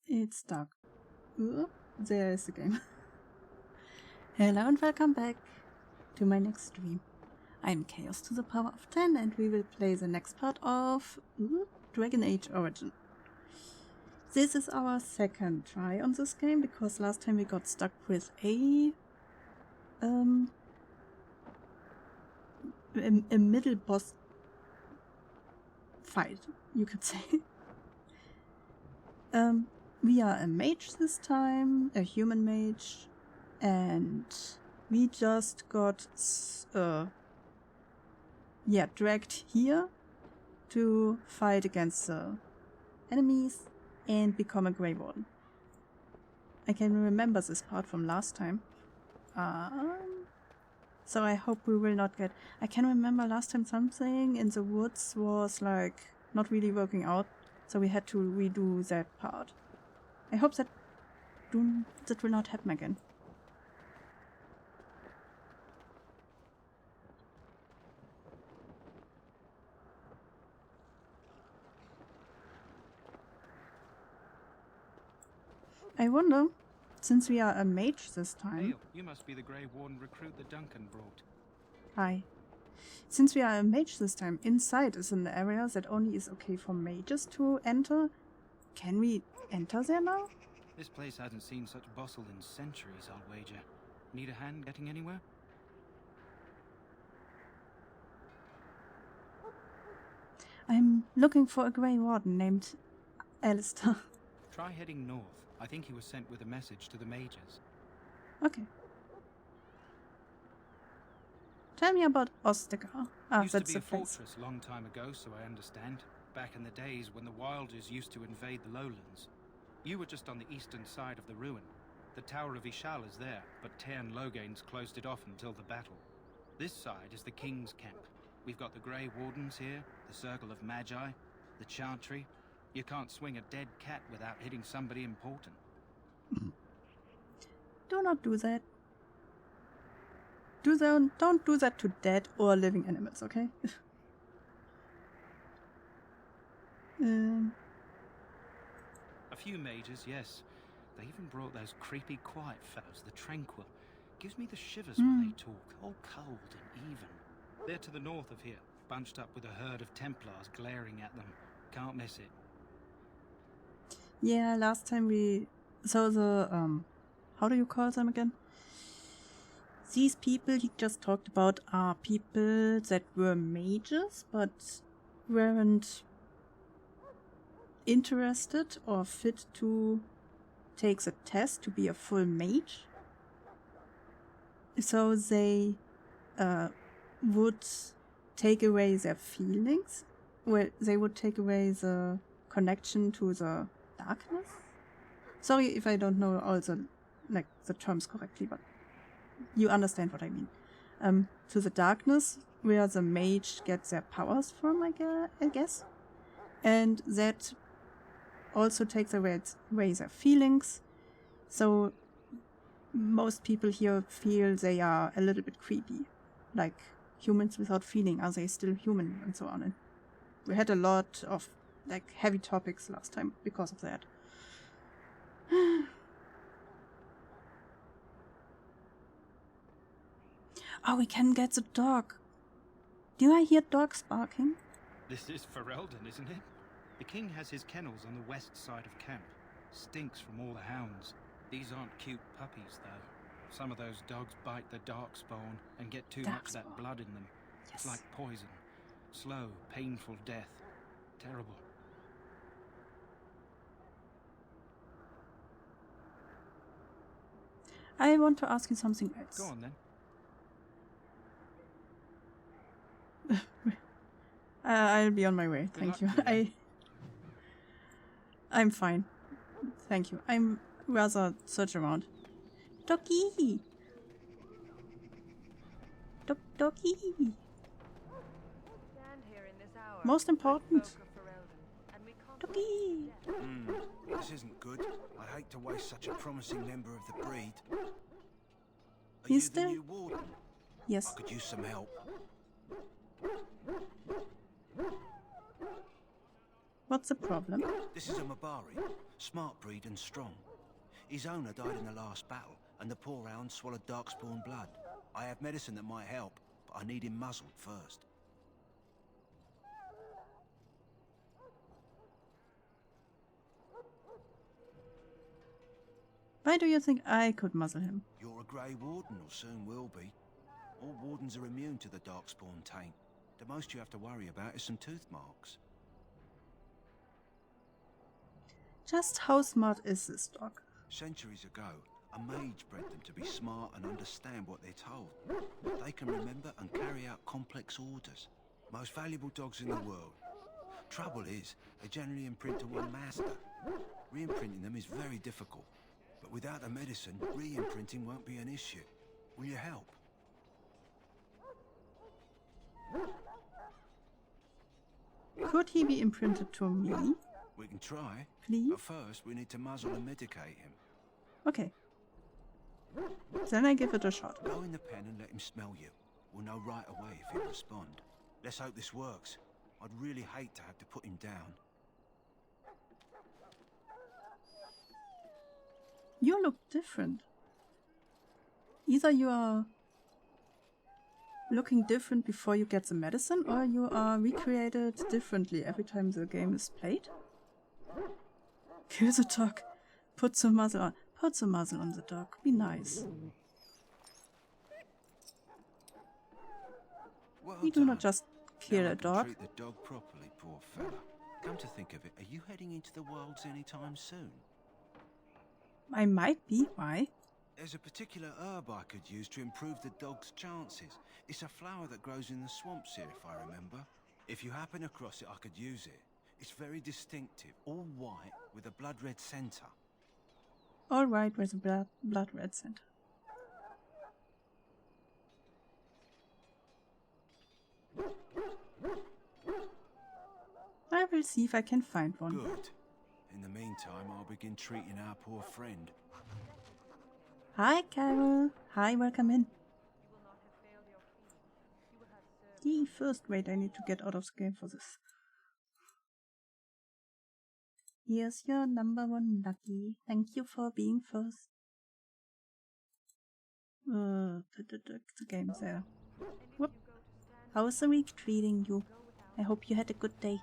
It's dark. There is the game. Hello and welcome back to my next stream. I'm Chaos to the power of 10 and we will play the next part of Dragon Age Origin. This is our second try on this game because last time we got stuck with a middle boss fight, you could say. We are a mage this time, a human mage, and we just got dragged here to fight against the enemies and become a Grey Warden. I can remember this part from last time. So I hope we will not get... I can remember last time something in the woods was like not really working out, so we had to redo that part. I hope that will not happen again. I wonder, since we are a mage this time... Neil, you must be the Grey Warden recruit that Duncan brought. Hi. Since we are a mage this time, inside is an area that only is okay for mages to enter. Can we enter there now? This place hasn't seen such bustle in centuries, I'll wager. Need a hand getting anywhere? I'm looking for a Grey Warden named Alistair. Try heading north. I think he was sent with a message to the mages. Okay. Tell me about Ostagar. Used That's to be the a place. fortress long time ago, so I understand. Back in the days when the Wilders used to invade the lowlands. You were just on the eastern side of the ruin. The Tower of Ishal is there, but Tairn Logain's closed it off until the battle. This side is the King's camp. We've got the Grey Wardens here, the Circle of Magi, the Chantry. You can't swing a dead cat without hitting somebody important. Do not do that. Don't do that to dead or living animals, okay? A few mages, yes. They even brought those creepy quiet fellows, the Tranquil. Gives me the shivers when they talk, all cold and even. They're to the north of here, bunched up with a herd of Templars glaring at them. Can't miss it. Yeah, last time we saw the, how do you call them again? These people he just talked about are people that were mages, but weren't interested or fit to take the test to be a full mage. So they would take away their feelings. Well, they would take away the connection to the darkness. Sorry if I don't know all the terms correctly, but you understand what I mean. To the darkness, where the mage gets their powers from, I guess. And that also takes away their feelings. So most people here feel they are a little bit creepy. Like humans without feeling, are they still human, and so on. And we had a lot of heavy topics last time because of that. Oh, we can get the dog. Do I hear dogs barking? This is Ferelden, isn't it? The king has his kennels on the west side of camp. Stinks from all the hounds. These aren't cute puppies, though. Some of those dogs bite the darkspawn and get too much of that blood in them. Yes. It's like poison. Slow, painful death. Terrible. I want to ask you something else. Go on, then. I'll be on my way. Thank you. I'm fine. Thank you. I'm rather search around. Doggy! Doggy! Most important. Doggy! This isn't good. I'd hate to waste such a promising member of the breed. Are He's you the there? new warden? Yes. I could use some help. What's the problem? This is a Mabari, smart breed and strong. His owner died in the last battle, and the poor hound swallowed darkspawn blood. I have medicine that might help, but I need him muzzled first. Why do you think I could muzzle him? You're a grey warden, or soon will be. All wardens are immune to the darkspawn taint. The most you have to worry about is some tooth marks. Just how smart is this dog? Centuries ago, a mage bred them to be smart and understand what they're told. They can remember and carry out complex orders. Most valuable dogs in the world. Trouble is, they generally imprint to one master. Re-imprinting them is very difficult. But without the medicine, re-imprinting won't be an issue. Will you help? Could he be imprinted to me? We can try. Please? But first, we need to muzzle and medicate him. Okay. Then I give it a shot. Go in the pen and let him smell you. We'll know right away if he'll respond. Let's hope this works. I'd really hate to have to put him down. You look different. Either you are looking different before you get the medicine, or you are recreated differently every time the game is played. Kill the dog. Put the muzzle on. Put the muzzle on the dog. Be nice. Well We do not done. just kill Now I a can dog. treat the dog properly, poor fella. Come to think of it, are you heading into the wilds anytime soon? I might be. Why? There's a particular herb I could use to improve the dog's chances. It's a flower that grows in the swamps here, if I remember. If you happen across it, I could use it. It's very distinctive, all white, with a blood red centre. Alright, with a blood red center. I will see if I can find one. Good. In the meantime, I'll begin treating our poor friend. Hi, Carol. Hi, welcome in. First, wait, I need to get out of the game for this. Here's your number one lucky. Thank you for being first. The game's there. Whoop. How's the week treating you? I hope you had a good day.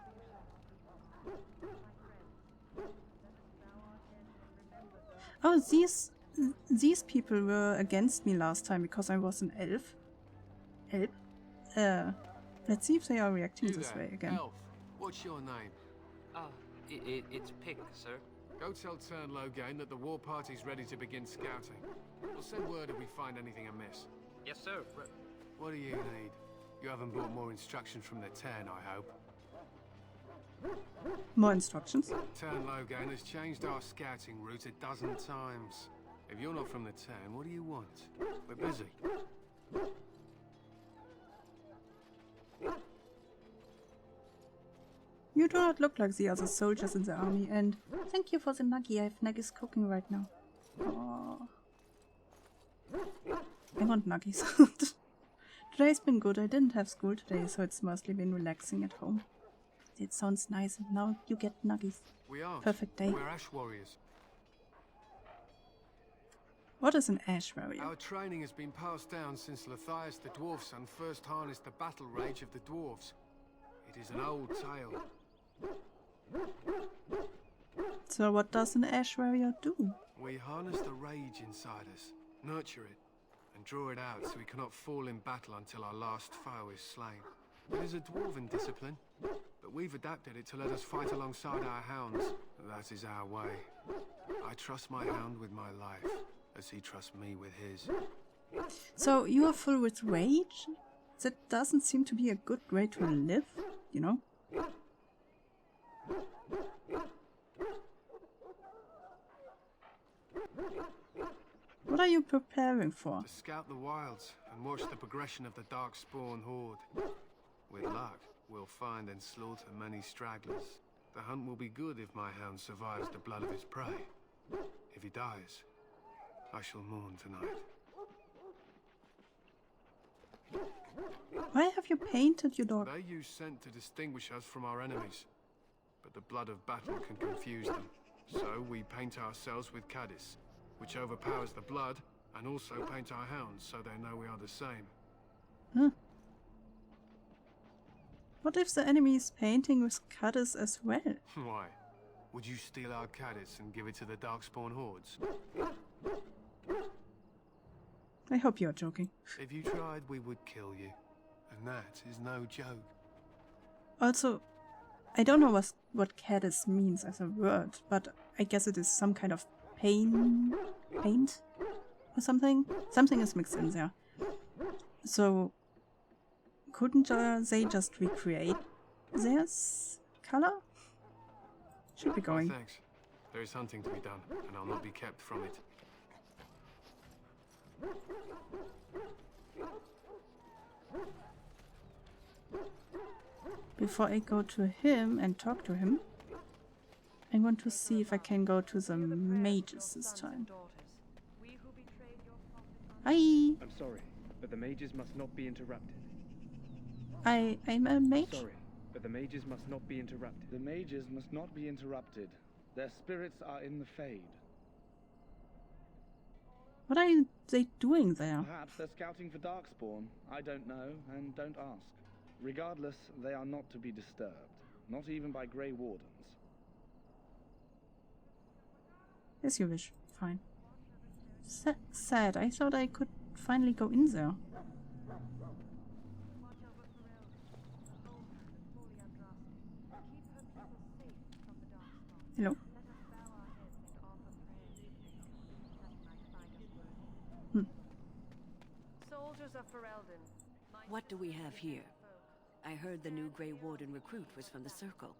Oh, these people were against me last time because I was an elf. Let's see if they are reacting You this there, way again. Elf, what's your name? It's Pick, sir. Go tell Tern Logain that the war party's ready to begin scouting. We'll send word if we find anything amiss. Yes, sir. What do you need? You haven't brought more instructions from the Tern, I hope. More instructions. Tern Logain has changed our scouting route 12 times. If you're not from the Tern, what do you want? We're busy. You do not look like the other soldiers in the army, and thank you for the nuggy. I have nuggies cooking right now. Aww. I want nuggies. Today's been good. I didn't have school today, so it's mostly been relaxing at home. It sounds nice, and now you get nuggies. We aren't. Perfect day. We're Ash Warriors. What is an ash warrior? Our training has been passed down since Lathias the Dwarf Son first harnessed the battle rage of the dwarves. It is an old tale. So what does an ash warrior do? We harness the rage inside us, nurture it, and draw it out so we cannot fall in battle until our last foe is slain. It is a dwarven discipline, but we've adapted it to let us fight alongside our hounds. That is our way. I trust my hound with my life, as he trusts me with his. So you are full with rage? That doesn't seem to be a good way to live, you know? What are you preparing for? To scout the wilds and watch the progression of the darkspawn horde. With luck, we'll find and slaughter many stragglers. The hunt will be good if my hound survives the blood of his prey. If he dies, I shall mourn tonight. Why have you painted your dog? They use scent to distinguish us from our enemies. but the blood of battle can confuse them. So we paint ourselves with caddis, which overpowers the blood, and also paint our hounds so they know we are the same. Huh. What if the enemy is painting with cutters as well? Why? Would you steal our caddis and give it to the Darkspawn hordes? I hope you're joking. If you tried, we would kill you. And that is no joke. Also, I don't know what caddis means as a word, but I guess it is some kind of paint or something. Something is mixed in there. So, couldn't they just recreate their color? Should be going. Oh, thanks. There is hunting to be done, and I'll not be kept from it. Before I go to him and talk to him, I want to see if I can go to the mages this time. Hi! I'm sorry, but the mages must not be interrupted. I'm a mage? Sorry, but the mages must not be interrupted. The mages must not be interrupted. Their spirits are in the Fade. What are they doing there? Perhaps they're scouting for Darkspawn. I don't know, and don't ask. Regardless, they are not to be disturbed. Not even by Grey Wardens. As you wish. Fine. Sad. I thought I could finally go in there. Hello? Soldiers of Ferelden. What do we have here? I heard the new Grey Warden recruit was from the Circle.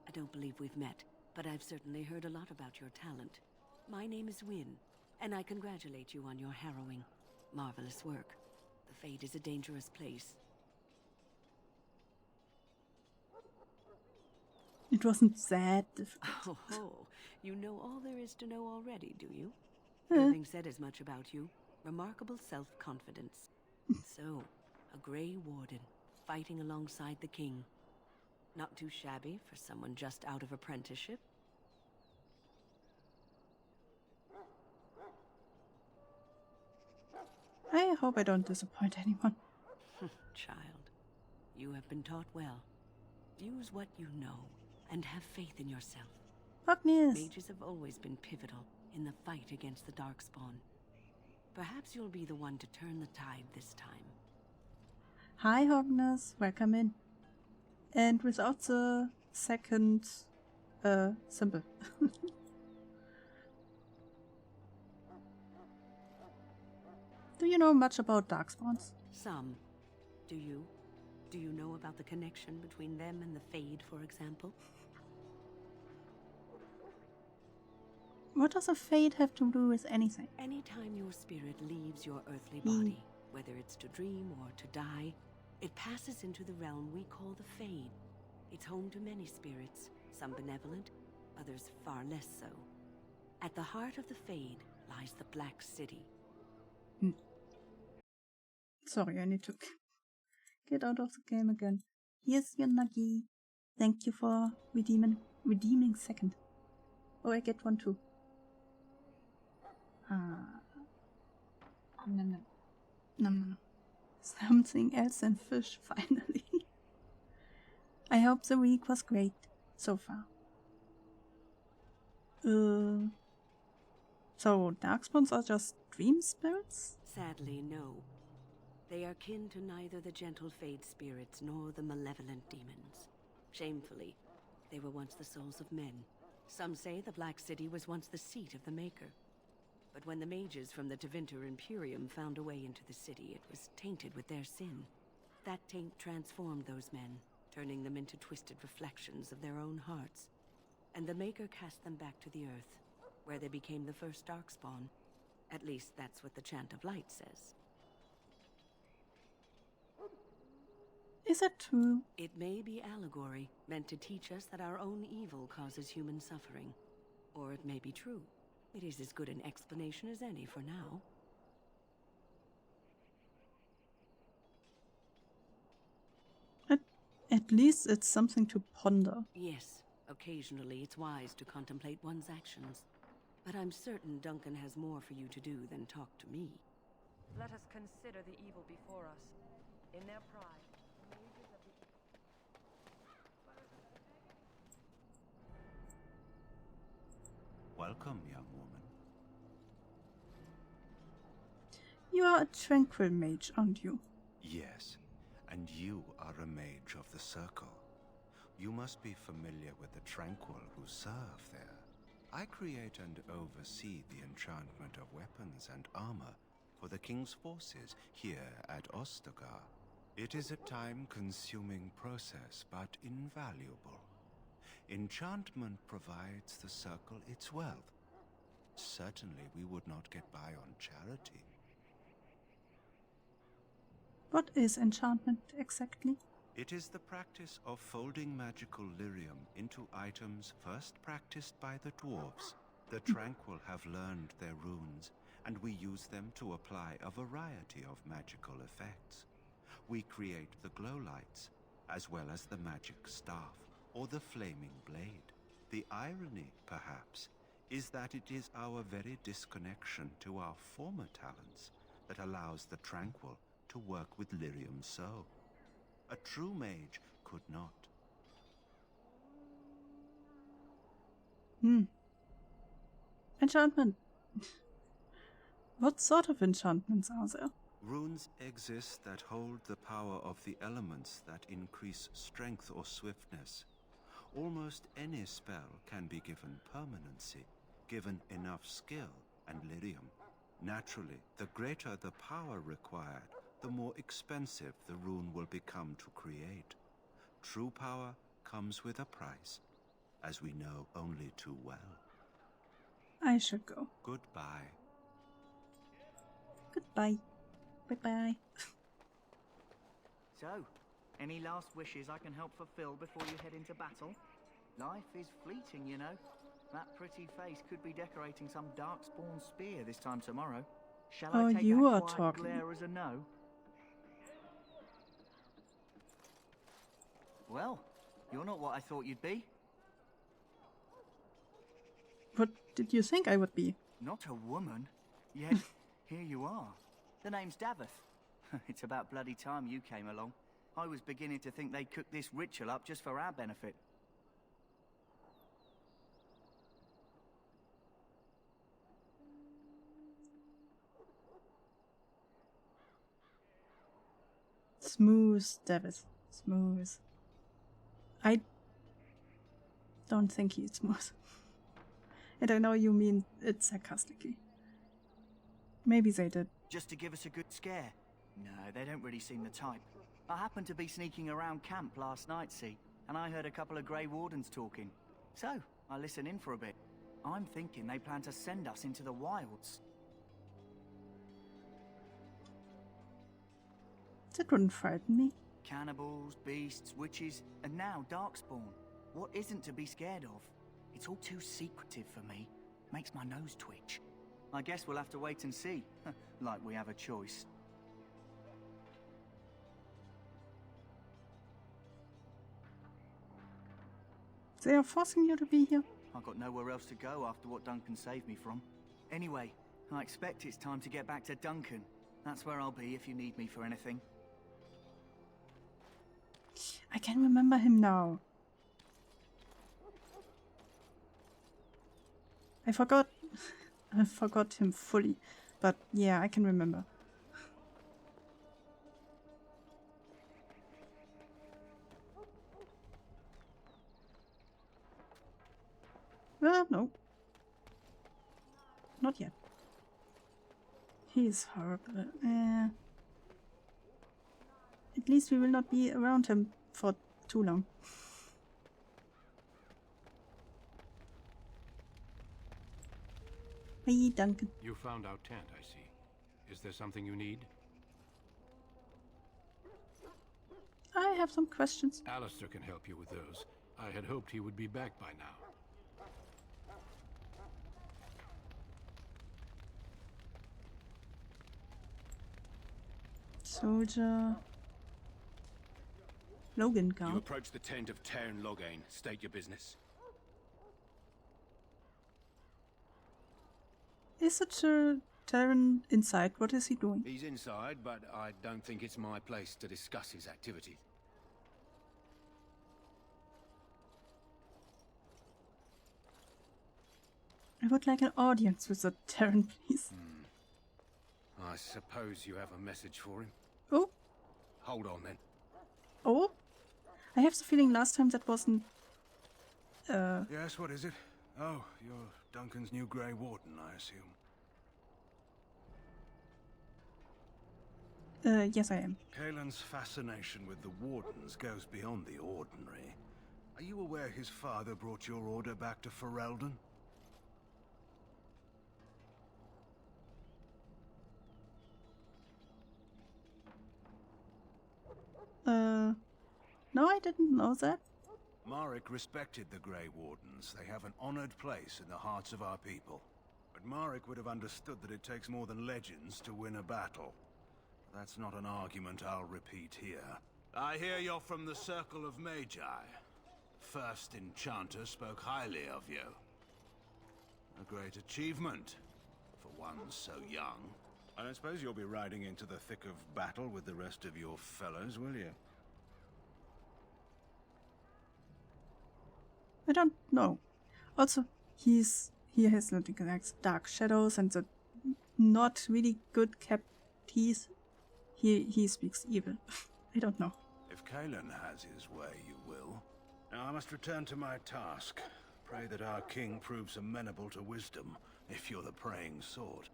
I don't believe we've met, but I've certainly heard a lot about your talent. My name is Wynne, and I congratulate you on your harrowing, marvelous work. The Fade is a dangerous place. It wasn't that difficult. Oh, you know all there is to know already, do you? Huh. Irving said as much about you. Remarkable self-confidence. So, a Grey Warden, fighting alongside the king. Not too shabby for someone just out of apprenticeship. I hope I don't disappoint anyone. Child, you have been taught well. Use what you know, and have faith in yourself. Agnes! Mages have always been pivotal in the fight against the Darkspawn. Perhaps you'll be the one to turn the tide this time. Hi, Hogness. Welcome in. And without the second symbol. Do you know much about Darkspawns? Some. Do you? Do you know about the connection between them and the Fade, for example? What does a fate have to do with anything? Anytime your spirit leaves your earthly body, whether it's to dream or to die, it passes into the realm we call the Fade. It's home to many spirits, some benevolent, others far less so. At the heart of the Fade lies the Black City. Sorry, I need to get out of the game again. Here's your nuggy. Thank you for redeeming second. Oh, I get one too. No. Something else than fish, finally. I hope the week was great so far. So Darkspawns are just dream spirits? Sadly, no. They are kin to neither the gentle Fade spirits nor the malevolent demons. Shamefully, they were once the souls of men. Some say the Black City was once the seat of the Maker. But when the mages from the Tevinter Imperium found a way into the city, it was tainted with their sin. That taint transformed those men, turning them into twisted reflections of their own hearts. And the Maker cast them back to the Earth, where they became the first Darkspawn. At least that's what the Chant of Light says. Is that true? It may be allegory, meant to teach us that our own evil causes human suffering. Or it may be true. It is as good an explanation as any for now. At least it's something to ponder. Yes, Occasionally, it's wise to contemplate one's actions. But I'm certain Duncan has more for you to do than talk to me. Let us consider the evil before us. In their pride, the mages of the... Welcome, young woman. You are a tranquil mage, aren't you? Yes, and you are a mage of the Circle. You must be familiar with the Tranquil who serve there. I create and oversee the enchantment of weapons and armor for the King's forces here at Ostagar. It is a time-consuming process, but invaluable. Enchantment provides the Circle its wealth. Certainly we would not get by on charity. What is enchantment exactly? It is the practice of folding magical lyrium into items first practiced by the dwarves. The Tranquil have learned their runes, and we use them to apply a variety of magical effects. We create the glow lights, as well as the magic staff, or the flaming blade. The irony, perhaps, is that it is our very disconnection to our former talents that allows the Tranquil to work with lyrium so. A true mage could not. Enchantment. What sort of enchantments are there? Runes exist that hold the power of the elements that increase strength or swiftness. Almost any spell can be given permanency, given enough skill and lyrium. Naturally, the greater the power required, the more expensive the rune will become to create. True power comes with a price, as we know only too well. I should go. Goodbye. Goodbye. Bye-bye. So, any last wishes I can help fulfill before you head into battle? Life is fleeting, you know. That pretty face could be decorating some darkspawn spear this time tomorrow. Shall I take you that are quiet talking. glare as a no? Well, you're not what I thought you'd be. What did you think I would be? Not a woman. Yet, here you are. The name's Davith. It's about bloody time you came along. I was beginning to think they'd cooked this ritual up just for our benefit. Smooth, Davis. Smooth. I don't think he's smooth. And I know you mean it sarcastically. Maybe they did. Just to give us a good scare? No, they don't really seem the type. I happened to be sneaking around camp last night, see, and I heard a couple of Grey Wardens talking. So, I listened in for a bit. I'm thinking they plan to send us into the wilds. That wouldn't frighten me. Cannibals, beasts, witches, and now Darkspawn. What isn't to be scared of? It's all too secretive for me. Makes my nose twitch. I guess we'll have to wait and see. Like we have a choice. They are forcing you to be here? I've got nowhere else to go after what Duncan saved me from. Anyway, I expect it's time to get back to Duncan. That's where I'll be if you need me for anything. I can remember him now. I forgot him fully, but yeah, I can remember. No. Not yet. He's horrible. At least we will not be around him for too long. Hey, Duncan. You found our tent, I see. Is there something you need? I have some questions. Alistair can help you with those. I had hoped he would be back by now. Soldier. Logan Guard. You approach the tent of Tairn Loghain. State your business. Is the Terran inside? What is he doing? He's inside, but I don't think it's my place to discuss his activities. I would like an audience with the Terran, please. I suppose you have a message for him. Oh, Hold on then. oh. I have the feeling last time that wasn't... Yes, what is it? Oh, you're Duncan's new Grey Warden, I assume. Yes, I am. Kaelin's fascination with the Wardens goes beyond the ordinary. Are you aware his father brought your order back to Ferelden? No, I didn't know that. Marek respected the Grey Wardens. They have an honored place in the hearts of our people. But Marek would have understood that it takes more than legends to win a battle. That's not an argument I'll repeat here. I hear you're from the Circle of Magi. First Enchanter spoke highly of you. A great achievement for one so young. I don't suppose you'll be riding into the thick of battle with the rest of your fellows, will you? I don't know. Also, he has the dark shadows and the not really good kept teeth. He speaks evil. I don't know. If Kaelin has his way, you will. Now I must return to my task. Pray that our king proves amenable to wisdom, if you're the praying sort.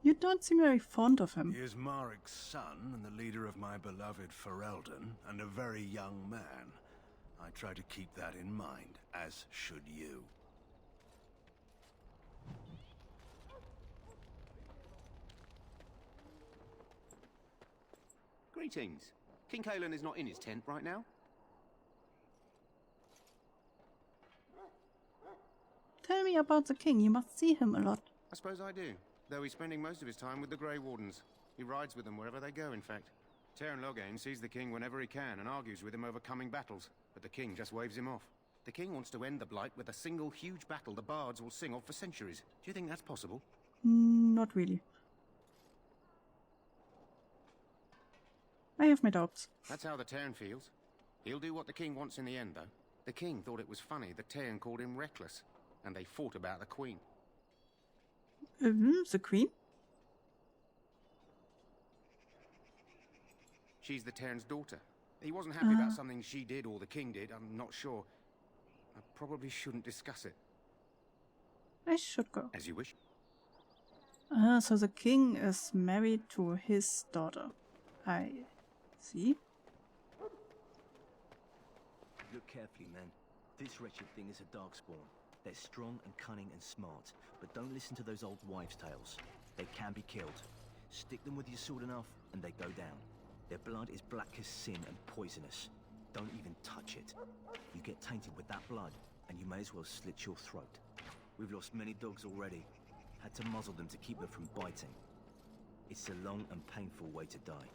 You don't seem very fond of him. He is Marek's son and the leader of my beloved Ferelden, and a very young man. I try to keep that in mind, as should you. Greetings. King Kaelin is not in his tent right now? Tell me about the king. You must see him a lot. I suppose I do, though he's spending most of his time with the Grey Wardens. He rides with them wherever they go, in fact. Teyrn Loghain sees the king whenever he can and argues with him over coming battles, but the king just waves him off. The king wants to end the Blight with a single huge battle the bards will sing of for centuries. Do you think that's possible? Not really. I have my doubts. That's how the Teyrn feels. He'll do what the king wants in the end, though. The king thought it was funny that Teyrn called him reckless, and they fought about the queen. The queen? She's the Teyrn's daughter. He wasn't happy about something she did or the king did, I'm not sure. I probably shouldn't discuss it. I should go. As you wish. So the king is married to his daughter. I see. Look carefully, man. This wretched thing is a darkspawn. They're strong and cunning and smart, but don't listen to those old wives' tales. They can be killed. Stick them with your sword enough, and they go down. Their blood is black as sin and poisonous. Don't even touch it. You get tainted with that blood, and you may as well slit your throat. We've lost many dogs already. Had to muzzle them to keep them from biting. It's a long and painful way to die.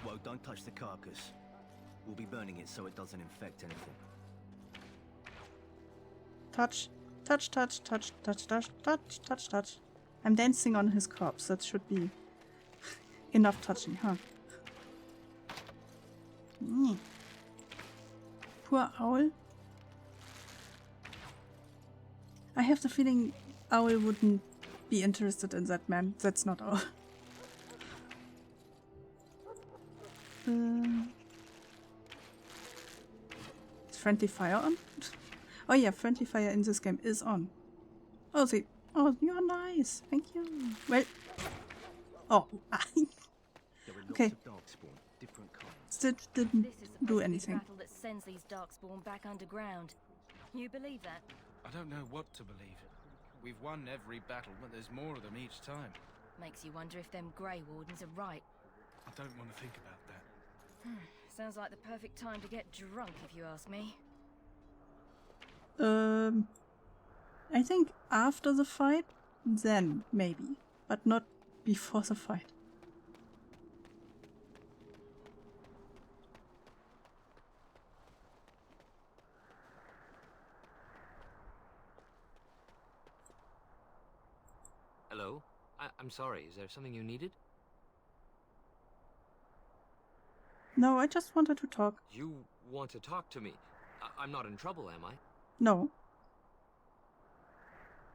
Well, don't touch the carcass. We'll be burning it so it doesn't infect anything. Touch. Touch, touch, touch, touch, touch, touch, touch, touch. I'm dancing on his corpse. That should be enough touching, huh? Poor owl. I have the feeling Owl wouldn't be interested in that man. That's not Owl. Is friendly fire on? Oh yeah, friendly fire in this game is on. Oh, see. Oh, you're nice. Thank you. Well. Oh. Okay. Still didn't do anything. Battle that sends these darkspawn back underground. You believe that? I don't know what to believe. We've won every battle, but there's more of them each time. Makes you wonder if them Grey Wardens are right. I don't want to think about that. Sounds like the perfect time to get drunk, if you ask me. I think after the fight, then maybe, but not before the fight. I'm sorry, is there something you needed? No, I just wanted to talk. You want to talk to me? I'm not in trouble, am I? No.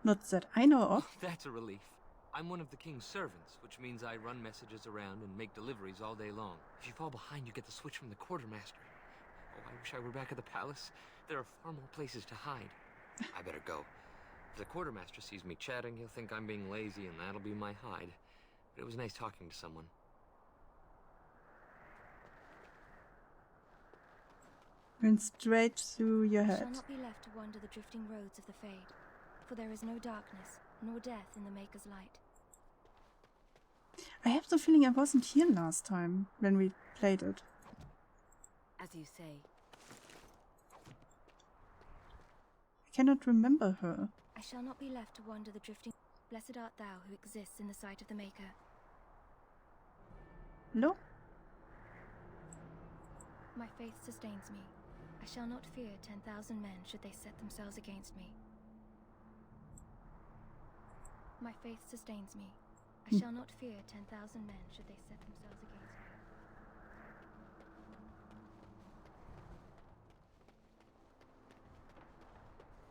Not that I know of. That's a relief. I'm one of the king's servants, which means I run messages around and make deliveries all day long. If you fall behind, you get the switch from the quartermaster. Oh, I wish I were back at the palace. There are far more places to hide. I better go. If the quartermaster sees me chatting, he'll think I'm being lazy, and that'll be my hide. But it was nice talking to someone. Went straight through your I head. shall not be left to wander the drifting roads of the Fade, for there is no darkness, nor death in the Maker's light. I have the feeling I wasn't here last time when we played it. As you say. I cannot remember her. I shall not be left to wander the drifting... Blessed art thou who exists in the sight of the Maker. No? My faith sustains me. I shall not fear 10,000 men should they set themselves against me. My faith sustains me. I shall not fear 10,000 men should they set themselves against me.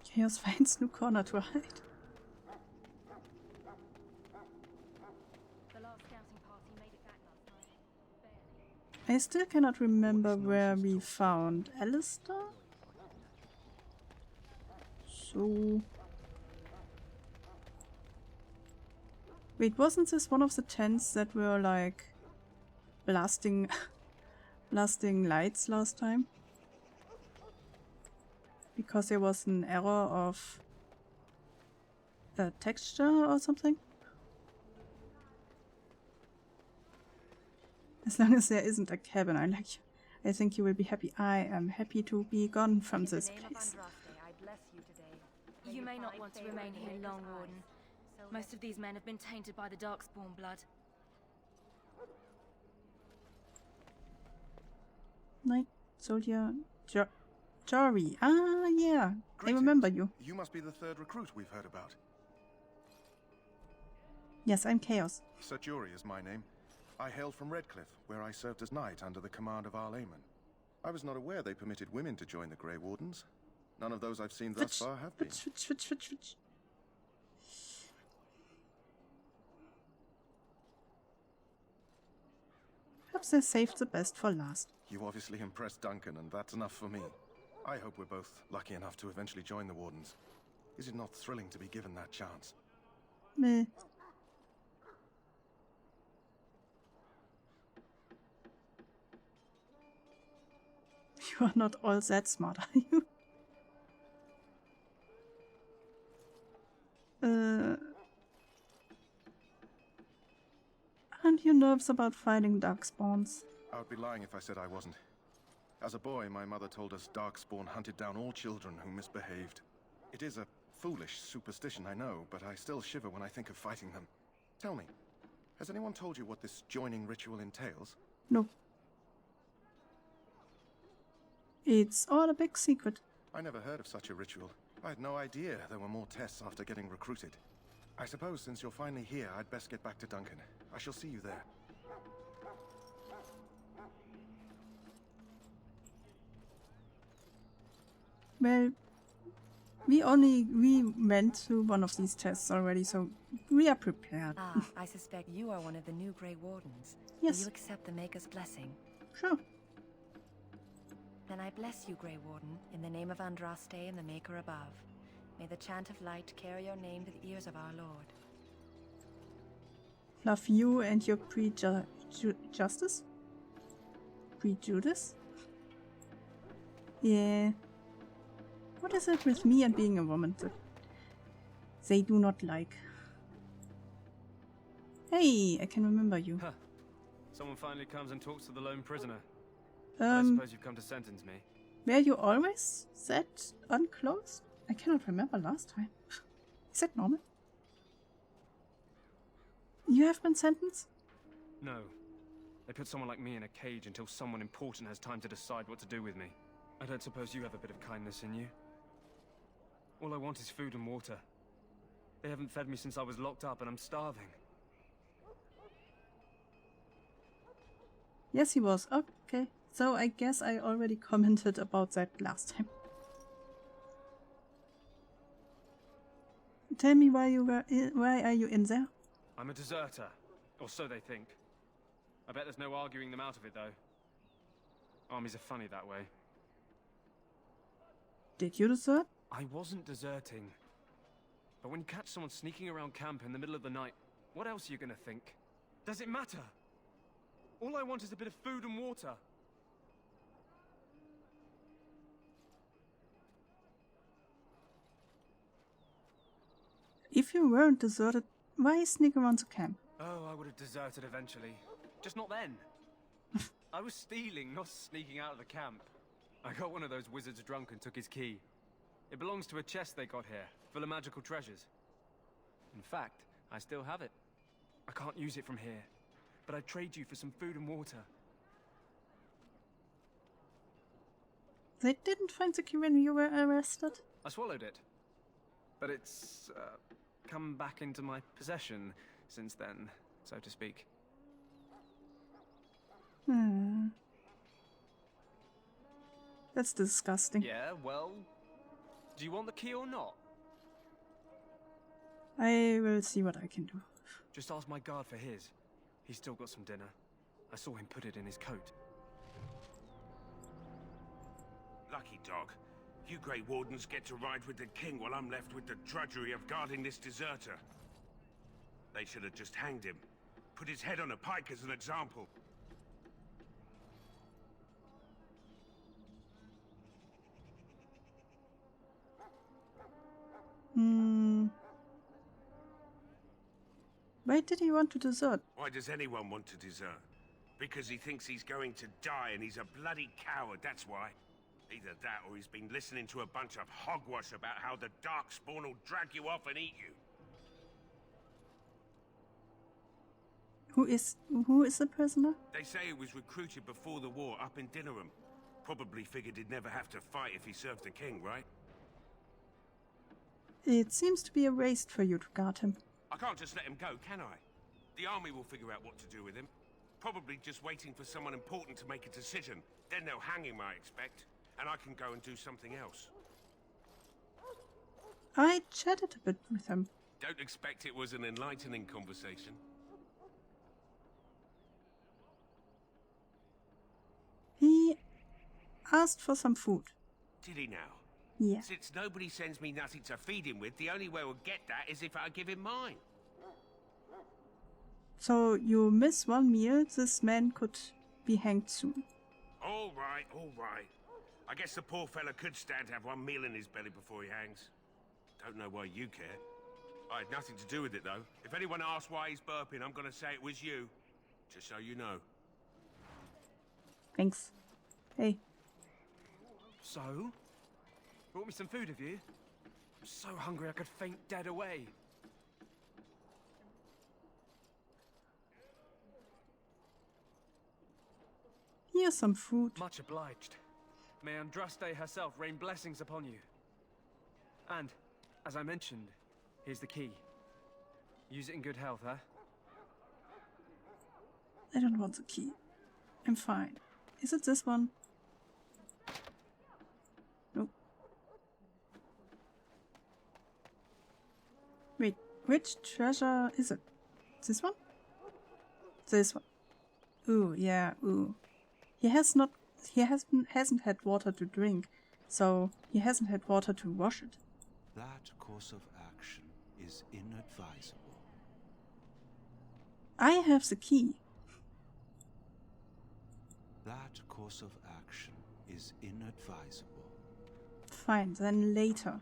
Chaos finds no corner to hide. The last scouting party made it back last night. I still cannot remember where we found Alistair. So... Wait, wasn't this one of the tents that were like blasting lights last time? Because there was an error of the texture or something? As long as there isn't a cabin, I think you will be happy. I am happy to be gone from this place. You may not want to remain here long, Warden. Most of these men have been tainted by the Darkspawn blood. Night Soldier Jory. Ah, yeah. Greetings. I remember you. You must be the third recruit we've heard about. Yes, I'm Chaos. Sir Jury is my name. I hail from Redcliffe, where I served as knight under the command of Arl Aemon. I was not aware they permitted women to join the Grey Wardens. None of those I've seen thus far have been. Perhaps they saved the best for last. You obviously impressed Duncan, and that's enough for me. I hope we're both lucky enough to eventually join the Wardens. Is it not thrilling to be given that chance? Meh. You are not all that smart, are you? Aren't you nervous about fighting darkspawns? I would be lying if I said I wasn't. As a boy, my mother told us Darkspawn hunted down all children who misbehaved. It is a foolish superstition, I know, but I still shiver when I think of fighting them. Tell me, has anyone told you what this joining ritual entails? No. It's all a big secret. I never heard of such a ritual. I had no idea there were more tests after getting recruited. I suppose since you're finally here, I'd best get back to Duncan. I shall see you there. Well, we went through one of these tests already, so we are prepared. Ah, I suspect you are one of the new Grey Wardens. Yes. Will you accept the Maker's blessing? Sure. Then I bless you, Grey Warden, in the name of Andraste and the Maker above. May the chant of light carry your name to the ears of our Lord. Love you and your justice? Prejudice? Yeah. What is it with me and being a woman that they do not like? Hey, I can remember you. Huh. Someone finally comes and talks to the lone prisoner. I suppose you've come to sentence me. Were you always that unclothed? I cannot remember last time. Is that normal? You have been sentenced? No. They put someone like me in a cage until someone important has time to decide what to do with me. I don't suppose you have a bit of kindness in you? All I want is food and water. They haven't fed me since I was locked up and I'm starving. Yes, he was. Okay. So I guess I already commented about that last time. Tell me why are you in there? I'm a deserter. Or so they think. I bet there's no arguing them out of it, though. Armies are funny that way. Did you desert? I wasn't deserting. But when you catch someone sneaking around camp in the middle of the night, what else are you gonna think? Does it matter? All I want is a bit of food and water. If you weren't deserted, why sneak around the camp? Oh, I would have deserted eventually. Just not then. I was stealing, not sneaking out of the camp. I got one of those wizards drunk and took his key. It belongs to a chest they got here, full of magical treasures. In fact, I still have it. I can't use it from here, but I'd trade you for some food and water. They didn't find the key when you were arrested? I swallowed it. But it's come back into my possession since then, so to speak. That's disgusting. Yeah, well, do you want the key or not? I will see what I can do. Just ask my guard for his. He's still got some dinner. I saw him put it in his coat. Lucky dog. You Grey Wardens get to ride with the king while I'm left with the drudgery of guarding this deserter. They should have just hanged him. Put his head on a pike as an example. Why did he want to desert? Why does anyone want to desert? Because he thinks he's going to die and he's a bloody coward, that's why. Either that or he's been listening to a bunch of hogwash about how the Darkspawn will drag you off and eat you. Who is the prisoner? They say he was recruited before the war up in Dinnerham. Probably figured he'd never have to fight if he served the king, right? It seems to be a race for you to guard him. I can't just let him go, can I? The army will figure out what to do with him. Probably just waiting for someone important to make a decision. Then they'll hang him, I expect. And I can go and do something else. I chatted a bit with him. Don't expect it was an enlightening conversation. He asked for some food. Did he now? Yeah. Since nobody sends me nothing to feed him with, the only way we'll get that is if I give him mine. So you miss one meal, this man could be hanged soon. All right, all right. I guess the poor fella could stand to have one meal in his belly before he hangs. Don't know why you care. I had nothing to do with it, though. If anyone asks why he's burping, I'm gonna say it was you. Just so you know. Thanks. Hey. So? Brought me some food, have you? I'm so hungry I could faint dead away. Here's some food. Much obliged. May Andraste herself rain blessings upon you. And, as I mentioned, here's the key. Use it in good health, huh? I don't want the key. I'm fine. Is it this one? Nope. Wait, which treasure is it? This one? This one. Ooh, yeah, ooh. He hasn't had water to drink, so he hasn't had water to wash it. That course of action is inadvisable. I have the key. That course of action is inadvisable. Fine, then later.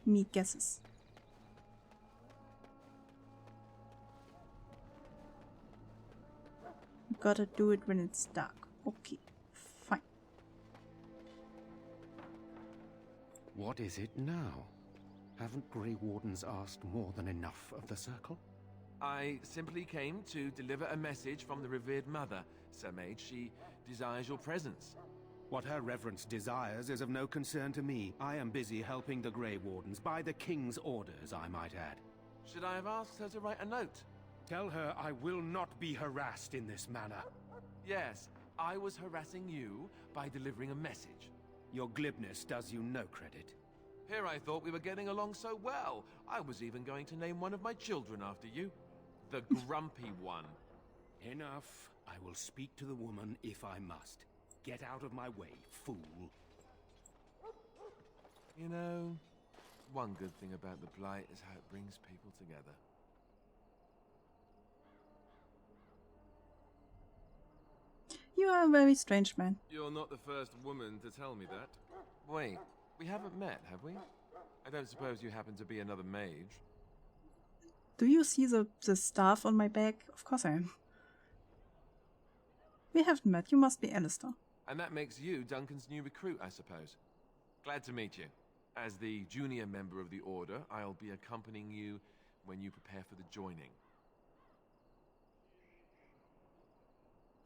Me guesses. Gotta do it when it's dark. Okay, fine. What is it now? Haven't Grey Wardens asked more than enough of the Circle? I simply came to deliver a message from the revered mother, Sir Mage. She desires your presence. What her reverence desires is of no concern to me. I am busy helping the Grey Wardens, by the King's orders, I might add. Should I have asked her to write a note? Tell her I will not be harassed in this manner. Yes, I was harassing you by delivering a message. Your glibness does you no credit. Here I thought we were getting along so well. I was even going to name one of my children after you. The grumpy one. Enough. I will speak to the woman if I must. Get out of my way, fool. You know, one good thing about the Blight is how it brings people together. You are a very strange man. You're not the first woman to tell me that. Wait, we haven't met, have we? I don't suppose you happen to be another mage? Do you see the staff on my back? Of course I am. We haven't met. You must be Alistair. And that makes you Duncan's new recruit, I suppose. Glad to meet you. As the junior member of the Order, I'll be accompanying you when you prepare for the joining.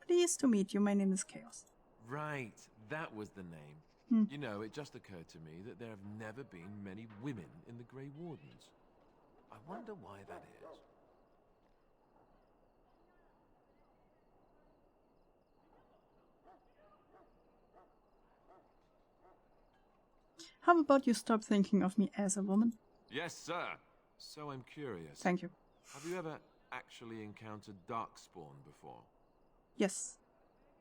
Pleased to meet you. My name is Chaos. Right, that was the name. You know, it just occurred to me that there have never been many women in the Grey Wardens. I wonder why that is. How about you stop thinking of me as a woman? Yes, sir. So I'm curious. Thank you. Have you ever actually encountered Darkspawn before? Yes.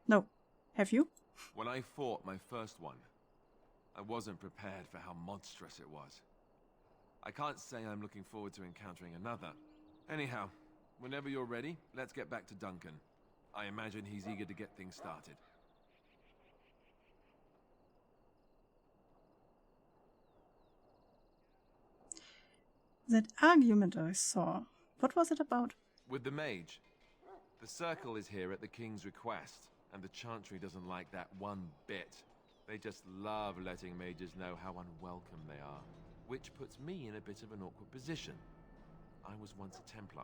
No. Have you? When I fought my first one, I wasn't prepared for how monstrous it was. I can't say I'm looking forward to encountering another. Anyhow, whenever you're ready, let's get back to Duncan. I imagine he's eager to get things started. That argument I saw, what was it about? With the mage. The circle is here at the king's request, and the Chantry doesn't like that one bit. They just love letting mages know how unwelcome they are, which puts me in a bit of an awkward position. I was once a Templar.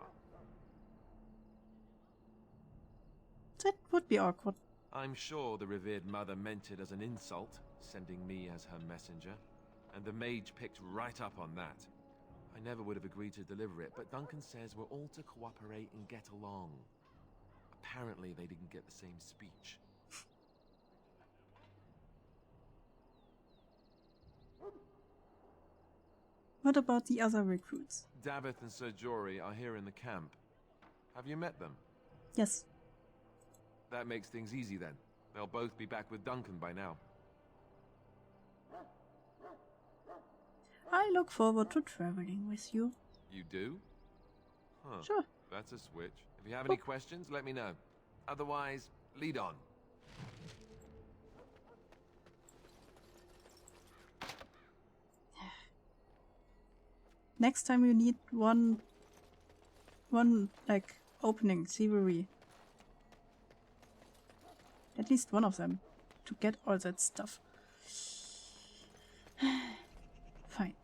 That would be awkward. I'm sure the revered mother meant it as an insult, sending me as her messenger, and the mage picked right up on that. I never would have agreed to deliver it, but Duncan says we're all to cooperate and get along. Apparently they didn't get the same speech. What about the other recruits? Davith and Sir Jory are here in the camp. Have you met them? Yes. That makes things easy then. They'll both be back with Duncan by now. I look forward to traveling with you. You do? Huh. Sure. That's a switch. If you have any questions, let me know. Otherwise, lead on. Next time you need one like opening thievery. At least one of them to get all that stuff. Fine.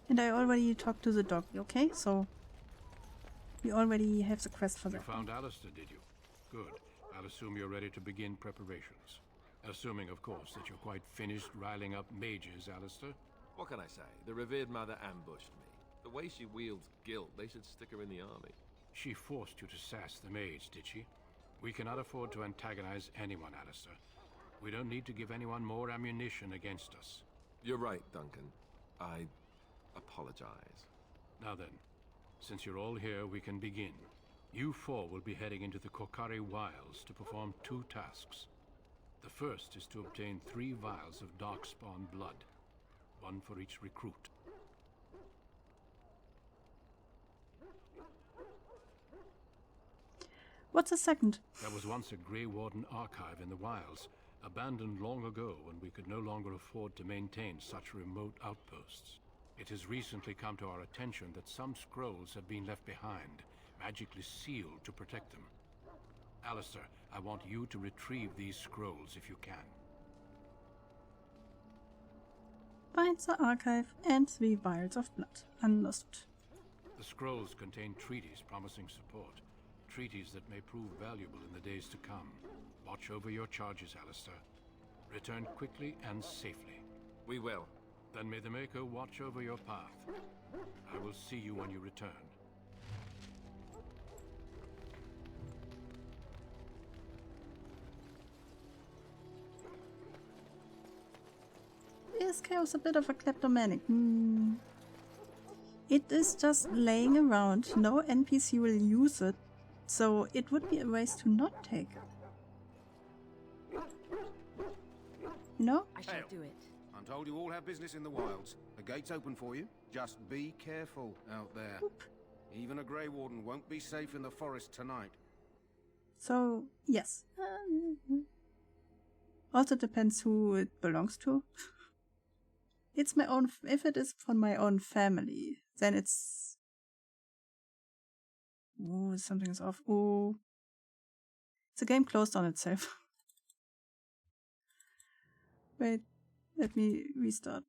And I already talked to the dog, okay? So we already have the quest for that. You found Alistair, did you? Good. I'll assume you're ready to begin preparations. Assuming, of course, that you're quite finished riling up mages, Alistair. What can I say? The revered mother ambushed me. The way she wields guilt, they should stick her in the army. She forced you to sass the mage, did she? We cannot afford to antagonize anyone, Alistair. We don't need to give anyone more ammunition against us. You're right, Duncan. I apologize. Now then, since you're all here, we can begin. You four will be heading into the Kokari Wilds to perform 2 tasks. The first is to obtain 3 vials of Darkspawn blood, 1 for each recruit. What's the second? There was once a Grey Warden archive in the wilds, abandoned long ago when we could no longer afford to maintain such remote outposts. It has recently come to our attention that some scrolls have been left behind, magically sealed to protect them. Alistair, I want you to retrieve these scrolls if you can. Find the archive and 3 vials of blood. Understood. The scrolls contain treaties promising support. treaties that may prove valuable in the days to come. Watch over your charges, Alistair. Return quickly and safely. We will. Then may the Maker watch over your path. I will see you when you return. Is chaos a bit of a kleptomaniac? It is just laying around. No NPC will use it, so it would be a waste to not take it. No? I shall do it. I'm told you all have business in the wilds. The gate's open for you. Just be careful out there. Oop. Even a Grey Warden won't be safe in the forest tonight. So, yes. Also depends who it belongs to. It's my own. If it is from my own family, then it's. Ooh, something is off. Ooh. The game closed on itself. Wait, let me restart.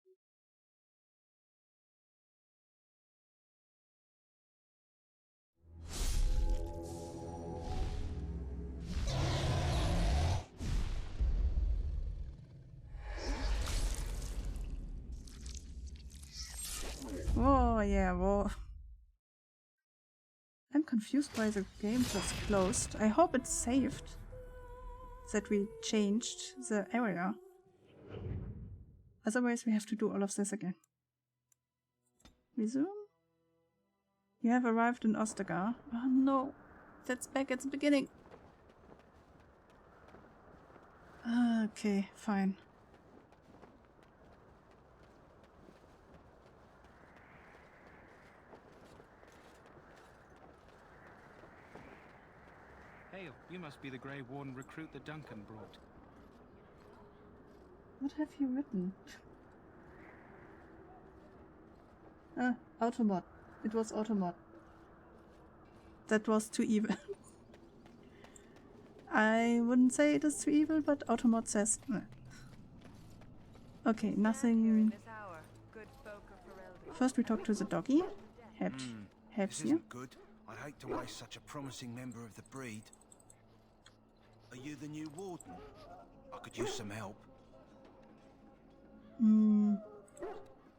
Oh, yeah, well. I'm confused why the game just closed. I hope it's saved. That we changed the area. Otherwise, we have to do all of this again. Resume? You have arrived in Ostagar. Oh no, that's back at the beginning. Okay, fine. Hail, you must be the Grey Warden recruit that Duncan brought. What have you written? Automod. It was Automod. That was too evil. I wouldn't say it is too evil, but Automod says. Okay, nothing. First we talk to the doggy. Helps This you. isn't good. I'd hate to waste such a promising member of the breed. Are you the new warden? I could use some help.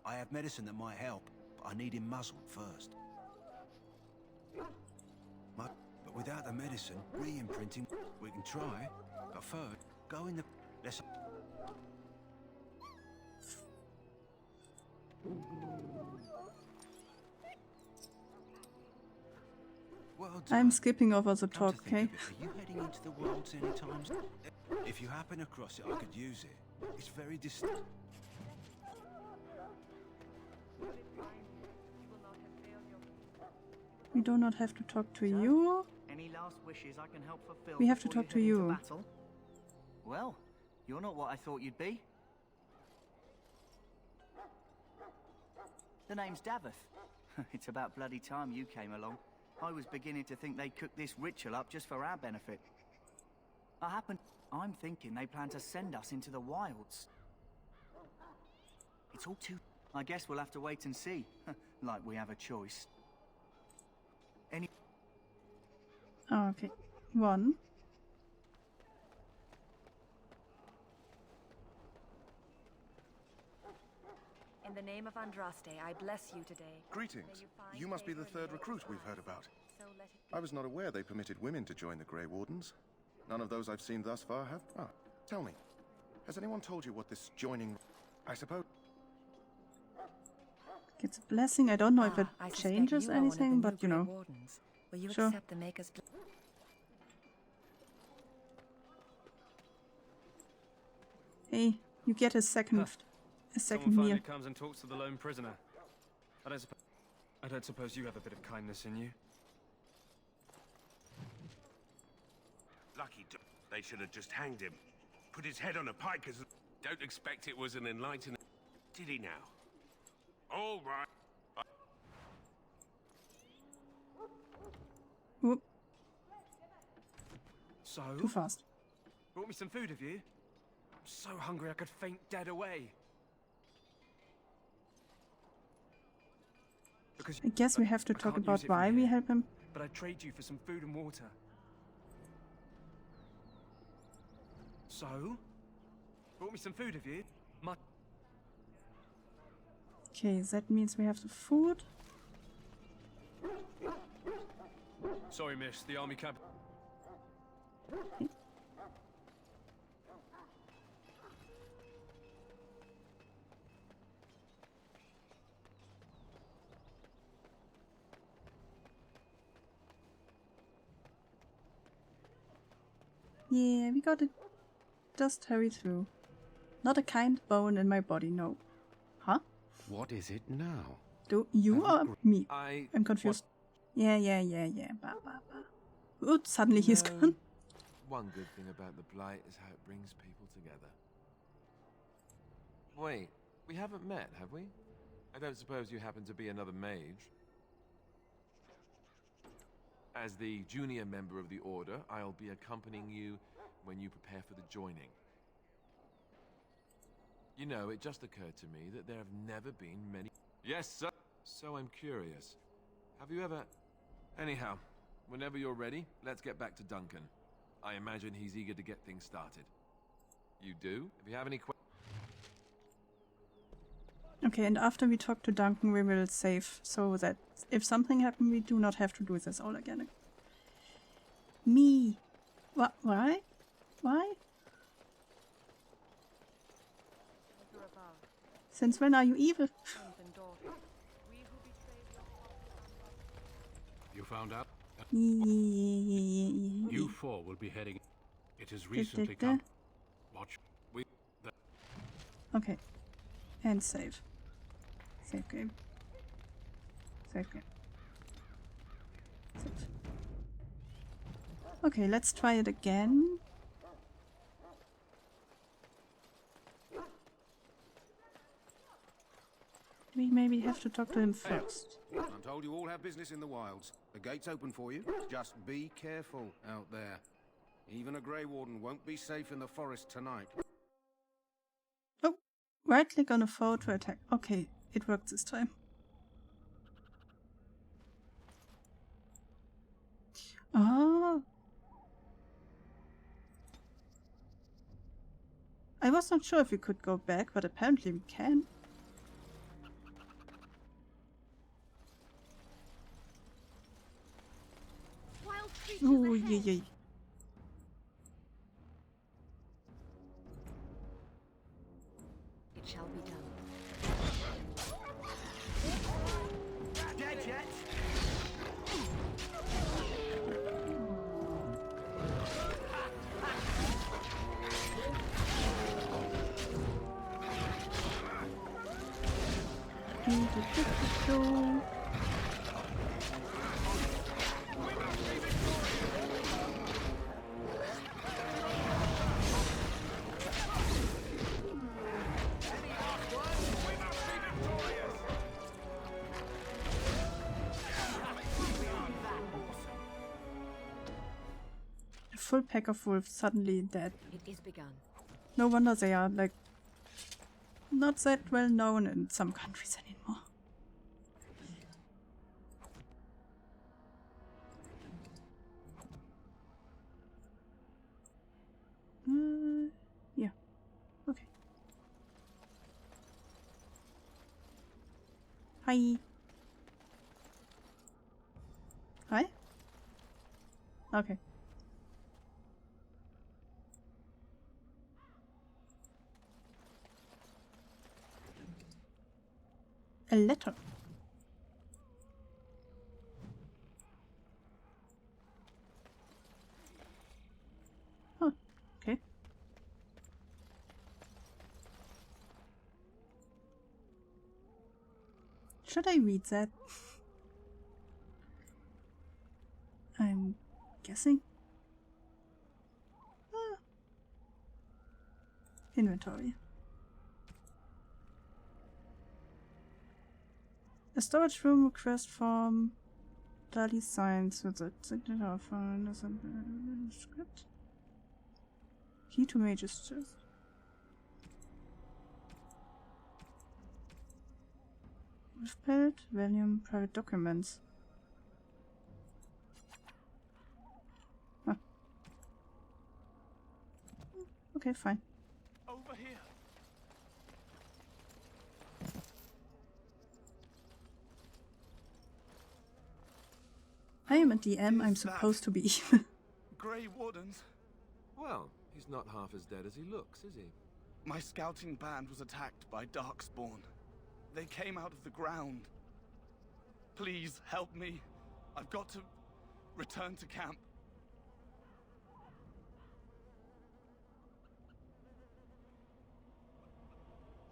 I have medicine that might help, but I need him muzzled first. But without the medicine, re-imprinting, we can try. But first, go in the... Let's... Well done. I'm skipping over the talk, okay? Are you heading into the wilds anytime soon? If you happen across it, I could use it. It's very distant. We do not have to talk to you. Any last wishes I can help fulfill? We have to before talk to head into you. battle? Well, you're not what I thought you'd be. The name's Davith. It's about bloody time you came along. I was beginning to think they cooked this ritual up just for our benefit. I'm thinking they plan to send us into the wilds. It's all too... I guess we'll have to wait and see. Like we have a choice. Oh, okay. One. In the name of Andraste, I bless you today. Greetings. You must be the third recruit we've heard about. I was not aware they permitted women to join the Grey Wardens. None of those I've seen thus far have. Tell me, has anyone told you what this joining... I suppose... It's a blessing. I don't know if it changes anything, but you know. Will you Sure. accept the Maker's... Hey, you get a second Someone meal. finally comes and talks to the lone prisoner. I don't suppose you have a bit of kindness in you. Lucky they should have just hanged him. Put his head on a pike as... Don't expect it was an enlightening... Did he now? All right. Whoop. So? Too fast. Brought me some food, have you? I'm so hungry I could faint dead away. I guess we have to talk about why we help him. but I'd trade you for some food and water. So? Brought me some food, have you? Okay, that means we have the food. Sorry, miss. The army camp. Yeah, we got it. Just hurry through. Not a kind bone in my body, no. Huh? What is it now? Do you or me? I'm confused. What? Yeah. Bah. Ooh, suddenly he's gone. One good thing about the Blight is how it brings people together. Wait, we haven't met, have we? I don't suppose you happen to be another mage? As the junior member of the Order, I'll be accompanying you when you prepare for the joining. You know, it just occurred to me that there have never been many... Yes, sir! So I'm curious. Have you ever... Anyhow, whenever you're ready, let's get back to Duncan. I imagine he's eager to get things started. You do? If you have any questions... Okay, and after we talk to Duncan, we will save so that if something happens, we do not have to do this all again. Me. What? Why? Why? Since when are you evil? You found out? Yeah. You four will be heading. It has recently come. Watch. Okay. And save. Save game. Save game. Save. Okay, let's try it again. We maybe have to talk to him first. I'm told you all have business in the wilds. The gate's open for you. Just be careful out there. Even a Grey Warden won't be safe in the forest tonight. Oh, right click on a foe to attack. Okay, it worked this time. Oh. I was not sure if we could go back, but apparently we can. Oh, yeah. It shall be done. Dead yet? A full pack of wolves suddenly dead. It is begun. No wonder they are, like, not that well known in some countries anymore. Yeah. Okay. Hi. Hi? Okay. A letter. Oh, okay. Should I read that? I'm guessing. Inventory. A storage room request from Dali Science with a signature phone as a script. Key to Mage's chest. With pelt, volume, private documents. Okay, fine. Over here. I am a DM, I'm supposed to be. Grey Wardens. Well, he's not half as dead as he looks, is he? My scouting band was attacked by Darkspawn. They came out of the ground. Please help me. I've got to return to camp.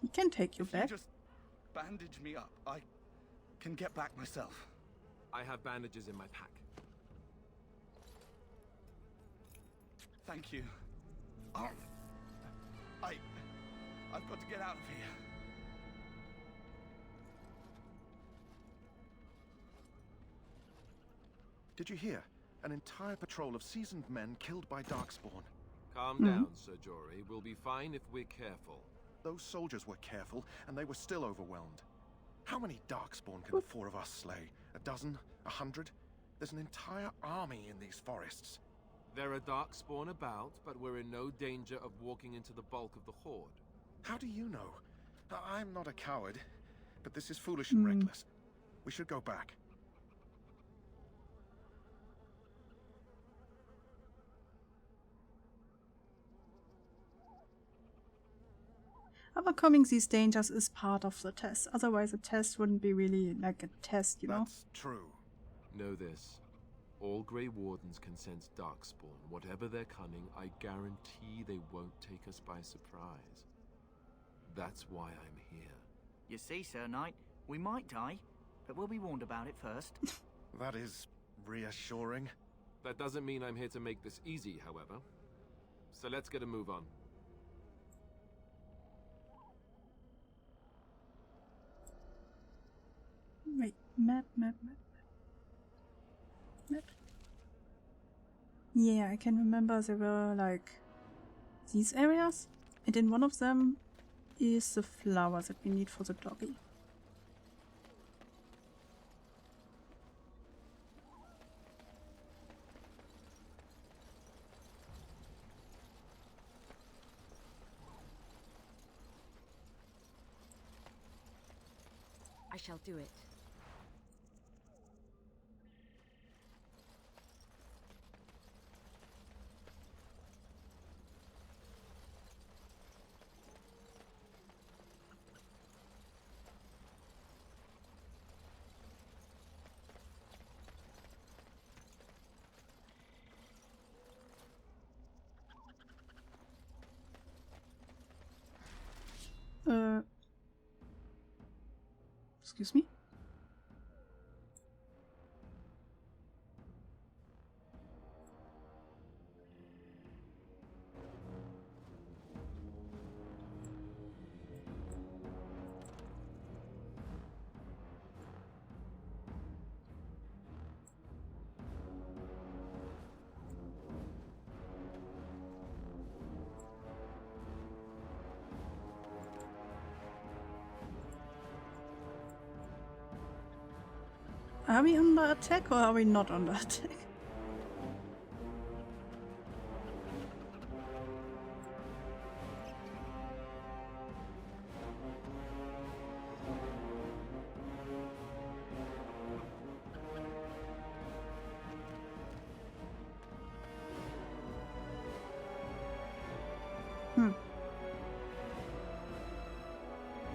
He can take you If back. you just bandage me up, I can get back myself. I have bandages in my pack. Thank you. Oh, I've got to get out of here. Did you hear? An entire patrol of seasoned men killed by Darkspawn. Calm down, Sir Jory. We'll be fine if we're careful. Those soldiers were careful, and they were still overwhelmed. How many Darkspawn can the four of us slay? A dozen? 100? There's an entire army in these forests. There are Darkspawn about, but we're in no danger of walking into the bulk of the Horde. How do you know? I'm not a coward, but this is foolish and reckless. We should go back. Overcoming these dangers is part of the test. Otherwise, a test wouldn't be really like a test, you know? That's true. Know this. All Grey Wardens can sense Darkspawn. Whatever their cunning, I guarantee they won't take us by surprise. That's why I'm here. You see, Sir Knight, we might die, but we'll be warned about it first. That is reassuring. That doesn't mean I'm here to make this easy, however. So let's get a move on. Wait, map. Yeah, I can remember there were like these areas, and in one of them is the flower that we need for the doggy. I shall do it. Excuse me? Are we under attack or are we not under attack?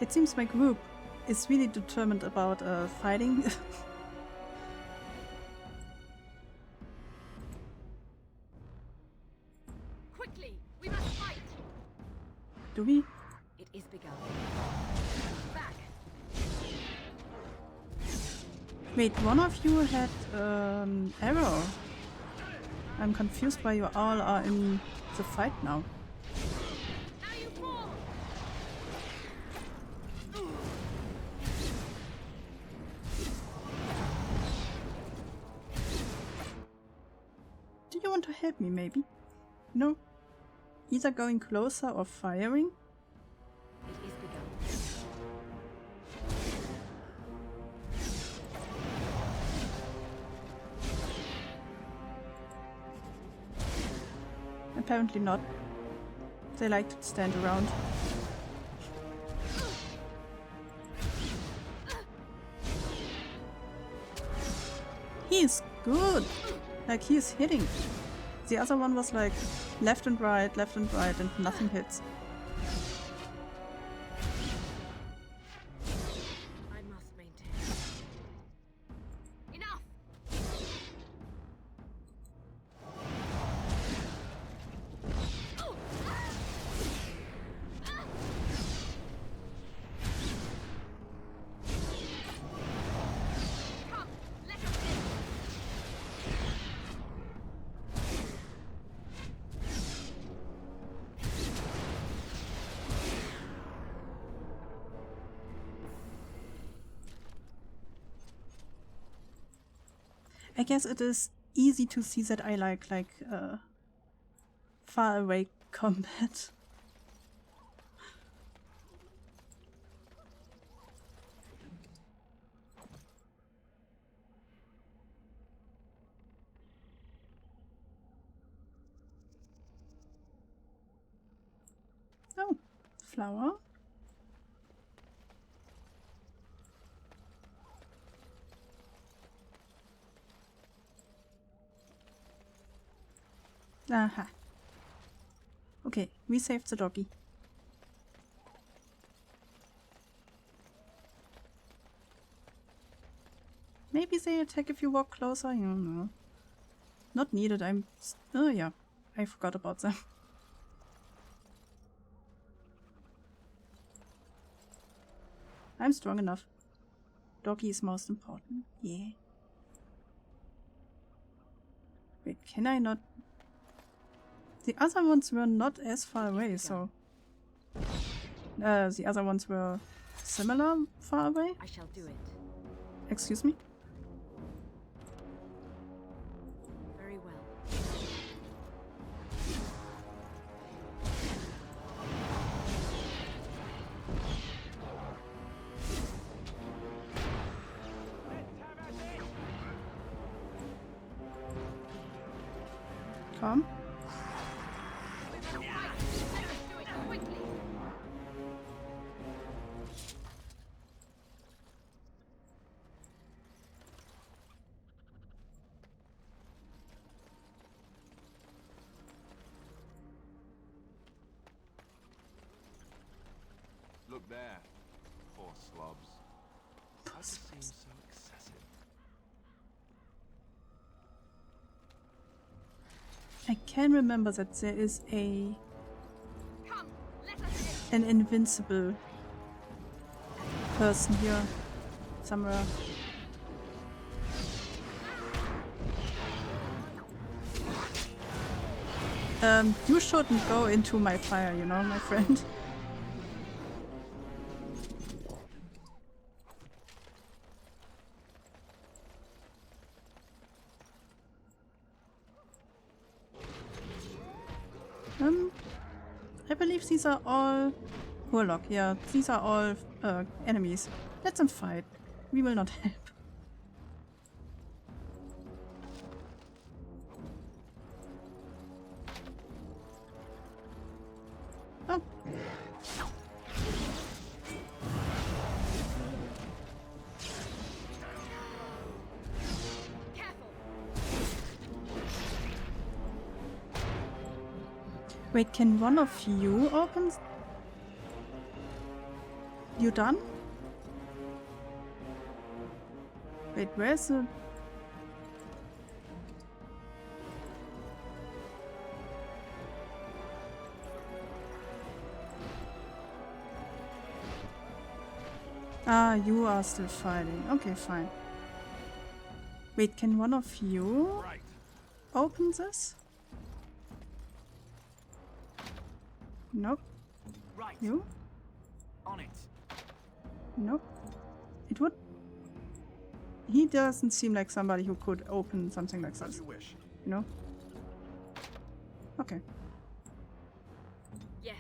It seems my group is really determined about fighting. Do we? It is begun. Back. Wait, one of you had arrow. I'm confused why you all are in the fight now. Do you want to help me, maybe? No? Either going closer or firing? It is begun. Apparently not. They like to stand around. He's good! Like, he's hitting. The other one was like left and right, and nothing hits. I must maintain. Enough! I guess it is easy to see that I like far away combat. Oh, flower. Aha. Okay, we saved the doggy. Maybe they attack if you walk closer, I don't know. Not needed, oh yeah, I forgot about them. I'm strong enough. Doggy is most important, yeah. Wait, can I not? The other ones were not as far away, so... the other ones were similar far away? I shall do it. Excuse me? Very well. Come. Look there. Poor slobs. That just seems so excessive. I can remember that there is an invincible person here somewhere. You shouldn't go into my fire, you know, my friend. I believe these are all Warlock, yeah, these are all enemies. Let them fight. We will not help. Oh. Wait, can one of you open? You done? Wait, where's the... Ah, you are still fighting. Okay, fine. Wait, can one of you open this? Nope. Right. You? On it. Nope. It would... He doesn't seem like somebody who could open something like this. You know? Okay. Yes.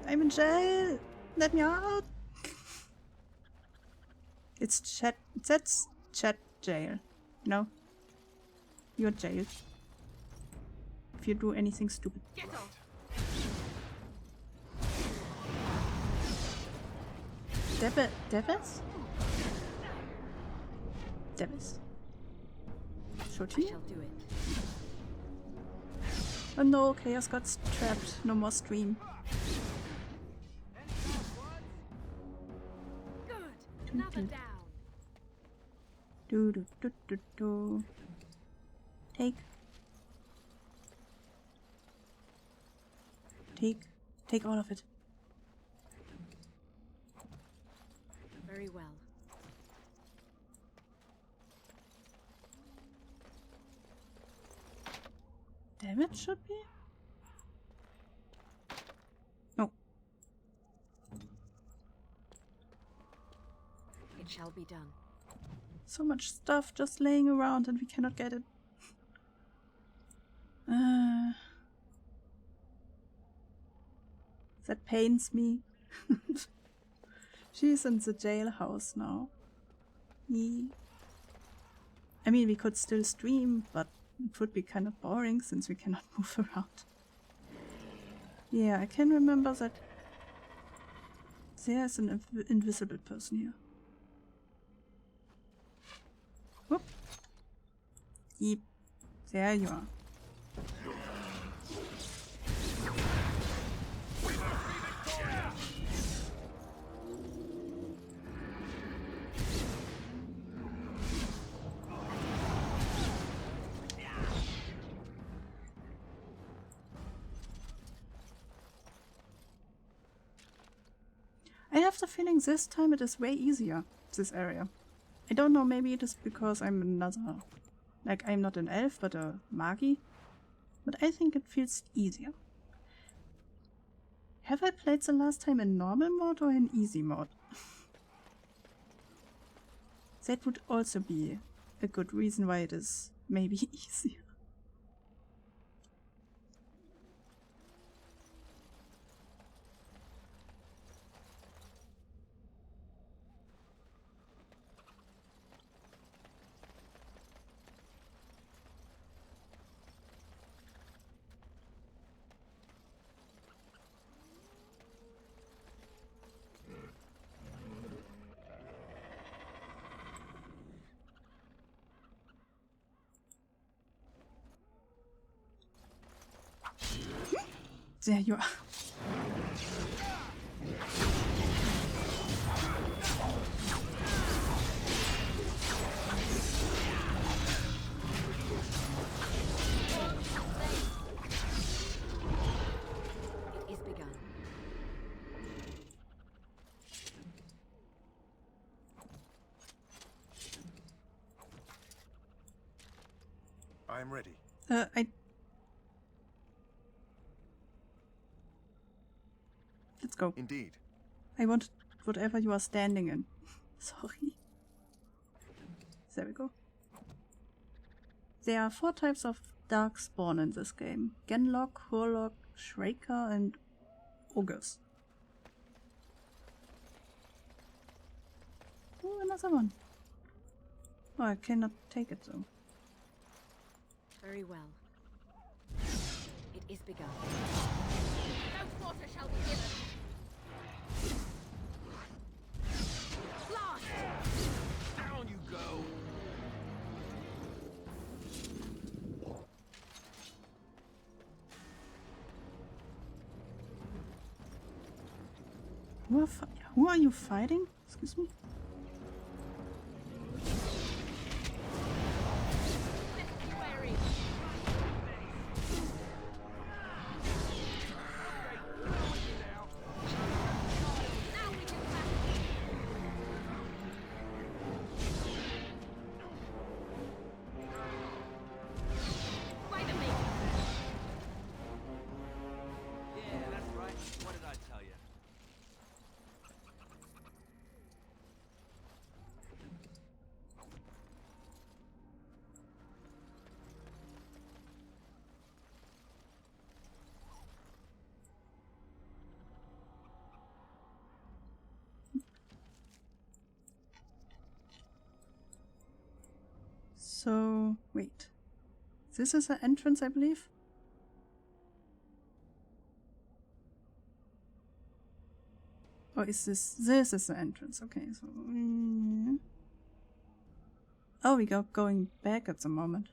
I'm in jail! Let me out! It's chat. That's chat jail. No. You're jailed. If you do anything stupid. Get off! Devis? Devis. Should he? I shall do it. Oh no, Chaos got trapped. No more stream. Good. Another down. Do. Take all of it. Very well. Damage should be? No. It shall be done. So much stuff just laying around and we cannot get it. That pains me. She's in the jailhouse now. I mean, we could still stream, but it would be kind of boring since we cannot move around. Yeah, I can remember that there's an invisible person here. Whoop. Yep. There you are. I have the feeling this time it is way easier, this area. I don't know, maybe it is because I'm another... Like, I'm not an elf, but a magi. But I think it feels easier. Have I played the last time in normal mode or in easy mode? That would also be a good reason why it is maybe easier. There you are. It is begun. I am ready. Let's go. Indeed. I want whatever you are standing in. Sorry. There we go. There are 4 types of darkspawn in this game. Genlock, Horlock, Shrieker and Ogres. Oh, another one. Oh, I cannot take it though. Very well. It is begun. No quarter shall be given. Blast! Down you go! Who are you fighting? Excuse me? So, wait. This is the entrance, I believe? Or is this... This is the entrance. Okay, so... Oh, we got going back at the moment.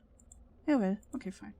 Yeah, well, okay, fine.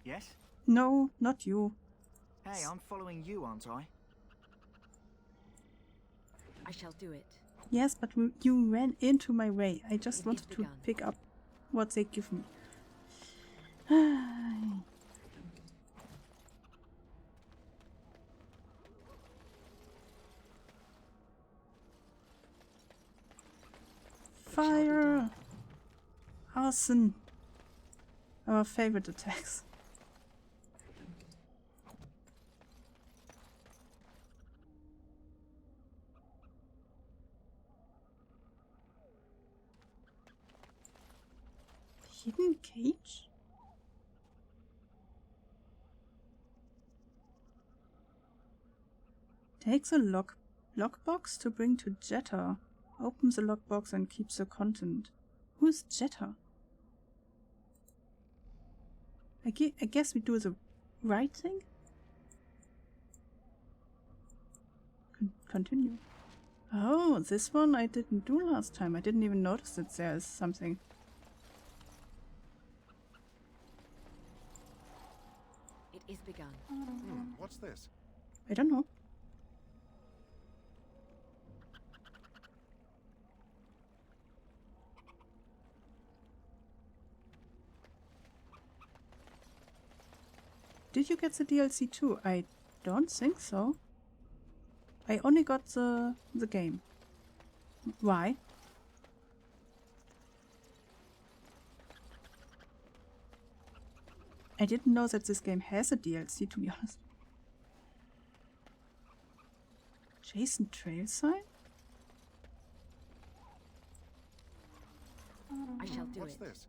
Yes? No, not you. Hey, I'm following you, aren't I? I shall do it. Yes, but you ran into my way. I just wanted to pick up what they give me. Fire! Arson! Our favorite attacks. Hidden cage? Takes a lockbox to bring to Jetta. Opens the lockbox and keeps the content. Who's Jetta? I guess we do the right thing? Continue. Oh, this one I didn't do last time. I didn't even notice that there is something. It is begun. What's this? I don't know. Did you get the DLC too? I don't think so. I only got the game. Why? I didn't know that this game has a DLC, to be honest. Jason Trail sign? I shall do What's it. this?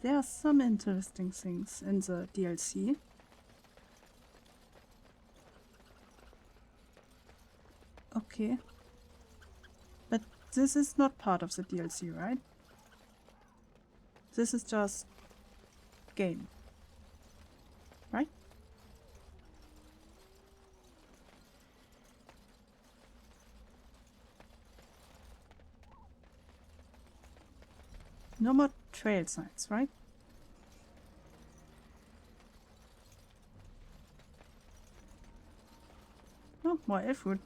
There are some interesting things in the DLC. Okay. But this is not part of the DLC, right? This is just game. Right? No more trail signs, right? Oh, more elf food.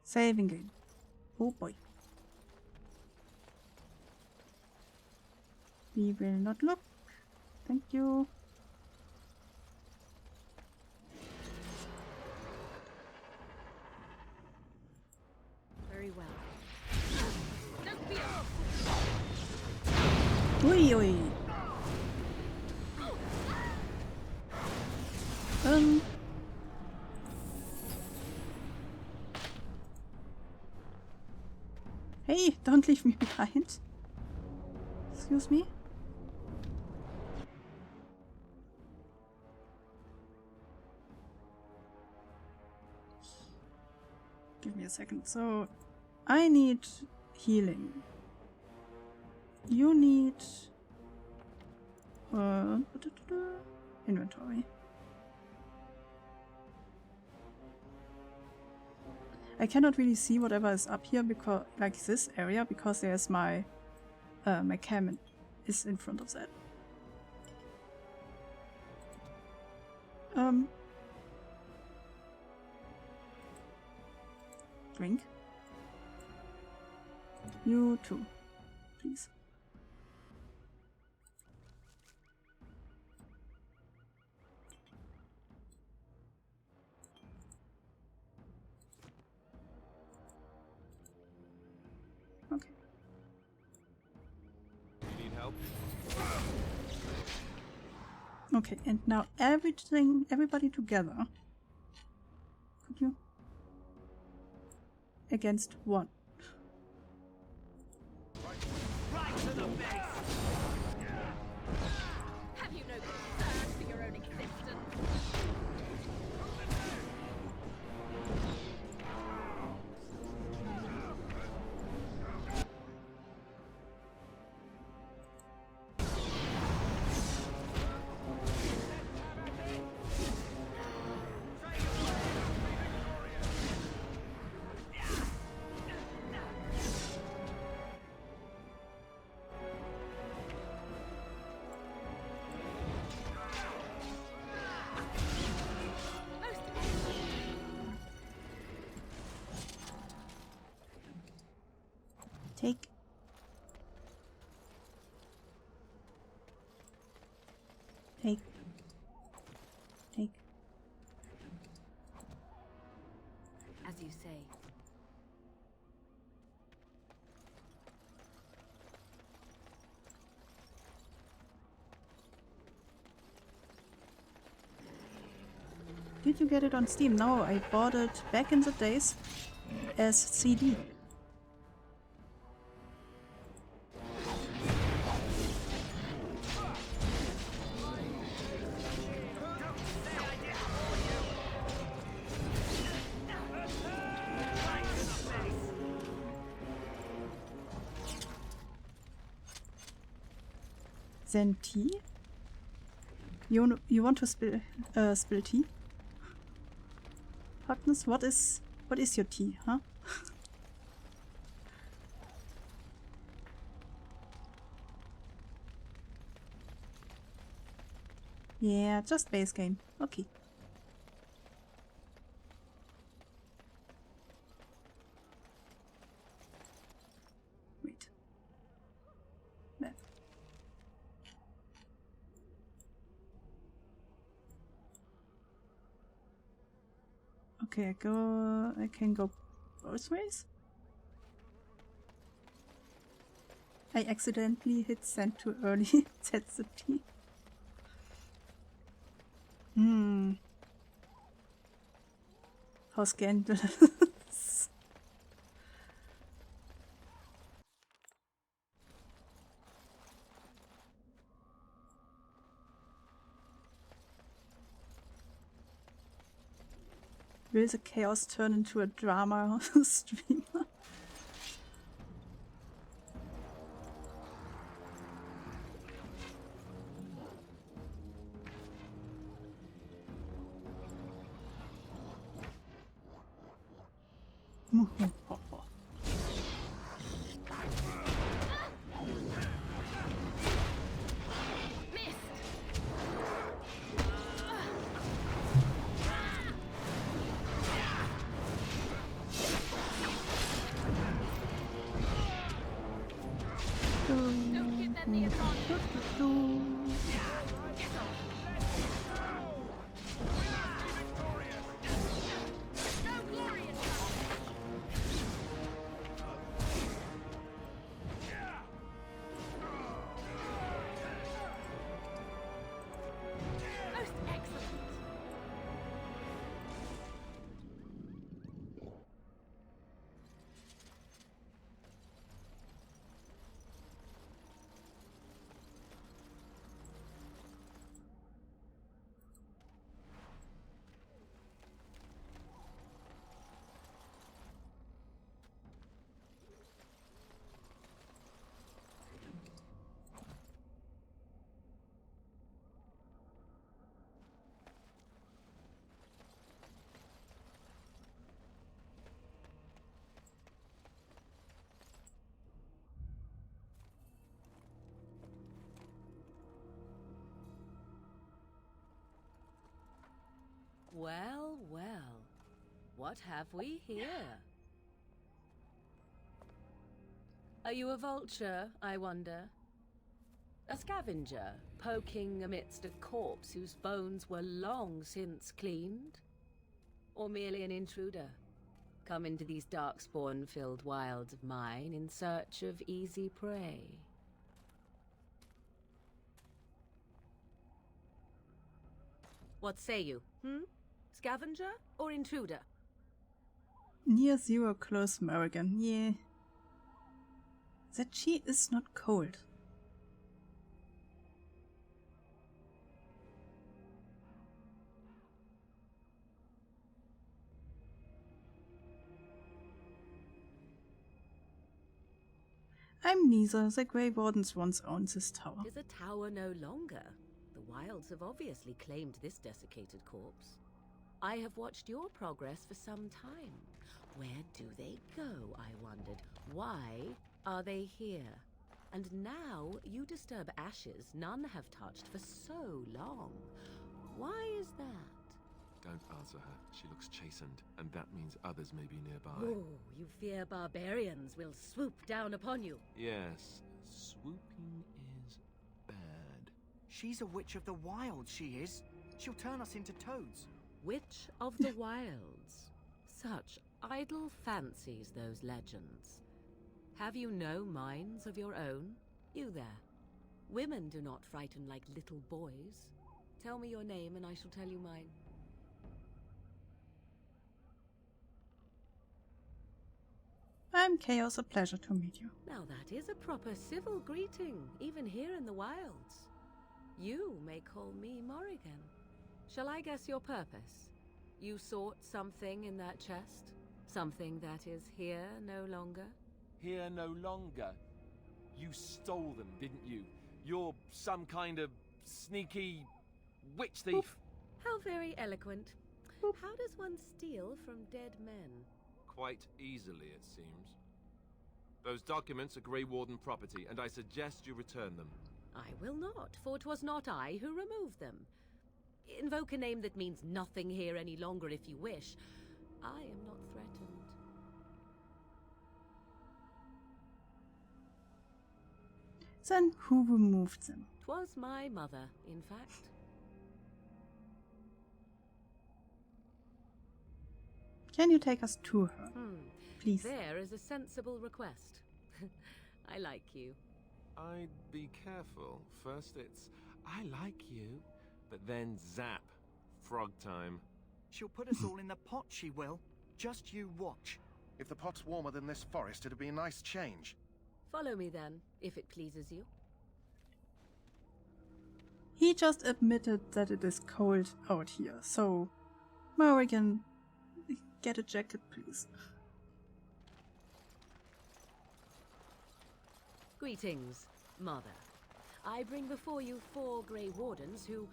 Saving game. Oh boy. We will not look. Thank you. Very well. Oi oi. Hey, don't leave me behind. Excuse me? Give me a second. So, I need healing. You need inventory. I cannot really see whatever is up here because, like this area, because there's my my cam is in front of that. Drink. You too, please. Okay. Need help? Okay, and now everybody together. Could you? Against one. Right to the base! Have you no concern for your own existence? Take. Take. Take. As you say. Did you get it on Steam? No, I bought it back in the days as CD. Then tea? You want to spill tea? Agnes, what is your tea, huh? Yeah, just base game. Okay. Wait. There. Okay, I can go both ways. I accidentally hit send too early. That's the tea. How scandalous. Will the chaos turn into a drama streamer? Well, well. What have we here? Are you a vulture, I wonder? A scavenger, poking amidst a corpse whose bones were long since cleaned? Or merely an intruder, come into these darkspawn-filled wilds of mine in search of easy prey? What say you, Scavenger or intruder? Near zero close Morrigan. Yeah. That she is not cold. I'm neither. The Grey Wardens once owned this tower. Is a tower no longer? The wilds have obviously claimed this desiccated corpse. I have watched your progress for some time. Where do they go, I wondered? Why are they here? And now you disturb ashes none have touched for so long. Why is that? Don't answer her. She looks chastened, and that means others may be nearby. Oh, you fear barbarians will swoop down upon you. Yes, swooping is bad. She's a witch of the wilds, she is. She'll turn us into toads. Witch of the wilds. Such idle fancies, those legends. Have you no minds of your own? You there. Women do not frighten like little boys. Tell me your name and I shall tell you mine. I'm Chaos, a pleasure to meet you. Now that is a proper civil greeting, even here in the wilds. You may call me Morrigan. Shall I guess your purpose? You sought something in that chest? Something that is here no longer? Here no longer? You stole them, didn't you? You're some kind of sneaky witch thief. Oof. How very eloquent. How does one steal from dead men? Quite easily, it seems. Those documents are Grey Warden property, and I suggest you return them. I will not, for 'twas not I who removed them. Invoke a name that means nothing here any longer if you wish. I am not threatened. Then who removed them? 'Twas my mother, in fact. Can you take us to her? Please. There is a sensible request. I like you. I'd be careful. First it's, I like you, but then zap. Frog time. She'll put us all in the pot, she will. Just you watch. If the pot's warmer than this forest, it'd be a nice change. Follow me then, if it pleases you. He just admitted that it is cold out here, so Morrigan, get a jacket, please. Greetings, Mother. I bring before you 4 Grey Wardens who...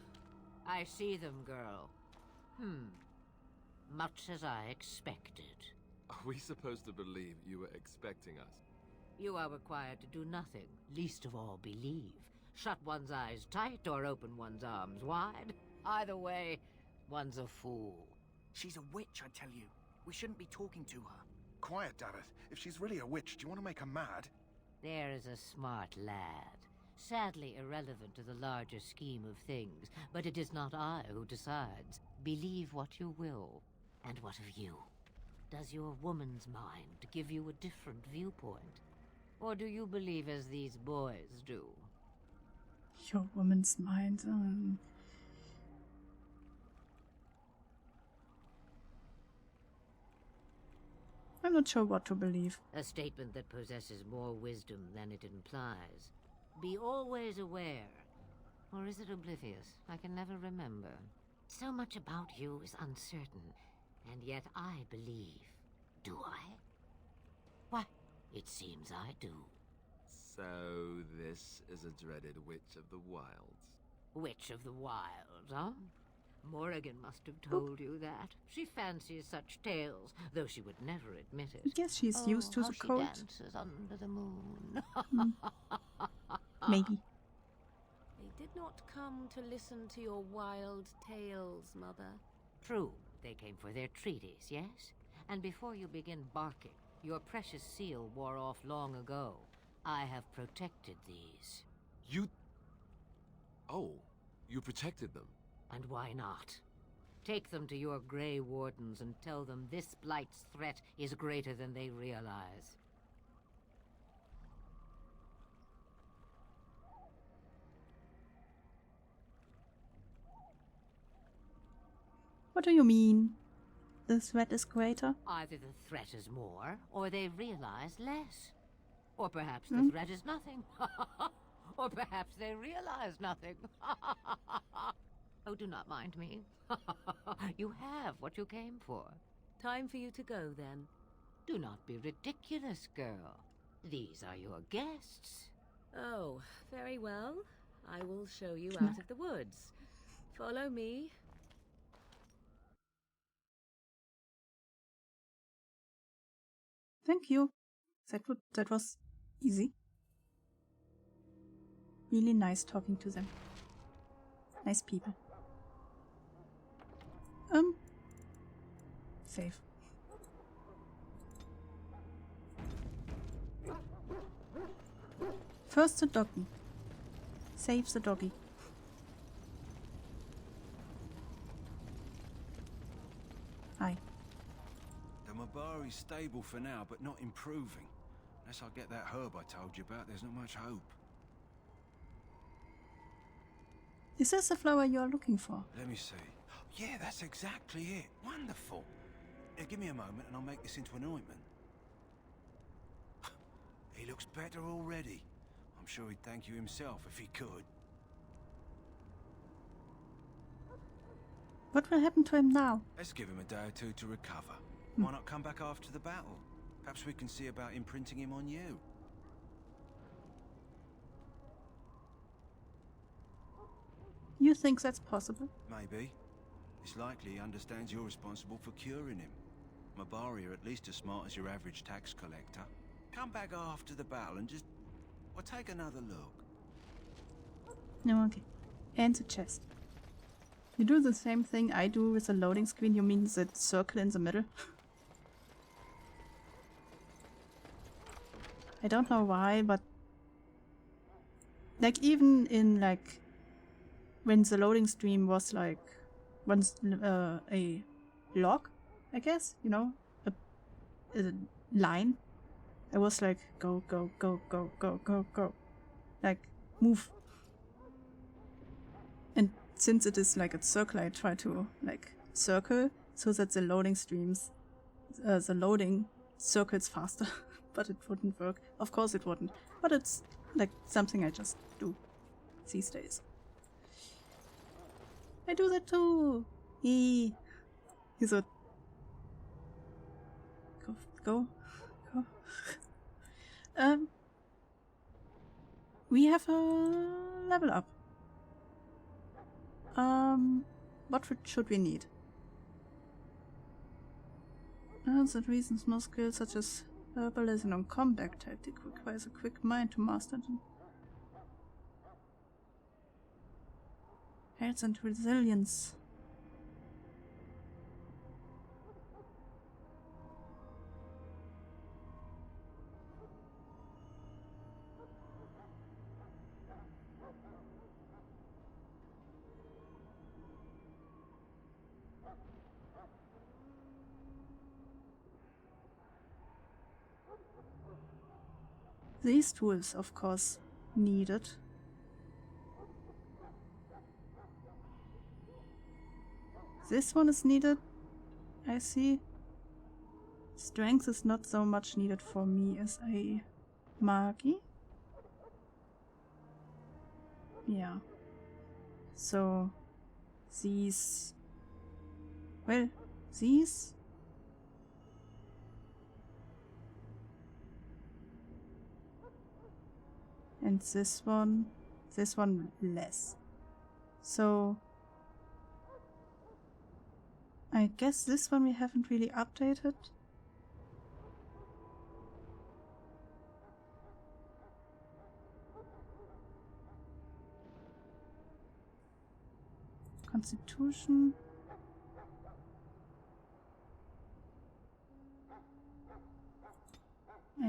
I see them, girl. Much as I expected. Are we supposed to believe you were expecting us? You are required to do nothing, least of all believe. Shut one's eyes tight or open one's arms wide. Either way, one's a fool. She's a witch, I tell you. We shouldn't be talking to her. Quiet, Davith. If she's really a witch, do you want to make her mad? There is a smart lad. Sadly irrelevant to the larger scheme of things, but it is not I who decides. Believe what you will. And what of you? Does your woman's mind give you a different viewpoint? Or do you believe as these boys do? Your woman's mind. I'm not sure what to believe. A statement that possesses more wisdom than it implies. Be always aware. Or is it oblivious? I can never remember. So much about you is uncertain, and yet I believe. Do I? Why, it seems I do. So this is a dreaded Witch of the Wilds. Witch of the Wilds, huh? Morrigan must have told you that. She fancies such tales, though she would never admit it. I guess she's used to the cold. She dances under the moon. Maybe. They did not come to listen to your wild tales, Mother. True, they came for their treaties, yes? And before you begin barking, your precious seal wore off long ago. I have protected these. You... Oh, you protected them. And why not? Take them to your Grey Wardens and tell them this blight's threat is greater than they realize. What do you mean? The threat is greater? Either the threat is more, or they realize less. Or perhaps the threat is nothing. Or perhaps they realize nothing. Oh, do not mind me. You have what you came for. Time for you to go, then. Do not be ridiculous, girl. These are your guests. Oh, very well. I will show you out of the woods. Follow me. Thank you. That was easy. Really nice talking to them. Nice people. Save. First the doggy. Save the doggy. Hi. The Mabari's stable for now, but not improving. Unless I get that herb I told you about, there's not much hope. Is this the flower you are looking for? Let me see. Yeah, that's exactly it. Wonderful. Give me a moment and I'll make this into an ointment. He looks better already. I'm sure he'd thank you himself if he could. What will happen to him now? Let's give him a day or two to recover. Why not come back after the battle? Perhaps we can see about imprinting him on you. You think that's possible? Maybe. It's likely he understands you're responsible for curing him. Mabari are at least as smart as your average tax collector. Come back after the battle and just... well, take another look. No, okay. And the chest. You do the same thing I do with the loading screen. You mean the circle in the middle? I don't know why, but... like, even in, like... when the loading stream was, like... once a log, I guess, you know? A line. I was like, go, go, go, go, go, go, go. Like, move. And since it is like a circle, I try to, like, circle so that the loading streams, the loading circles faster. But it wouldn't work. Of course it wouldn't. But it's, like, something I just do these days. I do that too! He's a... Go. We have a level up. What should we need? That reasons no skills such as herbalism and combat tactic requires a quick mind to master them. Health and resilience. These tools, of course, needed. This one is needed, I see. Strength is not so much needed for me as a Magi. Yeah. So, these... well, these... and this one less. So I guess this one we haven't really updated. Constitution.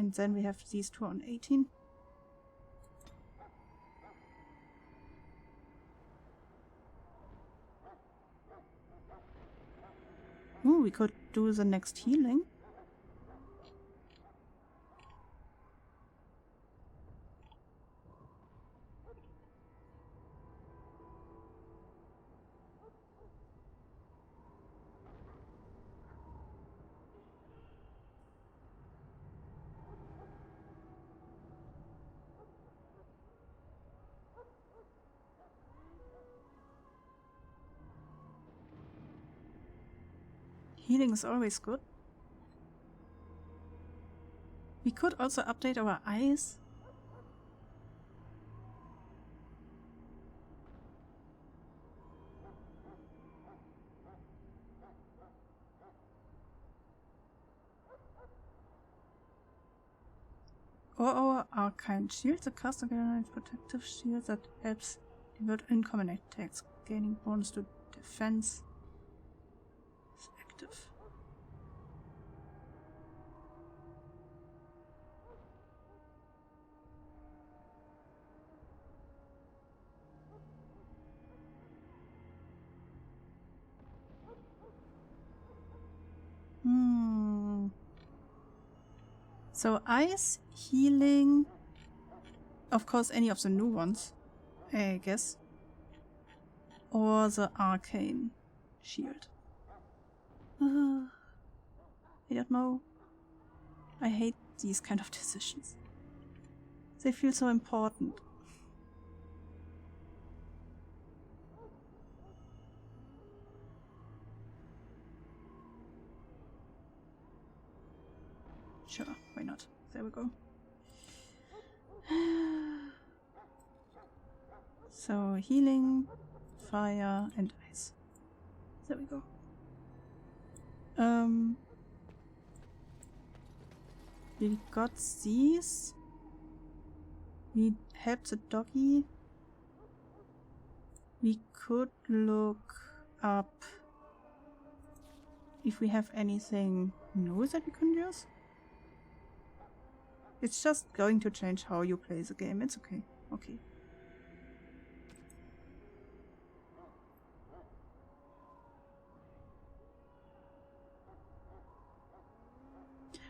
And then we have these two on 18. Ooh, we could do the next healing. Healing is always good. We could also update our eyes. Or our arcane shield. The caster generates protective shield that helps divert incoming attacks, gaining bonus to defense. Is active. So ice, healing, of course any of the new ones, I guess, or the arcane shield. I don't know. I hate these kind of decisions. They feel so important. Sure, why not? There we go. So, healing, fire, and ice. There we go. We got these. We helped the doggy. We could look up if we have anything new that we can use. It's just going to change how you play the game. It's okay. Okay.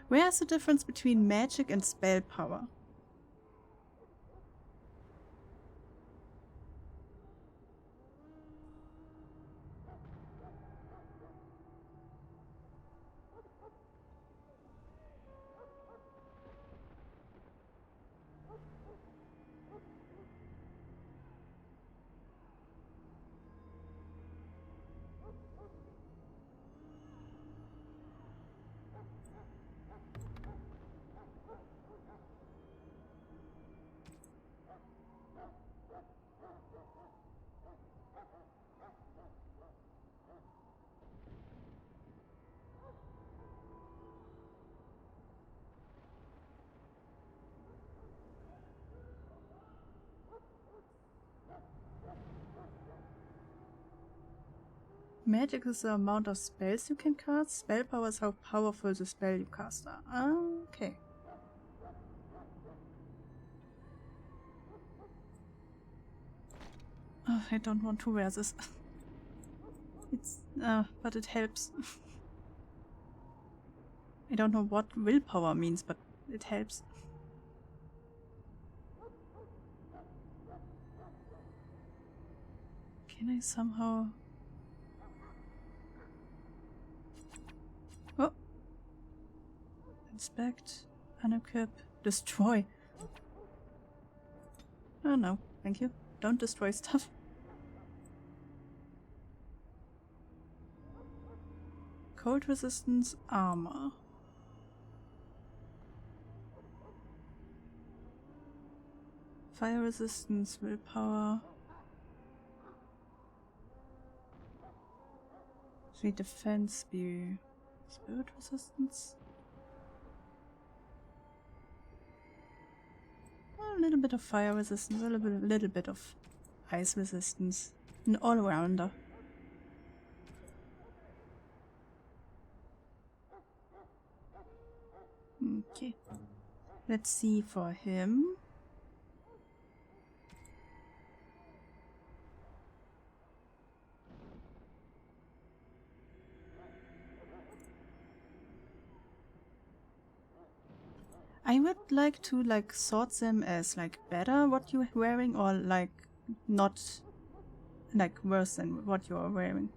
Where's the difference between magic and spell power? Magic is the amount of spells you can cast. Spell power is how powerful the spell you cast are. Okay. Oh, I don't want to wear this. It's but it helps. I don't know what willpower means, but it helps. Can I somehow... Oh! Inspect, unequip, destroy. Oh no, thank you. Don't destroy stuff. Cold resistance, armor. Fire resistance, willpower. 3 defense, spear. Spirit resistance. A little bit of fire resistance, a little bit of ice resistance. An all-rounder. Okay. Let's see for him. I would like to sort them as better what you're wearing, or not worse than what you're wearing.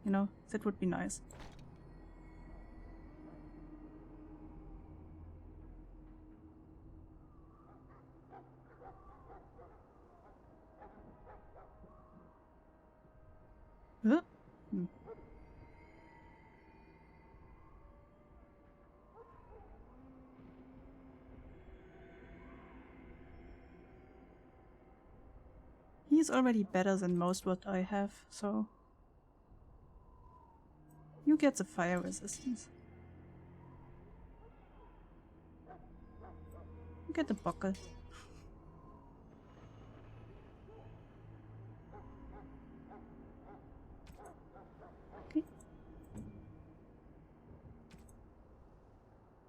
You know, that would be nice. Huh? Hmm. He's already better than most what I have, so you get the fire resistance. You get the buckle. Okay.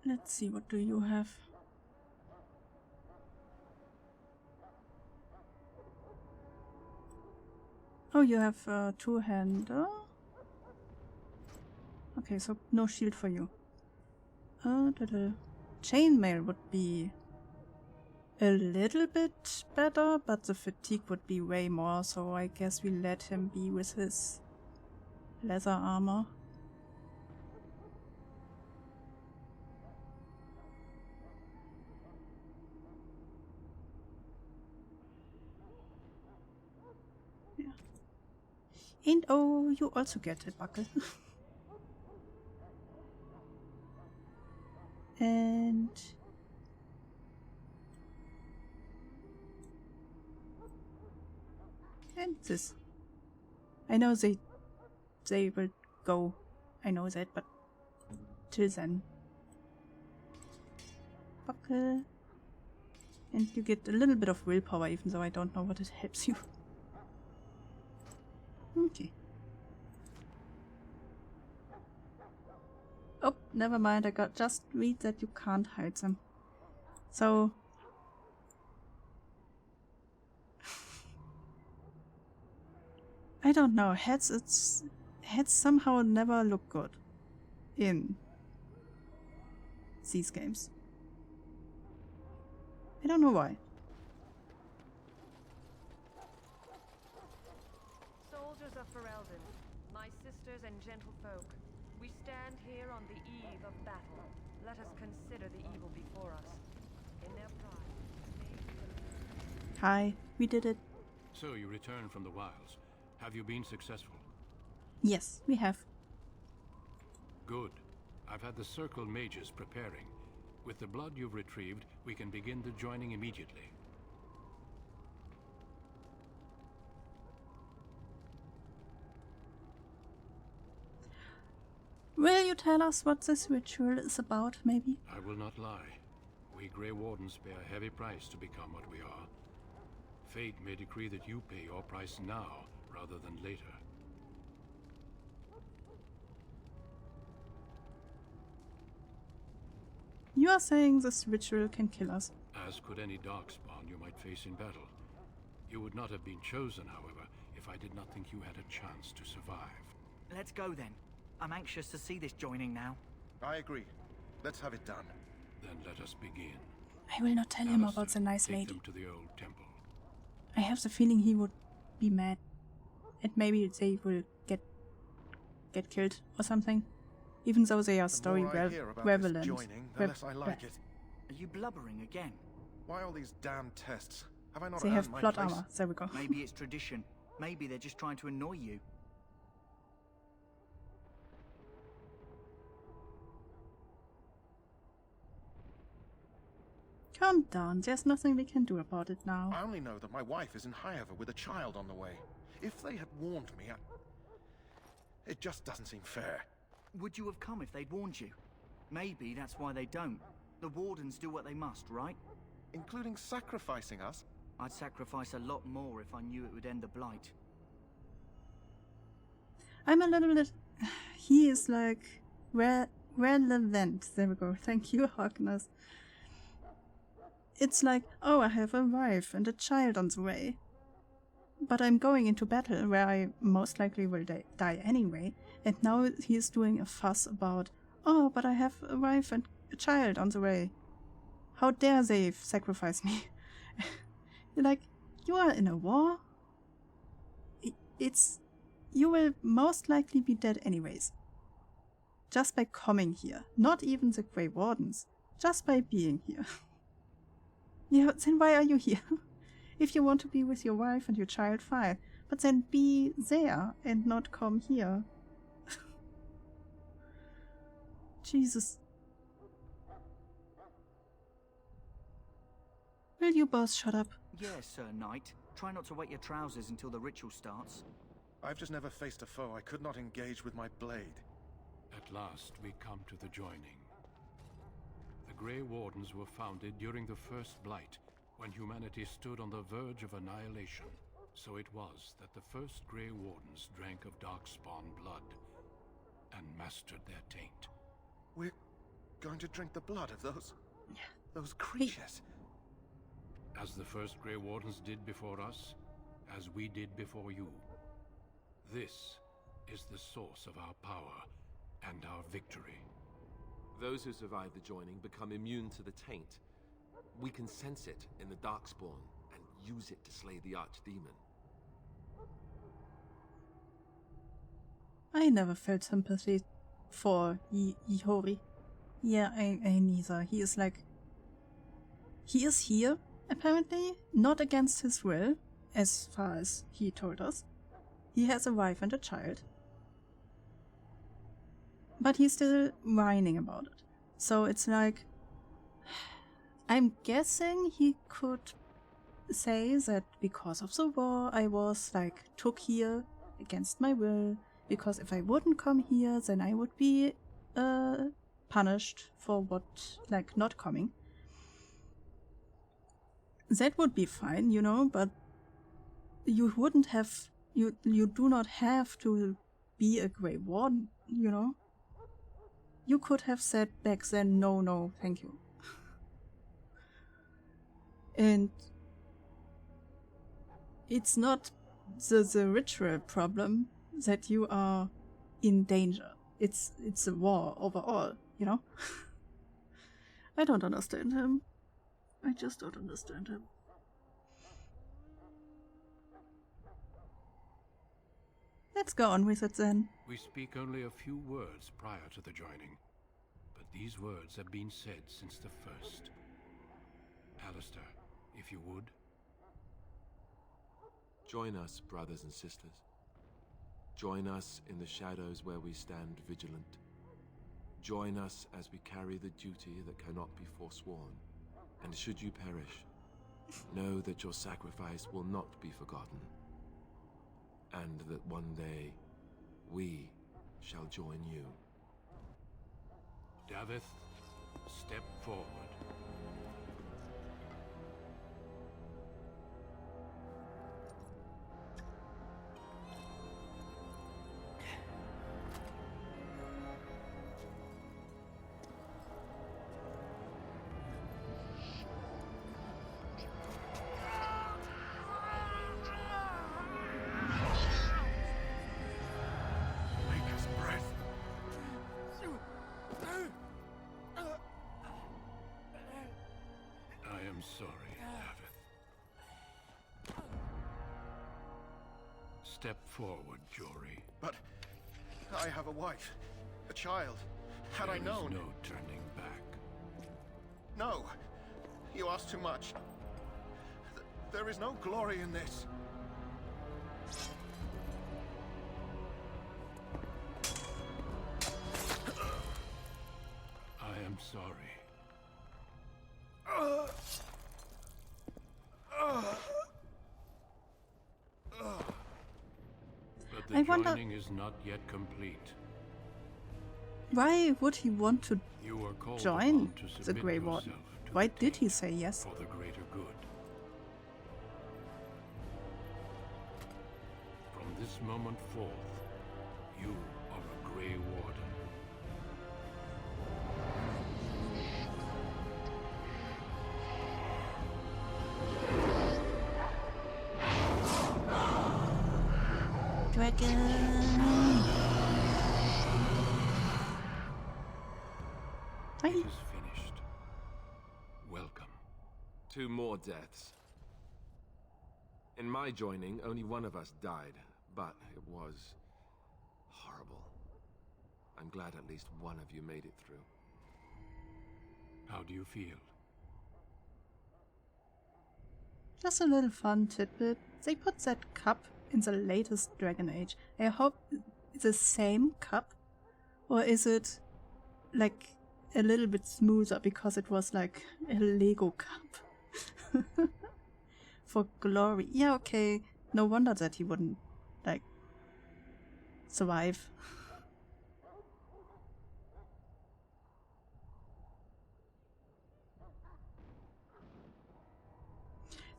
Let's see, what do you have? Oh, you have a two-hander. Okay, so no shield for you. The chainmail would be a little bit better, but the fatigue would be way more, so I guess we let him be with his leather armor. And oh, you also get a buckle. And this. I know they will go. I know that, but till then. Buckle. And you get a little bit of willpower, even though I don't know what it helps you. Okay. Oh, never mind. I got just read that you can't hide them. So I don't know. Heads somehow never look good in these games. I don't know why. Soldiers of Ferelden, my sisters and gentlefolk, we stand here on the eve of battle. Let us consider the evil before us. In their pride. Hi, we did it. So you returned from the wilds. Have you been successful? Yes, we have. Good. I've had the Circle mages preparing. With the blood you've retrieved, we can begin the joining immediately. Will you tell us what this ritual is about, maybe? I will not lie. We Grey Wardens pay a heavy price to become what we are. Fate may decree that you pay your price now, rather than later. You are saying this ritual can kill us. As could any darkspawn you might face in battle. You would not have been chosen, however, if I did not think you had a chance to survive. Let's go then. I'm anxious to see this joining now. I agree. Let's have it done. Then let us begin. I will not tell him about the nice Take lady. them to the old temple. I have the feeling he would be mad. And maybe they will get killed or something. Even though they are story relevant. The less I like it. Are you blubbering again? Why all these damn tests? Have I not They earned have my plot place? armor. There we go. Maybe it's tradition. Maybe they're just trying to annoy you. Calm down. There's nothing we can do about it now. I only know that my wife is in Highover with a child on the way. If they had warned me, it just doesn't seem fair. Would you have come if they'd warned you? Maybe that's why they don't. The Wardens do what they must, right? Including sacrificing us? I'd sacrifice a lot more if I knew it would end the Blight. I'm a little bit... He is like... relevant. There we go. Thank you, Harkness. It's like, oh, I have a wife and a child on the way. But I'm going into battle where I most likely will die anyway, and now he is doing a fuss about, oh, but I have a wife and a child on the way. How dare they sacrifice me? You're like, you are in a war? You will most likely be dead anyways. Just by coming here. Not even the Grey Wardens. Just by being here. Yeah, then why are you here? If you want to be with your wife and your child, fine. But then be there and not come here. Jesus. Will you both shut up? Yes, Sir Knight. Try not to wet your trousers until the ritual starts. I've just never faced a foe I could not engage with my blade. At last, we come to the joining. The Grey Wardens were founded during the First Blight, when humanity stood on the verge of annihilation. So it was that the first Grey Wardens drank of Darkspawn blood and mastered their taint. We're going to drink the blood of those creatures. As the first Grey Wardens did before us, as we did before you. This is the source of our power and our victory. Those who survive the joining become immune to the taint. We can sense it in the Darkspawn and use it to slay the Archdemon. I never felt sympathy for Ihori. Yeah, I neither. He is like... He is here, apparently, not against his will, as far as he told us. He has a wife and a child. But he's still whining about it. So it's like... I'm guessing he could say that because of the war I was, like, took here against my will, because if I wouldn't come here, then I would be punished for what, like, not coming. That would be fine, you know, but you wouldn't have, you do not have to be a Grey Warden, you know? You could have said back then, no, thank you. And it's not the ritual problem that you are in danger. It's a war overall, you know? I don't understand him. I just don't understand him. Let's go on with it then. We speak only a few words prior to the joining, but these words have been said since the first. Alistair, if you would. Join us, brothers and sisters. Join us in the shadows where we stand vigilant. Join us as we carry the duty that cannot be forsworn. And should you perish, know that your sacrifice will not be forgotten. And that one day, we shall join you. Davith, step forward. Sorry, Davith. Step forward, Jory. But I have a wife, a child. Had I known... There is no turning back. No, you ask too much. There is no glory in this. I am sorry. But the joining is not yet complete. Why would he want to join the Grey yourself Warden? Why did he say yes? For the greater good. From this moment forth, you are a Grey Warden. dragon. It is finished. Welcome. 2 more deaths. In my joining, only one of us died, but it was horrible. I'm glad at least one of you made it through. How do you feel? Just a little fun tidbit. They put that cup in the latest Dragon Age. I hope it's the same cup, or is it like a little bit smoother because it was like a Lego cup for glory. Yeah, okay. No wonder that he wouldn't like survive.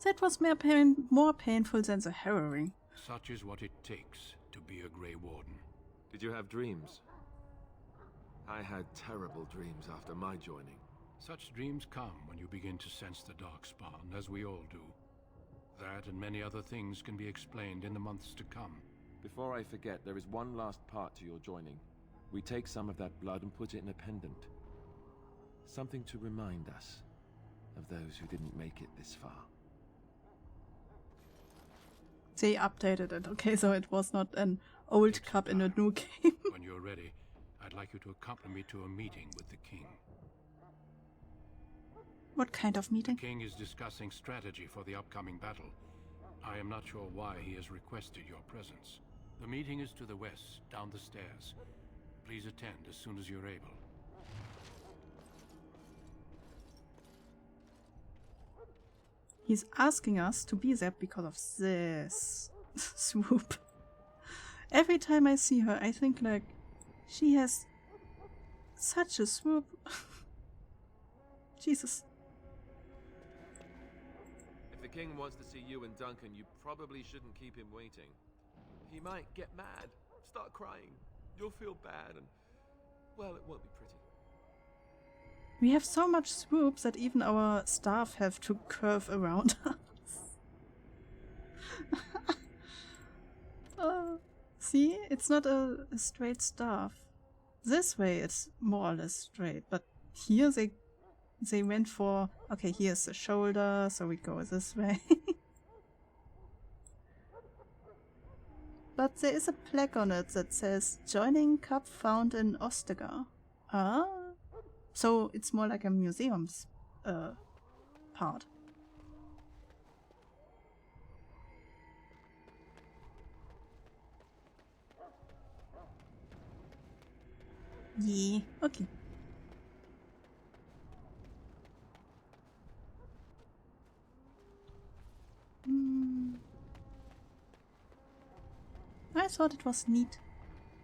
That was more painful than the harrowing. Such is what it takes to be a Grey Warden. Did you have dreams? I had terrible dreams after my joining. Such dreams come when you begin to sense the Darkspawn, as we all do. That and many other things can be explained in the months to come. Before I forget, there is one last part to your joining. We take some of that blood and put it in a pendant. Something to remind us of those who didn't make it this far. They updated it, okay, so it was not an old cup in a new game. When you're ready, I'd like you to accompany me to a meeting with the king. What kind of meeting? The king is discussing strategy for the upcoming battle. I am not sure why he has requested your presence. The meeting is to the west, down the stairs. Please attend as soon as you're able. He's asking us to be there because of this swoop. Every time I see her, I think like, she has such a swoop. Jesus. If the king wants to see you and Duncan, you probably shouldn't keep him waiting. He might get mad, start crying. You'll feel bad and, well, it won't be pretty. We have so much swoops that even our staff have to curve around us. See, it's not a straight staff. This way it's more or less straight, but here they went for, okay, here's the shoulder, so we go this way. But there is a plaque on it that says, joining cup found in Ostagar. Ah. So it's more like a museum's part. Yeah, okay. I thought it was neat.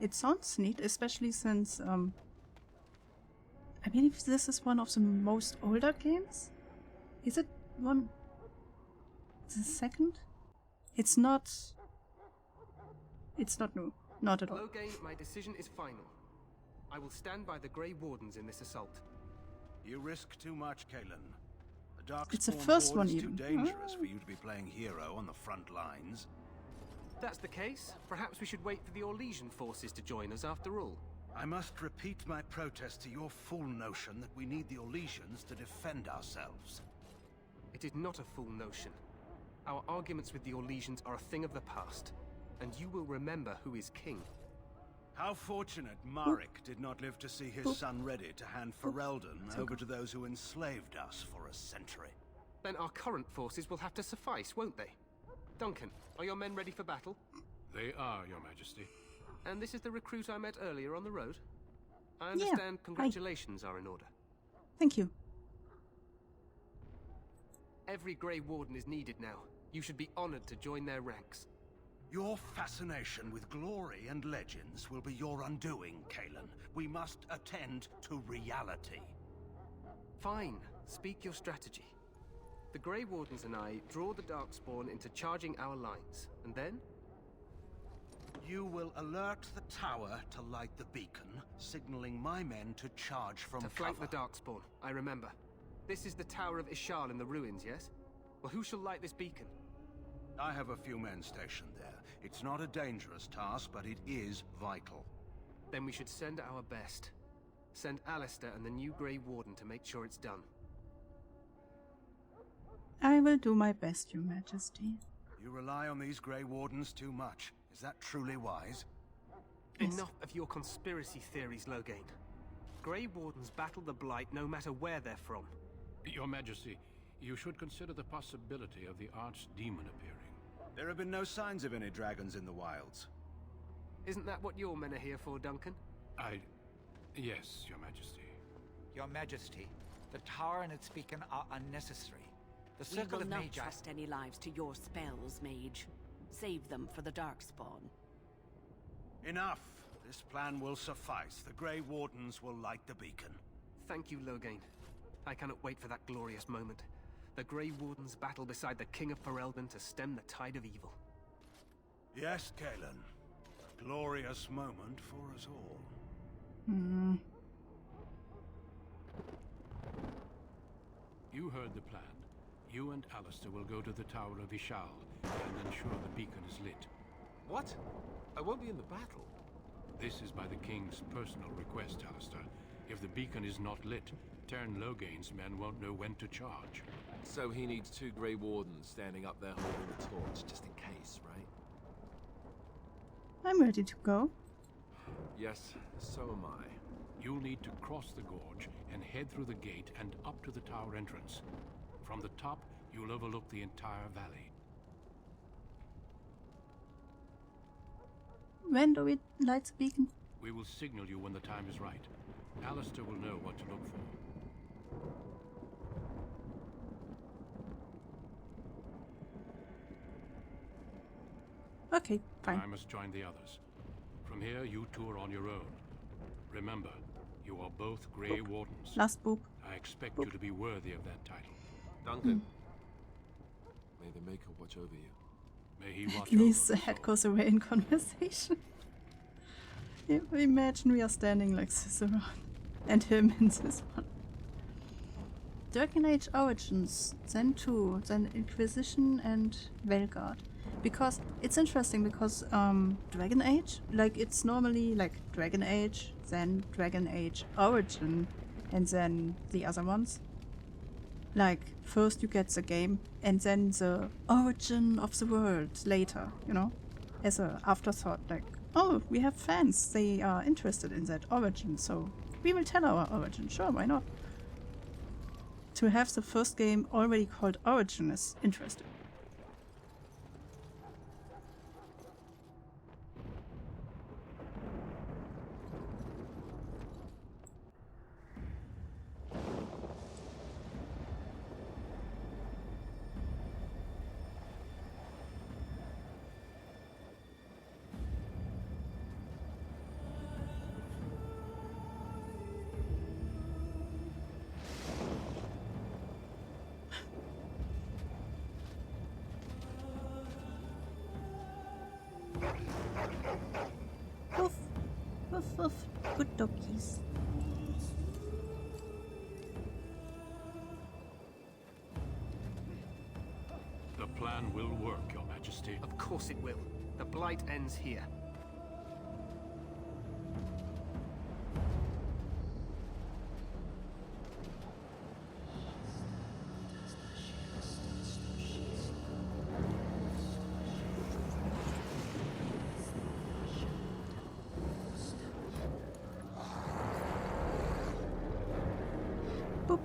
It sounds neat, especially since I believe this is one of the most older games. Is it one? The second? It's not. It's not new. Not at all. Loghain, my decision is final. I will stand by the Grey Wardens in this assault. You risk too much, Kalen. The Darkspawn It's the first Horde one is too even. dangerous for you to be playing hero on the front lines. If that's the case, perhaps we should wait for the Orlesian forces to join us after all. I must repeat my protest to your fool notion that we need the Orlesians to defend ourselves. It is not a fool notion. Our arguments with the Orlesians are a thing of the past, and you will remember who is king. How fortunate Marek did not live to see his son ready to hand Ferelden over to those who enslaved us for a century. Then our current forces will have to suffice, won't they? Duncan, are your men ready for battle? They are, Your Majesty. And this is the recruit I met earlier on the road? I understand congratulations are in order. Thank you. Every Grey Warden is needed now. You should be honored to join their ranks. Your fascination with glory and legends will be your undoing, Kalen. We must attend to reality. Fine. Speak your strategy. The Grey Wardens and I draw the Darkspawn into charging our lines, and then? You will alert the tower to light the beacon, signaling my men to charge from cover. To flank the Darkspawn, I remember. This is the Tower of Ishal in the ruins, yes? Well, who shall light this beacon? I have a few men stationed there. It's not a dangerous task, but it is vital. Then we should send our best. Send Alistair and the new Grey Warden to make sure it's done. I will do my best, Your Majesty. You rely on these Grey Wardens too much. Is that truly wise? Yes. Enough of your conspiracy theories, Loghain. Grey Wardens battle the Blight no matter where they're from. Your Majesty, you should consider the possibility of the archdemon appearing. There have been no signs of any dragons in the wilds. Isn't that what your men are here for, Duncan? Yes, Your Majesty. Your Majesty, the tower and its beacon are unnecessary. The We circle will of not Magi... trust any lives to your spells, Mage. Save them for the Darkspawn. Enough! This plan will suffice. The Grey Wardens will light the beacon. Thank you, Loghain. I cannot wait for that glorious moment. The Grey Wardens battle beside the King of Ferelden to stem the tide of evil. Yes, Galen. A glorious moment for us all. You heard the plan. You and Alistair will go to the Tower of Ishal and ensure the beacon is lit. What? I won't be in the battle. This is by the King's personal request, Alistair. If the beacon is not lit, Tern Loghain's men won't know when to charge. So he needs 2 Grey Wardens standing up there holding the torch, just in case, right? I'm ready to go. Yes, so am I. You'll need to cross the gorge and head through the gate and up to the tower entrance. From the top, you'll overlook the entire valley. When do we light the beacon? We will signal you when the time is right. Alistair will know what to look for. Okay, fine. I must join the others. From here, you two are on your own. Remember, you are both Grey Wardens. Last boop. I expect you to be worthy of that title. Duncan, may the Maker watch over you. May he watch At least over the head goes away in conversation. Yeah, imagine we are standing like this around. And him in this one. Dragon Age Origins, then 2, then Inquisition and Veilguard. Because it's interesting because Dragon Age, like it's normally like Dragon Age, then Dragon Age Origin, and then the other ones. Like first you get the game and then the origin of the world later, you know, as a afterthought. Like, oh, we have fans, they are interested in that origin, so we will tell our origin. Sure, why not? To have the first game already called Origin is interesting. Woof, woof, woof. Good doggies. The plan will work, Your Majesty. Of course it will. The Blight ends here. Boop.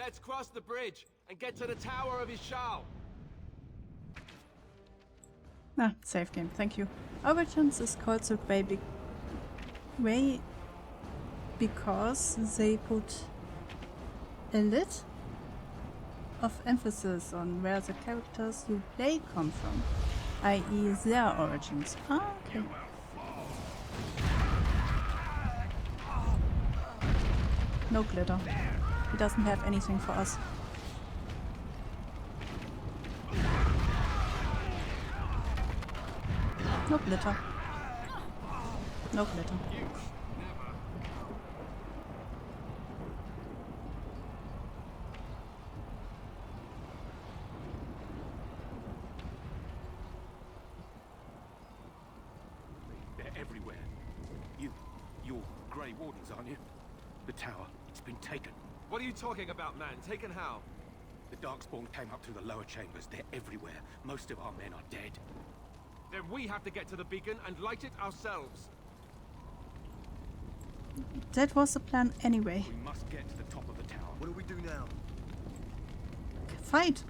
Let's cross the bridge and get to the Tower of Ishal. Ah, save game, thank you. Origins is called the way because they put a lot of emphasis on where the characters you play come from, i.e. their origins. Ah, okay. No glitter. He doesn't have anything for us. No glitter. No glitter. They're everywhere. You're Grey Wardens, aren't you? The tower, it's been taken. What are you talking about, man? Taken how? The Darkspawn came up through the lower chambers. They're everywhere. Most of our men are dead. Then we have to get to the beacon and light it ourselves. That was the plan anyway. We must get to the top of the tower. What do we do now? Fight!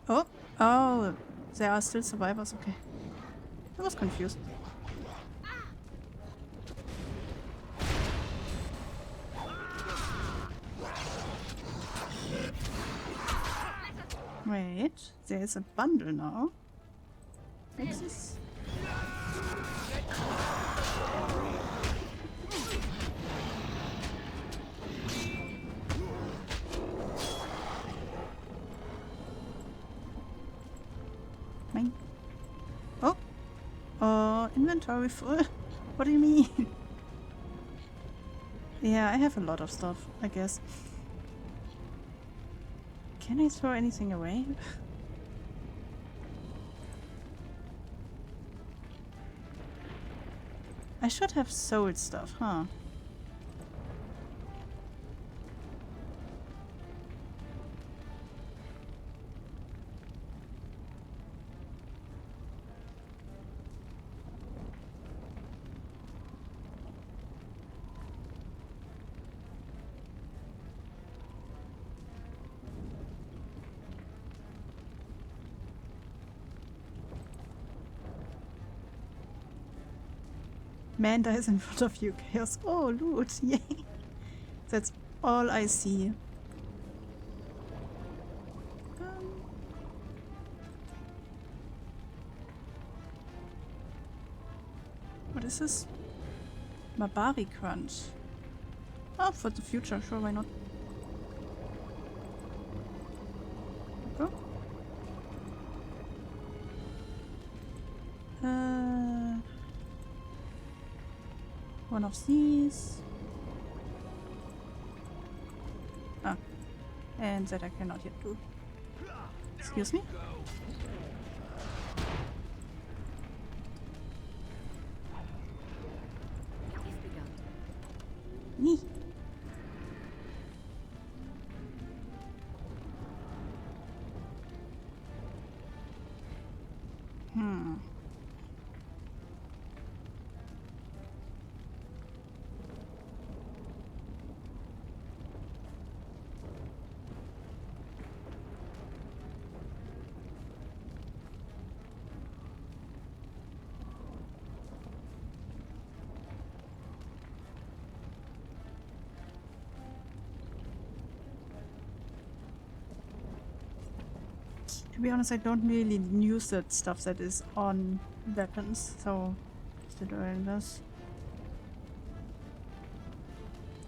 Oh, oh, there are still survivors, okay. I was confused. Wait, there is a bundle now. What's this? Mine. Oh, inventory full. What do you mean? Yeah, I have a lot of stuff, I guess. Can I throw anything away? I should have sold stuff, huh? Man dies in front of you, chaos. Oh, loot, yay! That's all I see. What is this? Mabari Crunch. Oh, for the future, sure, why not? Go. One of these. Ah. And that I cannot yet do. Excuse me? Me. To be honest, I don't really use that stuff that is on weapons, so still doing this.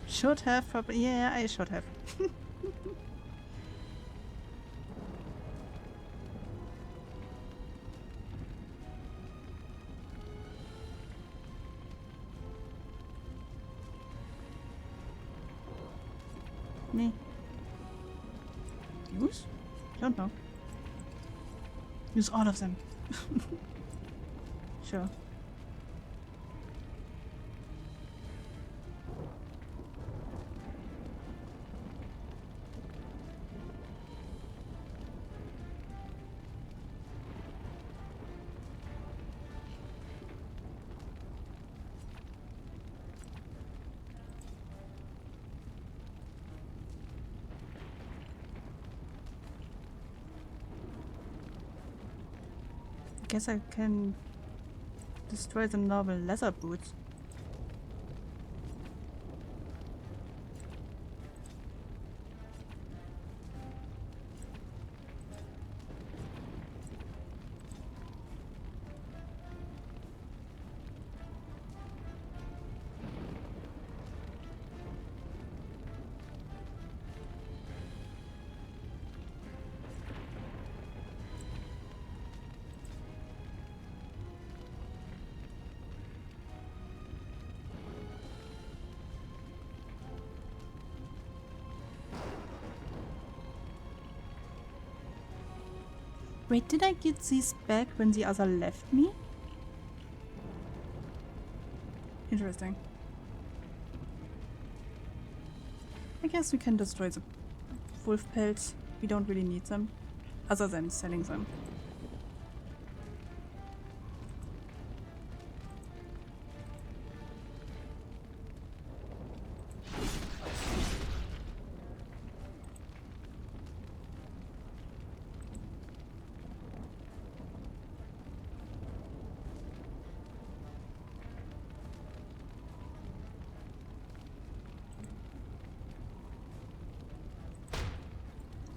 Should have, probably. Yeah, I should have. Me. Use? Don't know. Use all of them. Sure. I guess I can destroy the normal leather boots. Wait, did I get these back when the other left me? Interesting. I guess we can destroy the wolf pelts. We don't really need them, other than selling them.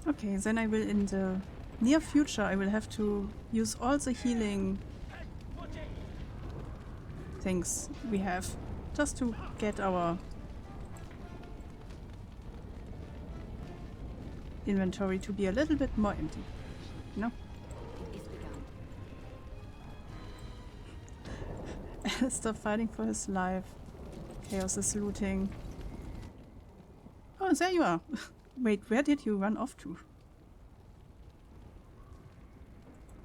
Okay, then I will, in the near future, I will have to use all the healing things we have just to get our inventory to be a little bit more empty. You know? Alistair fighting for his life. Chaos is looting. Oh, there you are. Wait, where did you run off to?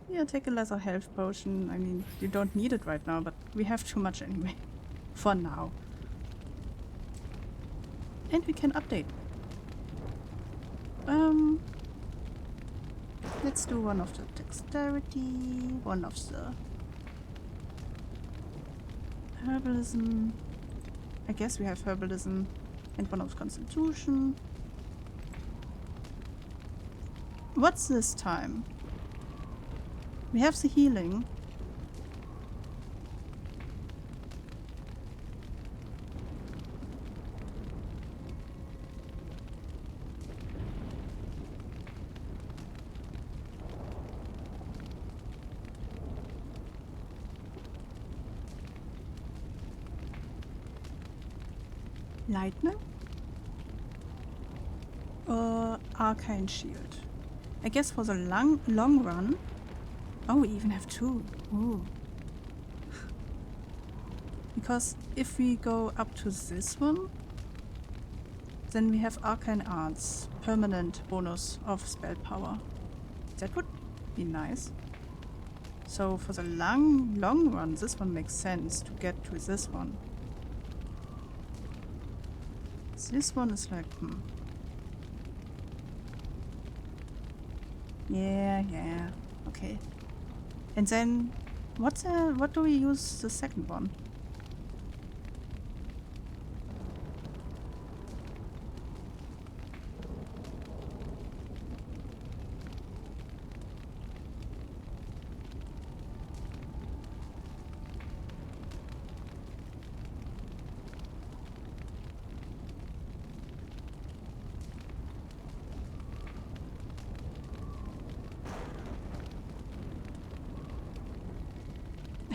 Yeah, take a lesser health potion. I mean, you don't need it right now, but we have too much anyway. For now. And we can update. Let's do one of the dexterity, one of the herbalism. I guess we have herbalism, and one of constitution. What's this time? We have the healing. Lightning? Or arcane shield? I guess for the long run. Oh, we even have two. Ooh. Because if we go up to this one, then we have arcane arts, permanent bonus of spell power. That would be nice. So for the long run, this one makes sense to get to this one. This one is like, Yeah, okay. And then, what do we use the second one?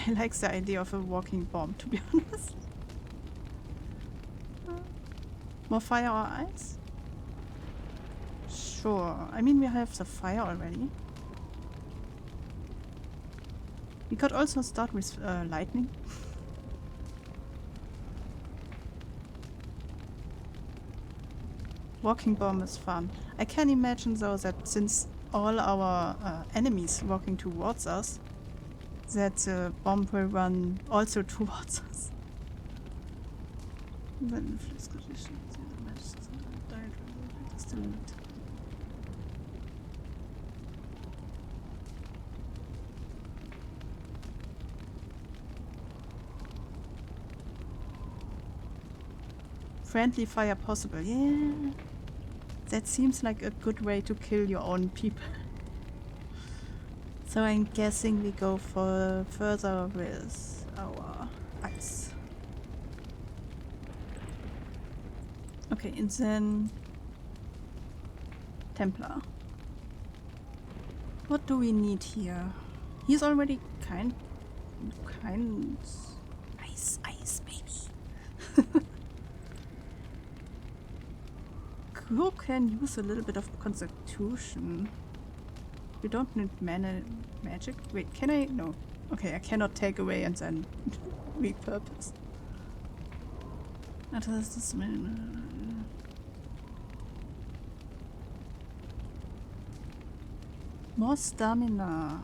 I like the idea of a walking bomb, to be honest. More fire or ice? Sure. I mean, we have the fire already. We could also start with lightning. Walking bomb is fun. I can imagine, though, that since all our enemies walking towards us, that the bomb will run also towards us. Friendly fire possible. Yeah. That seems like a good way to kill your own people. So I'm guessing we go for further with our ice. Okay, and then Templar. What do we need here? He's already kind ice baby. Who can use a little bit of constitution? We don't need mana magic. Wait, can I? No. Okay, I cannot take away and then repurpose. That is this more stamina.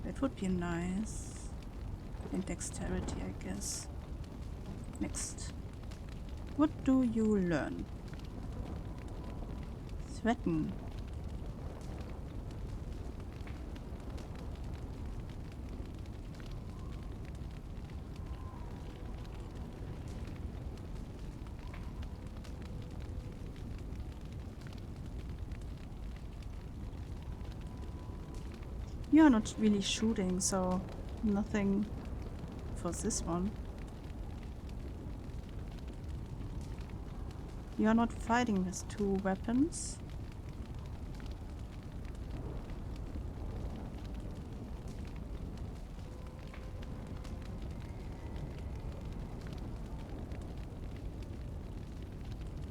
That would be nice. And dexterity, I guess. Next. What do you learn? Threaten. You are not really shooting, so nothing for this one. You are not fighting with two weapons.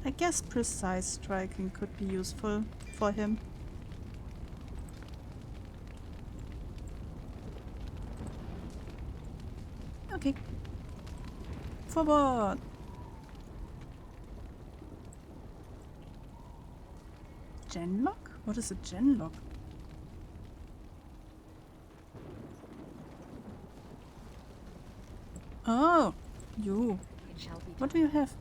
I guess precise striking could be useful for him. Okay. Forward! Genlock? What is a genlock? Oh! You! What do you have?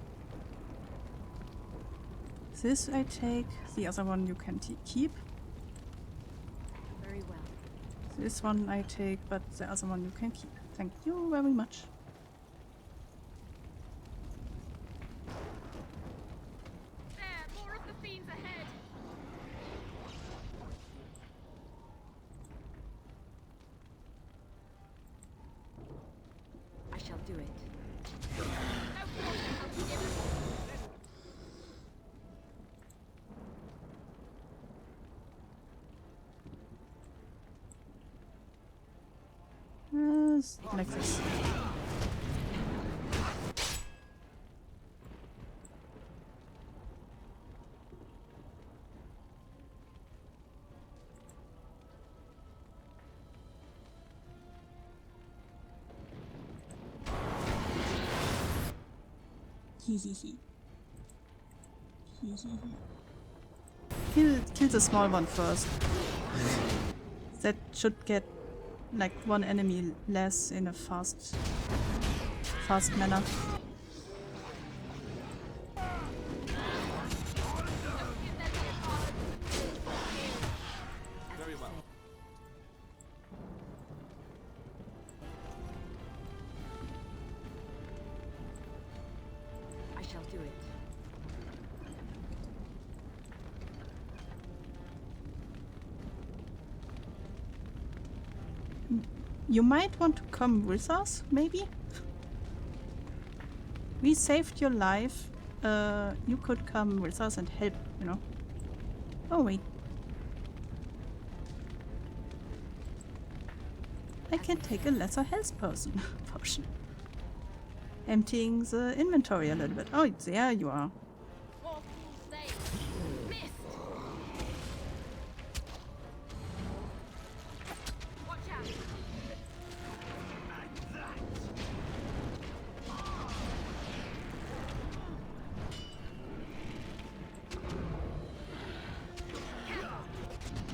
This I take, the other one you can keep. Very well. This one I take, but the other one you can keep. Thank you very much. There, more of the fiends ahead. I shall do it. Like this. Kill the small one first. That should get like one enemy less in a fast manner. Very well. I shall do it. You might want to come with us, maybe? We saved your life. You could come with us and help, you know. Oh, wait. I can take a lesser health potion. Emptying the inventory a little bit. Oh, there you are.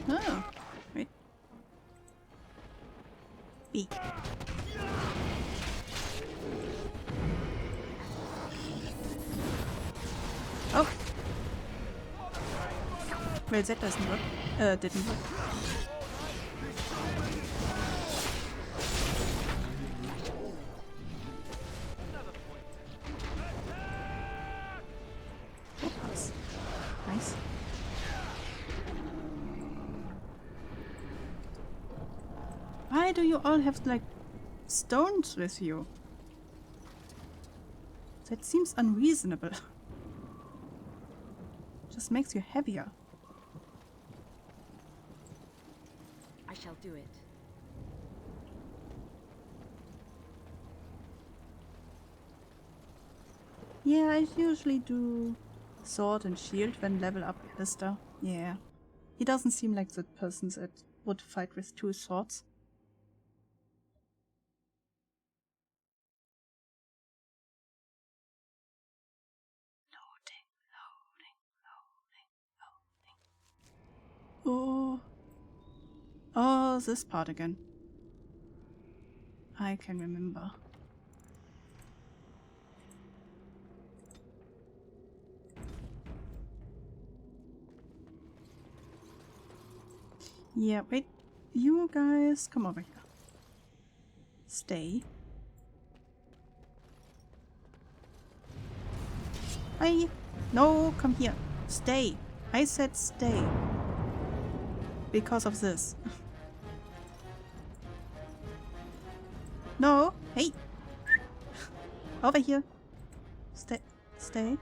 Oh, wait. B. Oh. Well, that doesn't work. Didn't work. Nice. do you all have, like, stones with you? That seems unreasonable. Just makes you heavier. I shall do it. Yeah, I usually do sword and shield when level up Alistair. Yeah. He doesn't seem like the person that would fight with 2 swords. Oh. Oh, this part again. I can remember. Yeah, wait. You guys, come over here. Stay. Hey! No, come here. Stay. I said stay. Because of this. No! Hey! Over here. Stay. Stay.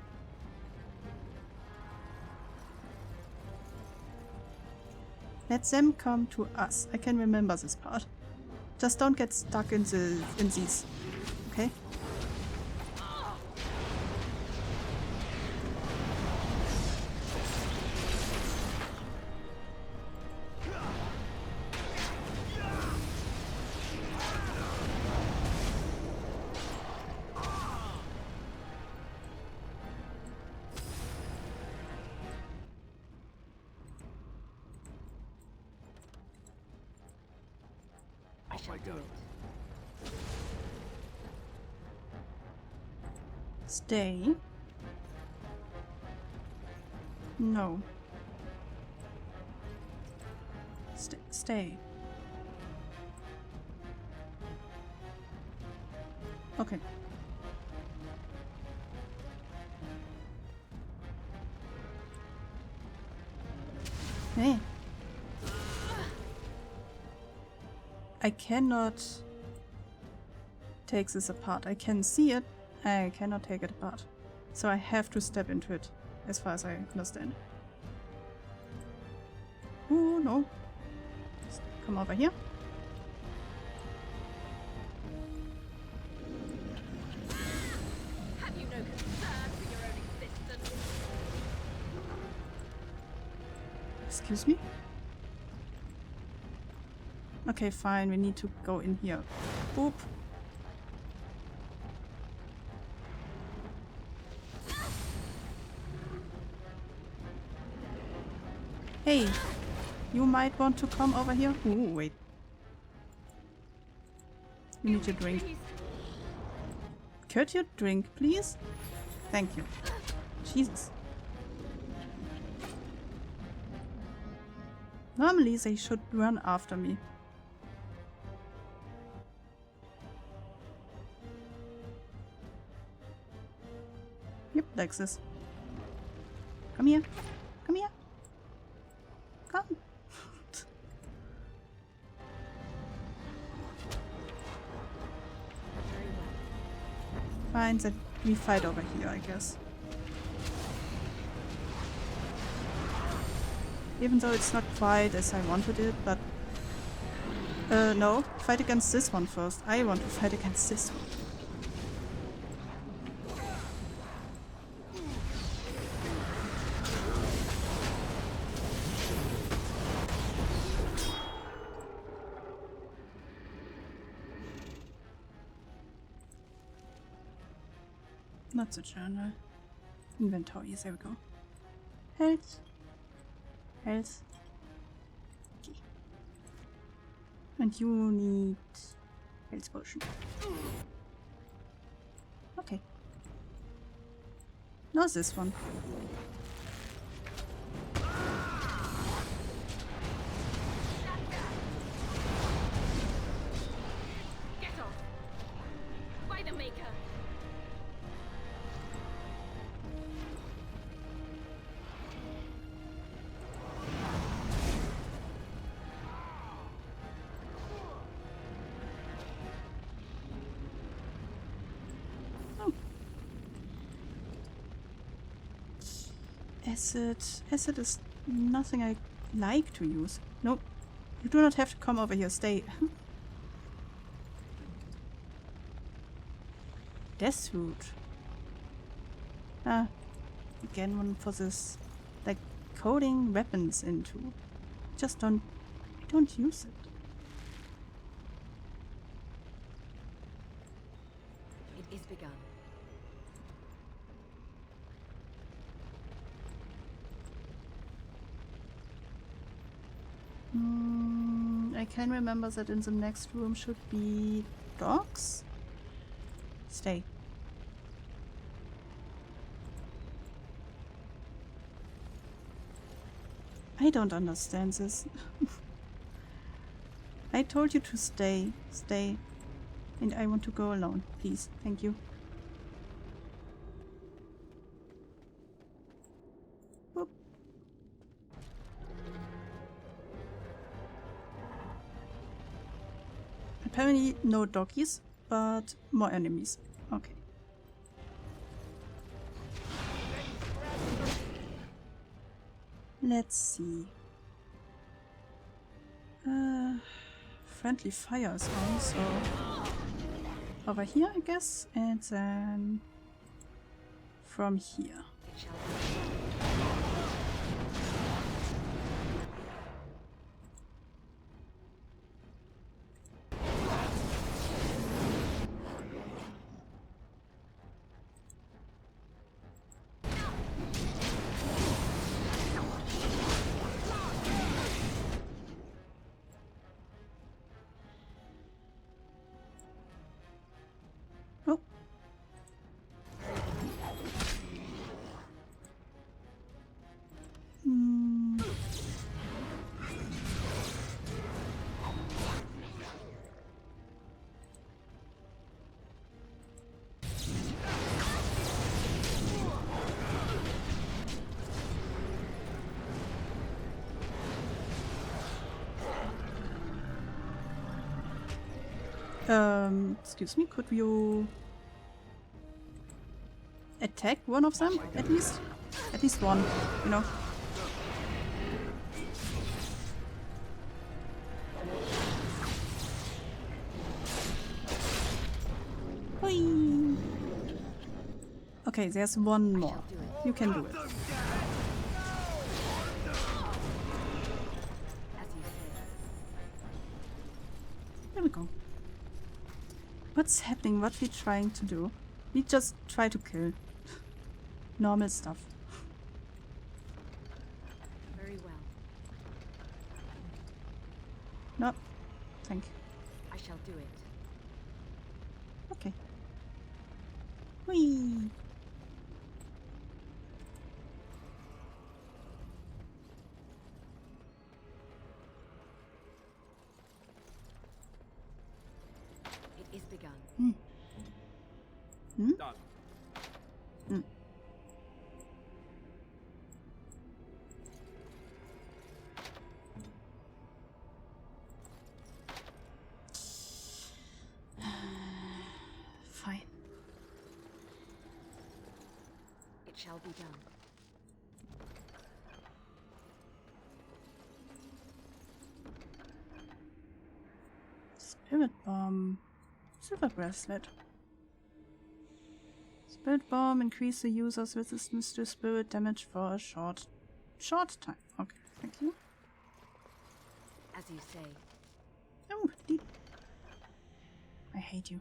Let them come to us. I can remember this part. Just don't get stuck in these. Okay? I shall do it. Stay. No. Stay. Okay. Hey. I cannot take this apart. I can see it, I cannot take it apart. So I have to step into it, as far as I understand. Oh no. Come over here. Have you no concern for your own existence? Excuse me? Okay, fine, we need to go in here. Boop. Hey, you might want to come over here. Ooh, wait. You need to drink. Could you drink, please? Thank you. Jesus. Normally they should run after me. Yep, like this. Come here. Come here. Come. Fine, that we fight over here, I guess. Even though it's not quite as I wanted it, but... no, fight against this one first. I want to fight against this one. Not the journal. Inventory, there we go. Health. Health. Okay. And you need health potion. Okay. Not this one. Get off! By the Maker! Acid. Acid is nothing I like to use. No, you do not have to come over here. Stay. Death root. Ah, again one for this, like, coding weapons into. Just don't use it. It is begun. I can remember that in the next room should be dogs. Stay. I don't understand this. I told you to stay. Stay. And I want to go alone. Please. Thank you. Boop. Apparently no doggies, but more enemies. Okay. Let's see. Friendly fire is on, so over here, I guess, and then from here. Oh. Excuse me, could you attack one of them at least? At least one, you know. Whee! Okay, there's one more. You can do it. There we go. What's happening? What we trying to do? We just try to kill. Normal stuff. Very well. No, thank you. I shall do it. Okay. Whee! It is begun. Hmm. Hmm? Done. Hmm. Fine. It shall be done. Spirit bomb. Silver bracelet. Spirit bomb increase the user's resistance to spirit damage for a short time. Okay, thank you. As you say. Oh, deep. I hate you.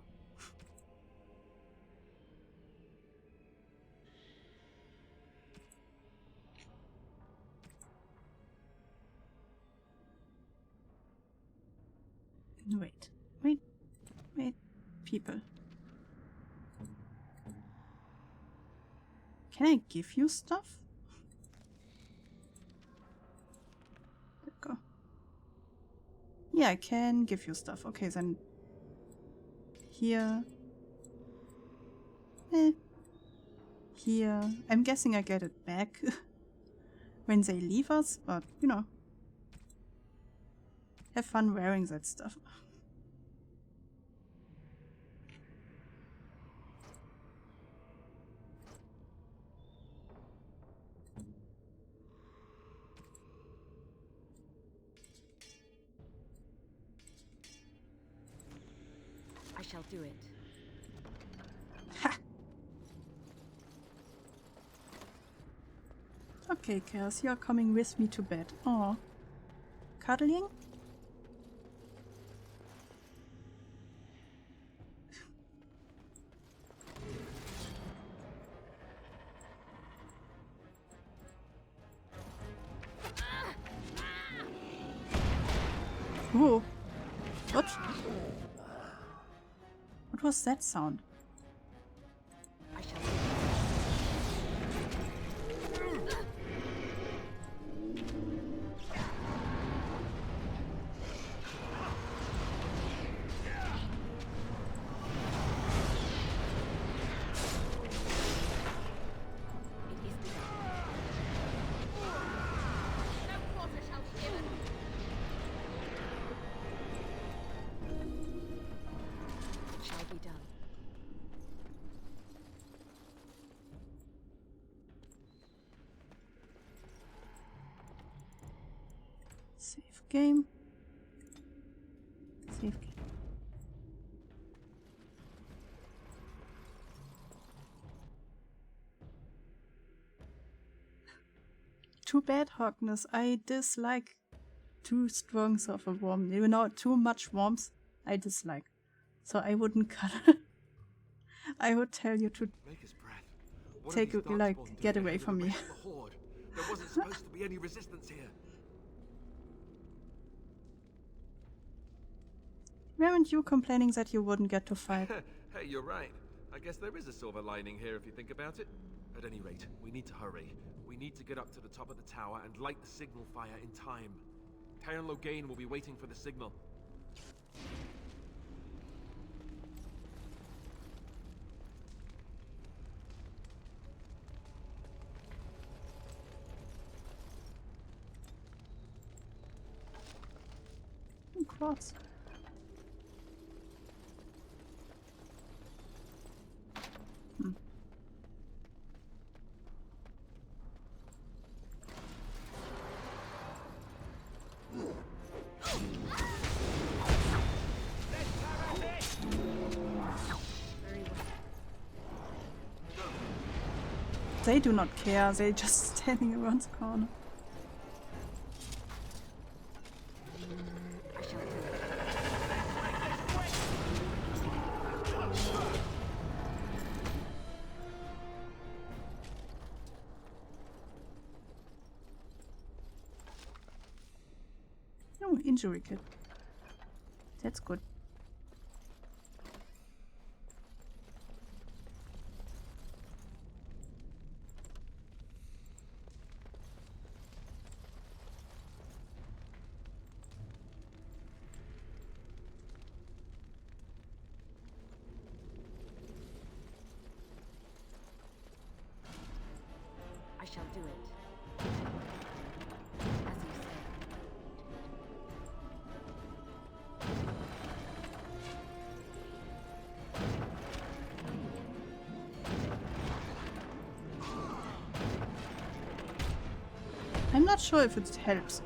Wait, people. Can I give you stuff? There we go. Yeah, I can give you stuff. Okay, then here. Here. I'm guessing I get it back when they leave us, but you know. Have fun wearing that stuff. shall do it. Okay, Chaos, you're coming with me to bed. Aw. Cuddling? Whoa. What? What was that sound? I shall be done. Save game. Save game. Too bad, Hogness. I dislike too strong of a warmth. You know, too much warmth I dislike. So I wouldn't cuddle. I would tell you to take, like, get away from me. There wasn't supposed to be any resistance here. Weren't you complaining that you wouldn't get to fight? Hey, you're right. I guess there is a silver lining here if you think about it. At any rate, we need to hurry. We need to get up to the top of the tower and light the signal fire in time. Tyron Loghain will be waiting for the signal. Cross. They do not care, they're just standing around the corner. Oh, injury kit. That's good. I shall do it. As you say. I'm not sure if it helps.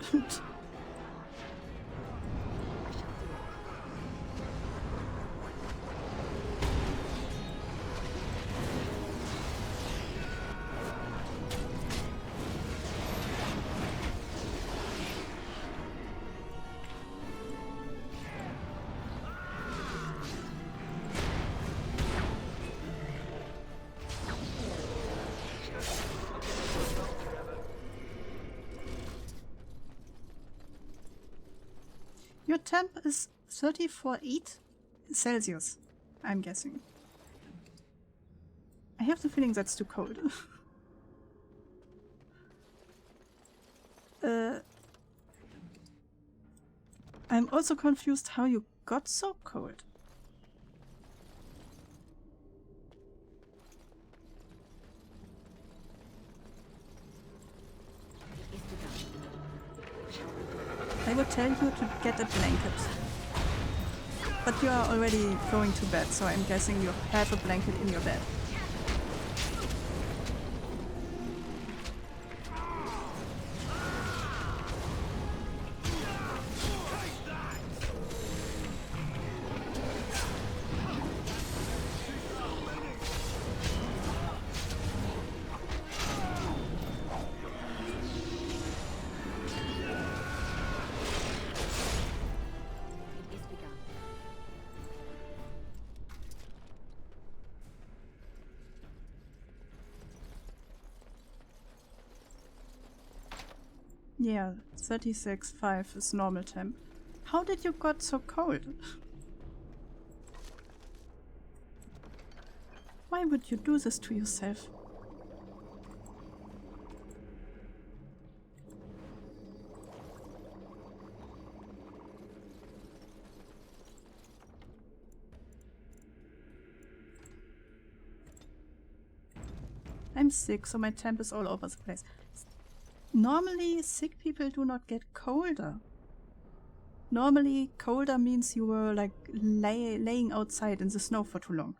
Your temp is 34.8 Celsius, I'm guessing. I have the feeling that's too cold. I'm also confused how you got so cold. I would tell you to get a blanket. But you are already going to bed, so I'm guessing you have a blanket in your bed. Yeah, 36.5 is normal temp. How did you got so cold? Why would you do this to yourself? I'm sick, so my temp is all over the place. Normally, sick people do not get colder. Normally, colder means you were like laying outside in the snow for too long.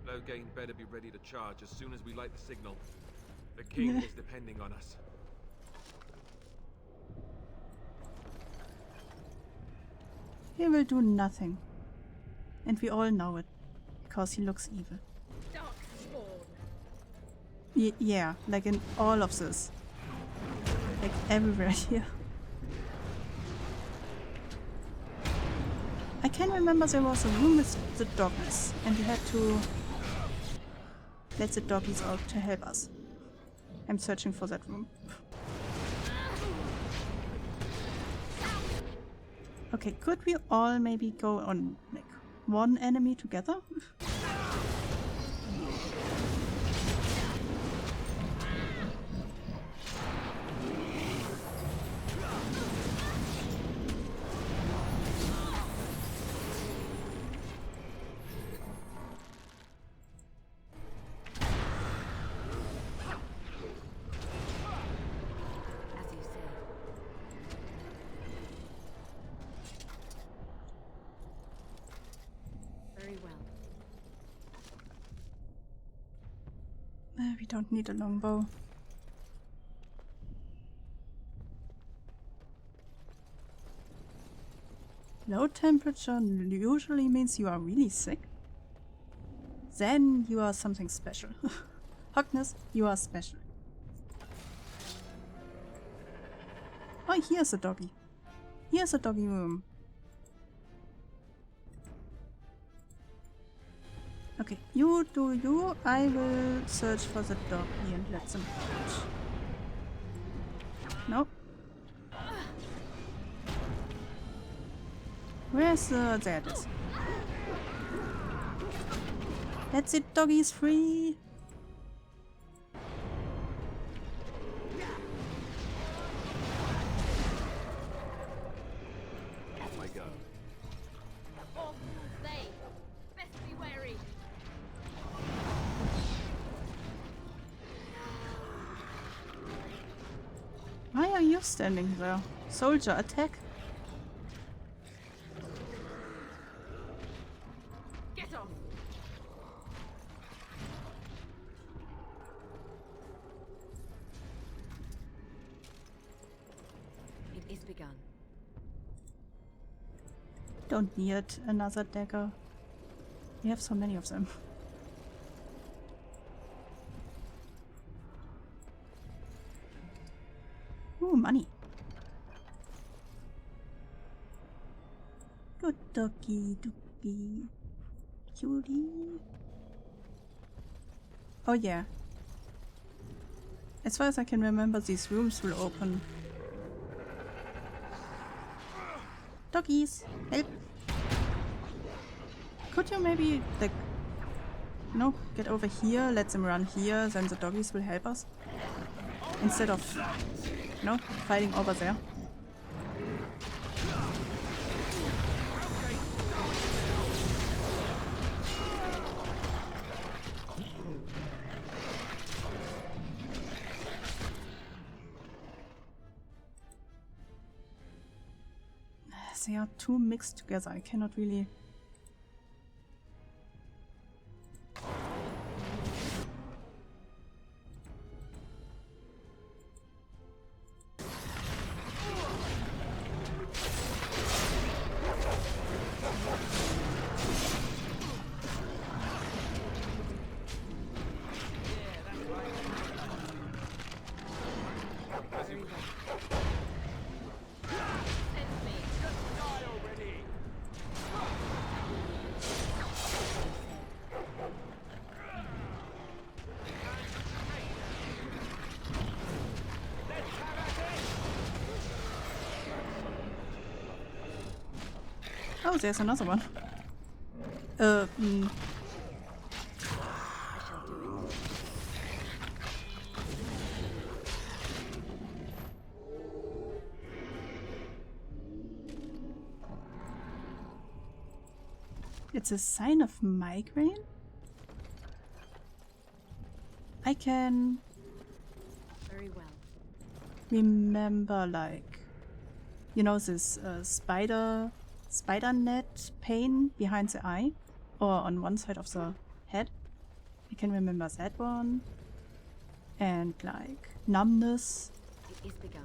Loghain better be ready to charge as soon as we light the signal. The king is depending on us. He will do nothing. And we all know it. Because he looks evil. Yeah, like in all of this. Like everywhere here. I can remember there was a room with the doggies. And we had to let the doggies out to help us. I'm searching for that room. Okay, could we all maybe go on like one enemy together? We don't need a longbow. Low temperature usually means you are really sick. Then you are something special. Hogness, you are special. Oh, here's a doggy. Here's a doggy room. Okay, you do you. I will search for the doggy and let them out. Nope. Where's there it is. That's it, doggies free. Off I go. Best be wary. Why are you standing there? Soldier, attack! Get off! It is begun. Don't need another dagger. We have so many of them. Ooh, money. Good doggy, doggy. Cutie. Oh yeah. As far as I can remember, these rooms will open. Doggies, help! Could you maybe, like, no, get over here, let them run here, then the doggies will help us? Instead of, no, fighting over there. They are too mixed together, I cannot really... Oh, there's another one. It's a sign of migraine? I can Very well. remember, like, you know, this spider net pain behind the eye, or on one side of the head. I can remember that one, and like numbness. It is begun.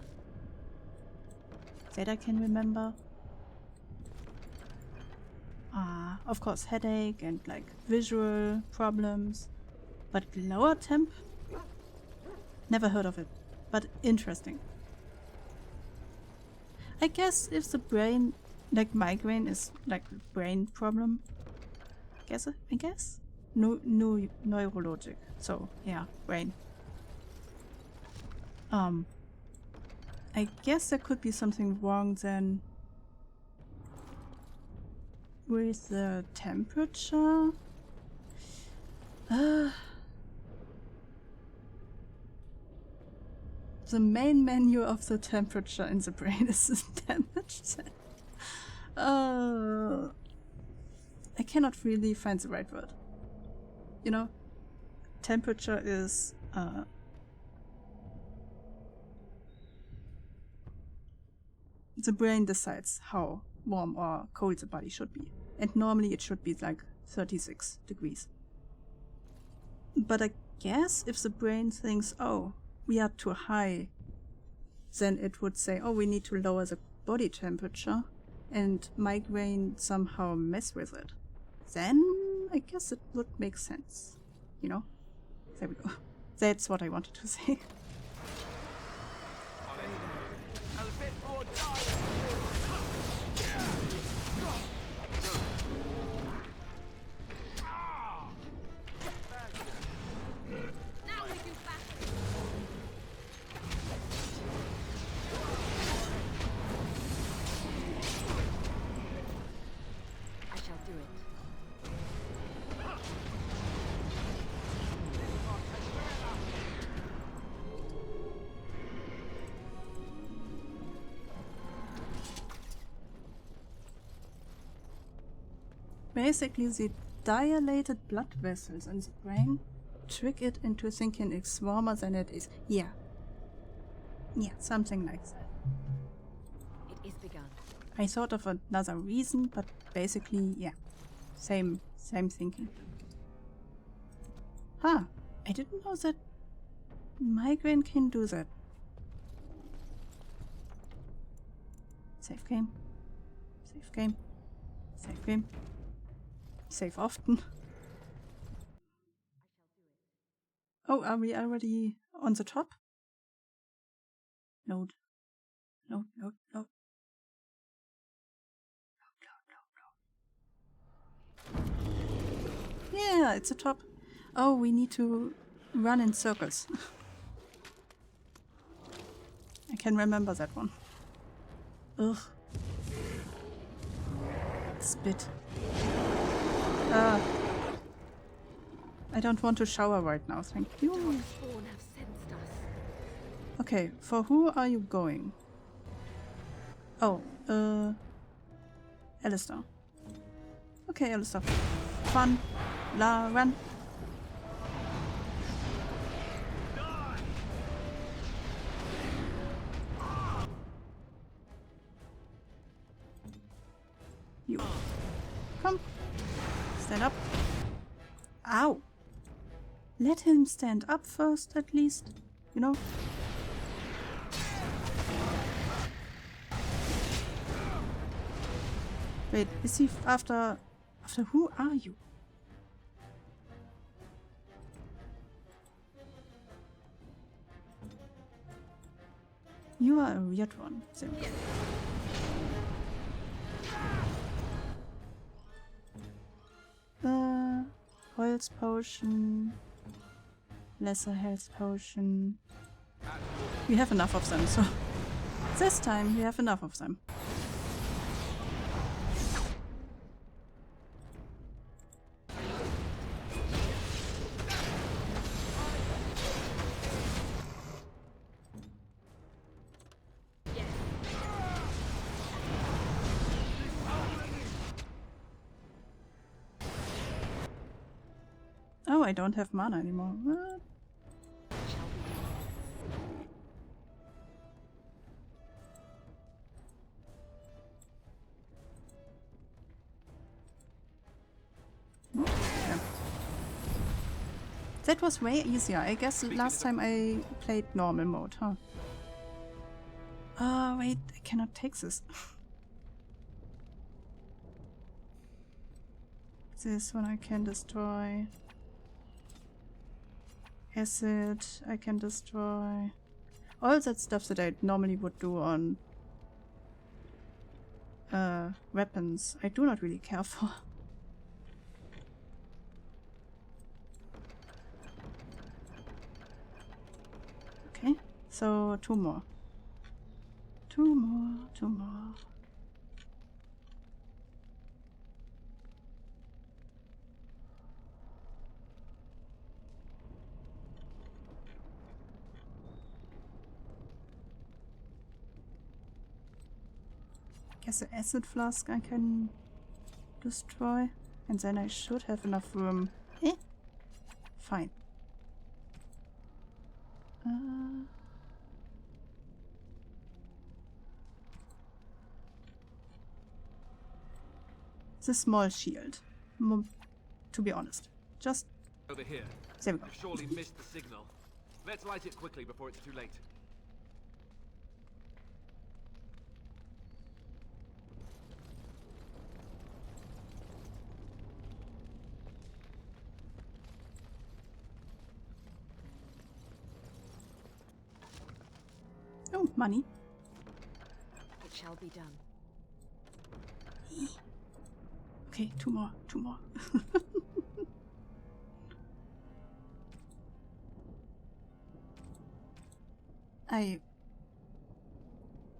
That I can remember. Of course, headache and like visual problems, but lower temp. Never heard of it, but interesting. I guess if the brain, like migraine is like a brain problem, I guess? No, neurologic, so yeah, brain. I guess there could be something wrong then with the temperature. The main menu of the temperature in the brain is damaged. I cannot really find the right word. You know, temperature is the brain decides how warm or cold the body should be, and normally it should be like 36 degrees. But I guess if the brain thinks, oh, we are too high, then it would say, oh, we need to lower the body temperature, and migraine somehow mess with it. Then I guess it would make sense. You know? There we go. That's what I wanted to say. Basically, the dilated blood vessels in the brain trick it into thinking it's warmer than it is. Yeah. Yeah, something like that. It is begun. I thought of another reason, but basically, yeah. Same thinking. Huh. I didn't know that migraine can do that. Save game. Save game. Save game. Save often. Oh, are we already on the top? Load. Load. Yeah, it's a top. Oh, we need to run in circles. I can remember that one. Ugh. Spit. I don't want to shower right now, thank you. Okay, for who are you going? Oh, Alistair. Okay, Alistair. Fun. Run. You. Come. Stand up. Ow. Let him stand up first, at least. You know? Wait, is he after who are you? You are a weird one. So. Health potion. Lesser health potion. We have enough of them, so this time we have enough of them. Oh, I don't have mana anymore. What? Yeah. That was way easier. I guess last time I played normal mode, huh? Oh, wait, I cannot take this. This one I can destroy. Acid I can destroy. All that stuff that I normally would do on weapons, I do not really care for. Okay, so two more. Two more. Guess the acid flask I can destroy, and then I should have enough room. Fine. It's a small shield, to be honest. Just over here. There we go. I've surely missed the signal. Let's light it quickly before it's too late. Oh, money. It shall be done. Okay, two more.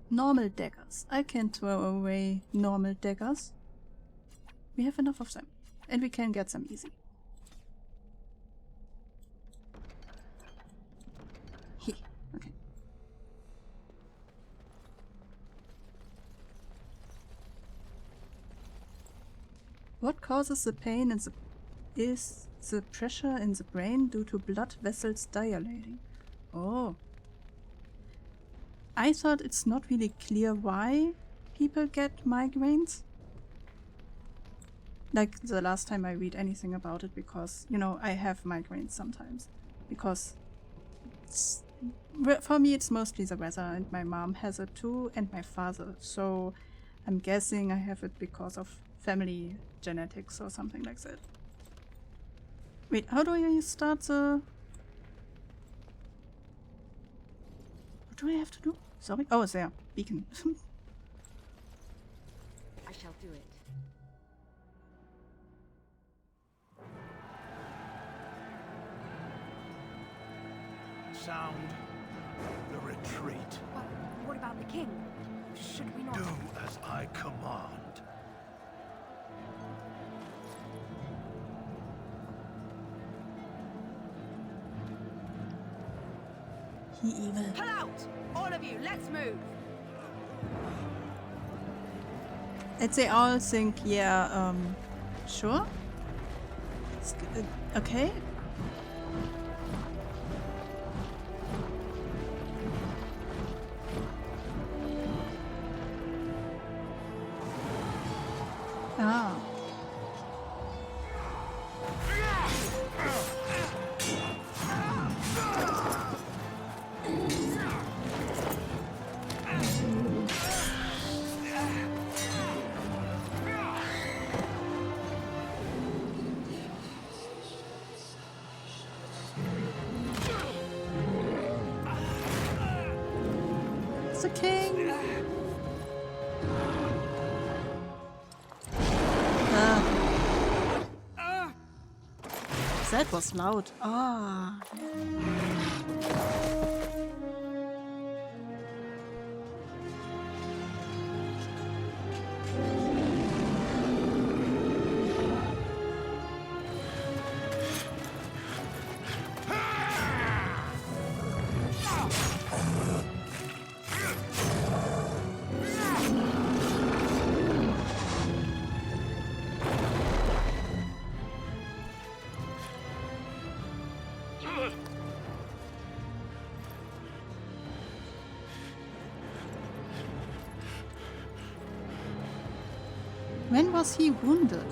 Normal daggers. I can throw away normal daggers. We have enough of them. And we can get them easy. Okay. What causes the pain is the pressure in the brain due to blood vessels dilating. Oh. I thought it's not really clear why people get migraines. Like the last time I read anything about it, because, you know, I have migraines sometimes. Because for me it's mostly the weather, and my mom has it too, and my father. So I'm guessing I have it because of family genetics or something like that. Wait, how do I start the... What do I have to do? Sorry. Oh, there. Beacon. I shall do it. Sound the retreat. But what about the king? Should we not... Do as I command. He evil. Pull out! All of you, let's move! And they all think, yeah, sure? Okay. Ah. The king. That was loud. Ah. When was he wounded?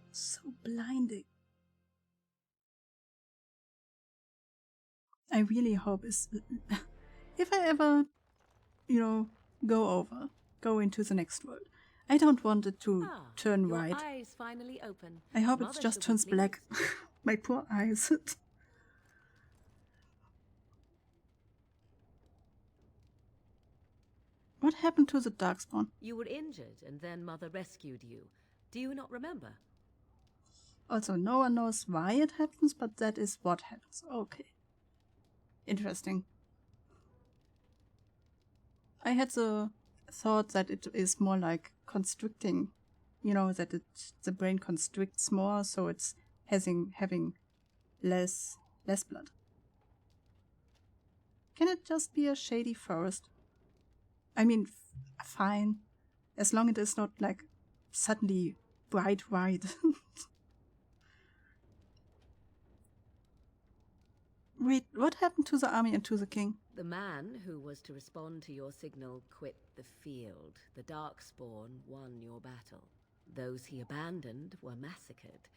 So blinding. I really hope if I ever, go into the next world, I don't want it to turn Your white. eyes finally open. I hope Mother it just shall be turns black. My poor eyes. What happened to the Darkspawn? You were injured, and then Mother rescued you. Do you not remember? Also, no one knows why it happens, but that is what happens. Okay. Interesting. I had the thought that it is more like constricting, that the brain constricts more, so it's having less blood. Can it just be a shady forest? I mean, fine, as long as it is not like suddenly bright white. Wait, what happened to the army and to the king? The man who was to respond to your signal quit the field. The Darkspawn won your battle. Those he abandoned were massacred.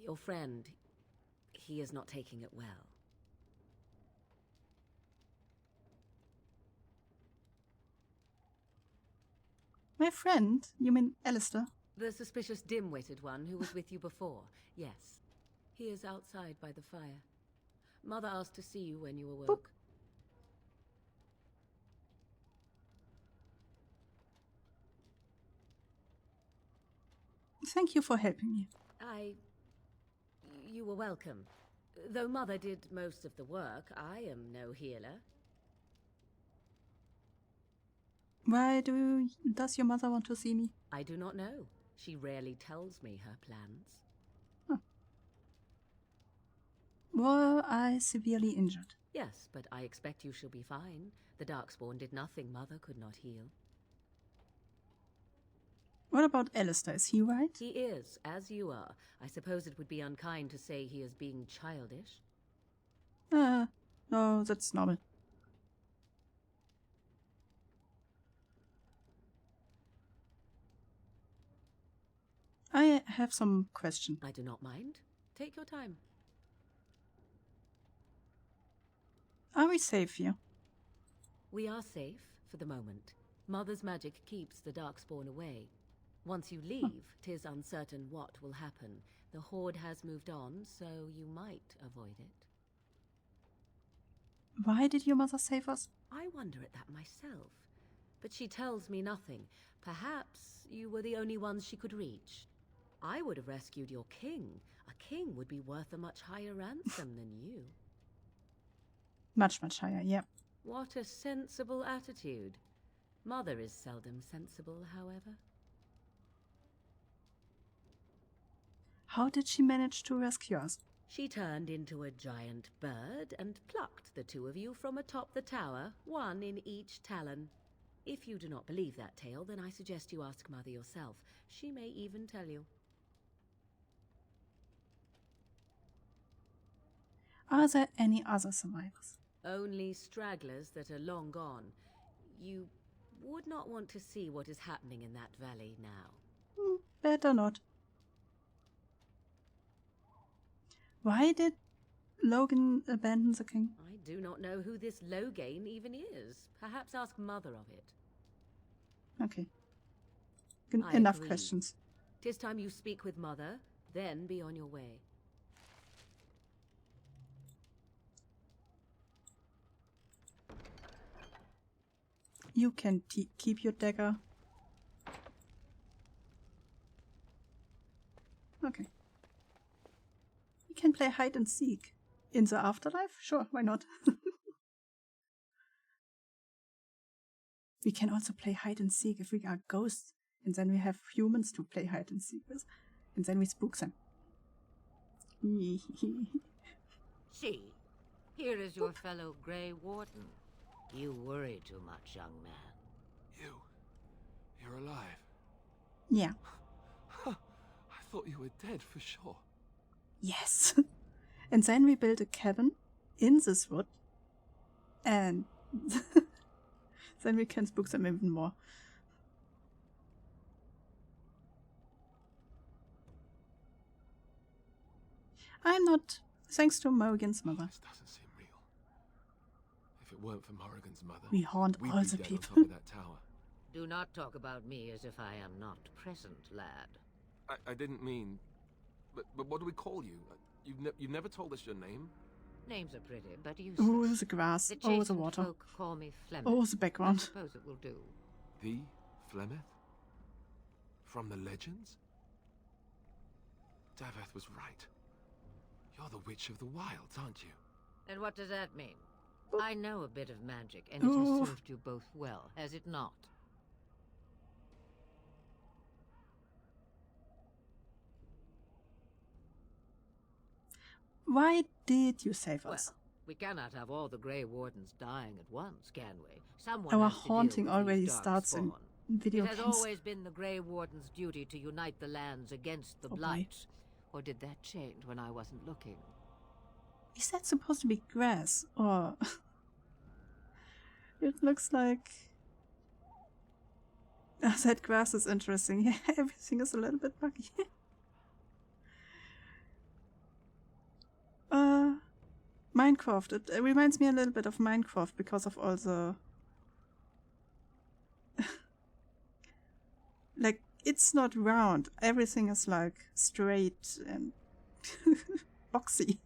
Your friend, he is not taking it well. My friend? You mean Alistair? The suspicious dim-witted one who was with you before. Yes. He is outside by the fire. Mother asked to see you when you awoke. Boop. Thank you for helping me. You were welcome. Though Mother did most of the work, I am no healer. Why does your mother want to see me? I do not know. She rarely tells me her plans. Were I severely injured? Yes, but I expect you shall be fine. The Darkspawn did nothing Mother could not heal. What about Alistair? Is he right? He is, as you are. I suppose it would be unkind to say he is being childish. No, that's normal. I have some questions. I do not mind. Take your time. Are we safe here? We are safe, for the moment. Mother's magic keeps the Darkspawn away. Once you leave, 'tis uncertain what will happen. The Horde has moved on, so you might avoid it. Why did your mother save us? I wonder at that myself. But she tells me nothing. Perhaps you were the only ones she could reach. I would have rescued your king. A king would be worth a much higher ransom than you. Much higher, yeah. What a sensible attitude. Mother is seldom sensible, however. How did she manage to rescue us? She turned into a giant bird and plucked the two of you from atop the tower, one in each talon. If you do not believe that tale, then I suggest you ask Mother yourself. She may even tell you. Are there any other survivors? Only stragglers that are long gone. You would not want to see what is happening in that valley now. Better not. Why did Logan abandon the king? I do not know who this Logain even is. Perhaps ask Mother of it. Okay. I Enough agree. questions. 'Tis time you speak with Mother, then be on your way. You can keep your dagger. Okay. We can play hide and seek. In the afterlife? Sure, why not? We can also play hide and seek if we are ghosts, and then we have humans to play hide and seek with, and then we spook them. See, here is your fellow Grey Warden. You worry too much, young man. You're alive. Yeah. I thought you were dead for sure. Yes. And then we build a cabin in this wood, and then we can spook them even more. I'm not, thanks to Morrigan's mother. This doesn't seem real. If it weren't for Morrigan's mother, We haunt we'd all be the dead people. on top of that tower. Do not talk about me as if I am not present, lad. I didn't mean... But what do we call you? You've never told us your name? Names are pretty, but useless. Oh, the grass. The Oh, the chastened water. folk call me Flemeth. Oh, the background. I suppose it will do. The Flemeth? From the legends? Daveth was right. You're the Witch of the Wilds, aren't you? And what does that mean? I know a bit of magic, and it Oh. has served you both well, has it not? Why did you save Well, us? we cannot have all the Grey Wardens dying at once, can we? Someone Our has to deal haunting with already these starts in darkspawn. video It has games. always been the Grey Warden's duty to unite the lands against the Oh, boy. Blight. Or did that change when I wasn't looking? Is that supposed to be grass? Or... It looks like... Oh, that grass is interesting. Yeah, everything is a little bit buggy. Minecraft. It reminds me a little bit of Minecraft because of all the... like, it's not round. Everything is like straight and boxy.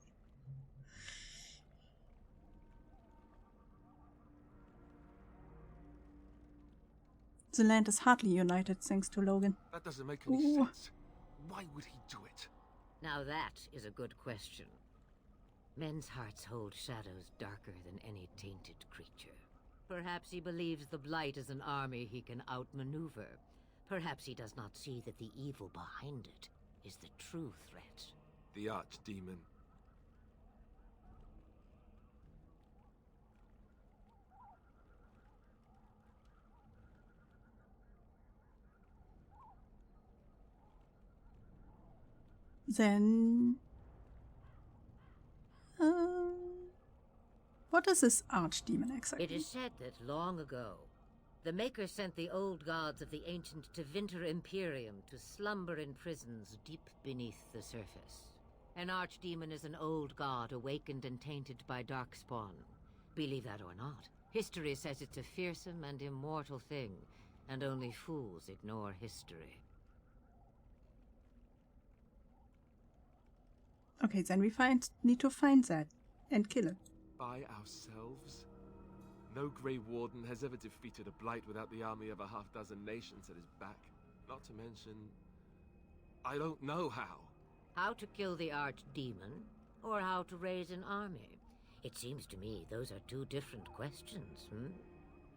The land is hardly united thanks to Logan. That doesn't make any Ooh. sense. Why would he do it? Now that is a good question. Men's hearts hold shadows darker than any tainted creature. Perhaps he believes the Blight is an army he can outmaneuver. Perhaps he does not see that the evil behind it is the true threat. The Archdemon. Then... what is this archdemon exactly? It is said that long ago, the Maker sent the old gods of the ancient Tevinter Imperium to slumber in prisons deep beneath the surface. An archdemon is an old god awakened and tainted by darkspawn. Believe that or not, history says it's a fearsome and immortal thing, and only fools ignore history. Okay, then we need to find that and kill it. By ourselves? No Grey Warden has ever defeated a Blight without the army of a half-dozen nations at his back. Not to mention... I don't know how. How to kill the archdemon, or how to raise an army? It seems to me those are two different questions,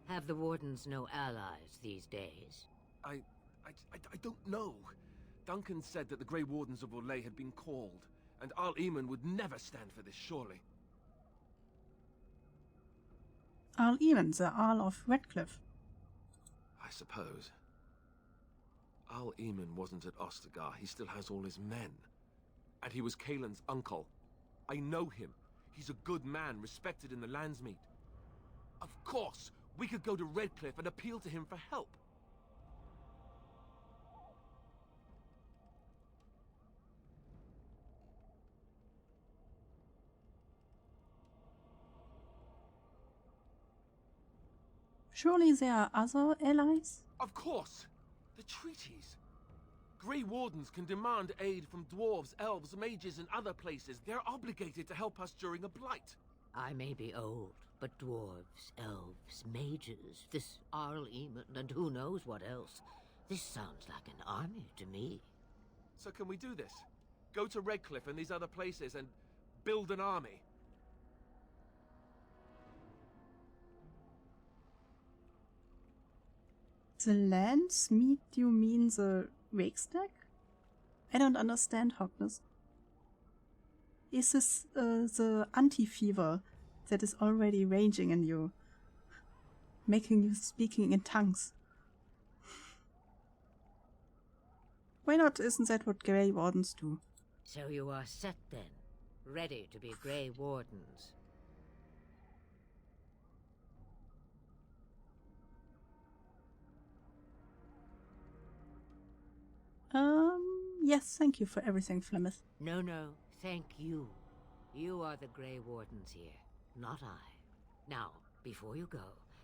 Have the Wardens no allies these days? I don't know. Duncan said that the Grey Wardens of Orlais had been called, and Arl Eamon would never stand for this, surely. Arl Eamon, the Arl of Redcliffe. I suppose. Arl Eamon wasn't at Ostagar. He still has all his men. And he was Kaelin's uncle. I know him. He's a good man, respected in the Landsmeet. Of course, we could go to Redcliffe and appeal to him for help. Surely there are other allies? Of course! The treaties! Grey Wardens can demand aid from dwarves, elves, mages, and other places. They're obligated to help us during a blight. I may be old, but dwarves, elves, mages, this Arl Eamon, and who knows what else. This sounds like an army to me. So can we do this? Go to Redcliffe and these other places and build an army? The landsmeet, you mean the wakestack? I don't understand, Hogness. Is this the anti-fever that is already raging in you, making you speaking in tongues? Why not? Isn't that what Grey Wardens do? So you are set then, ready to be Grey Wardens. Yes, thank you for everything, Flemeth. No, thank you. You are the Grey Wardens here, not I. Now, before you go,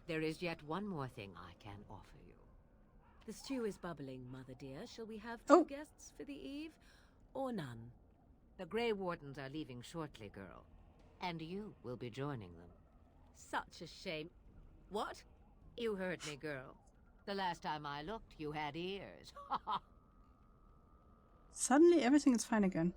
there is yet one more thing I can offer you. The stew is bubbling, Mother dear. Shall we have two guests for the eve, or none? The Grey Wardens are leaving shortly, girl. And you will be joining them. Such a shame. What? You heard me, girl. The last time I looked, you had ears. Suddenly everything is fine again.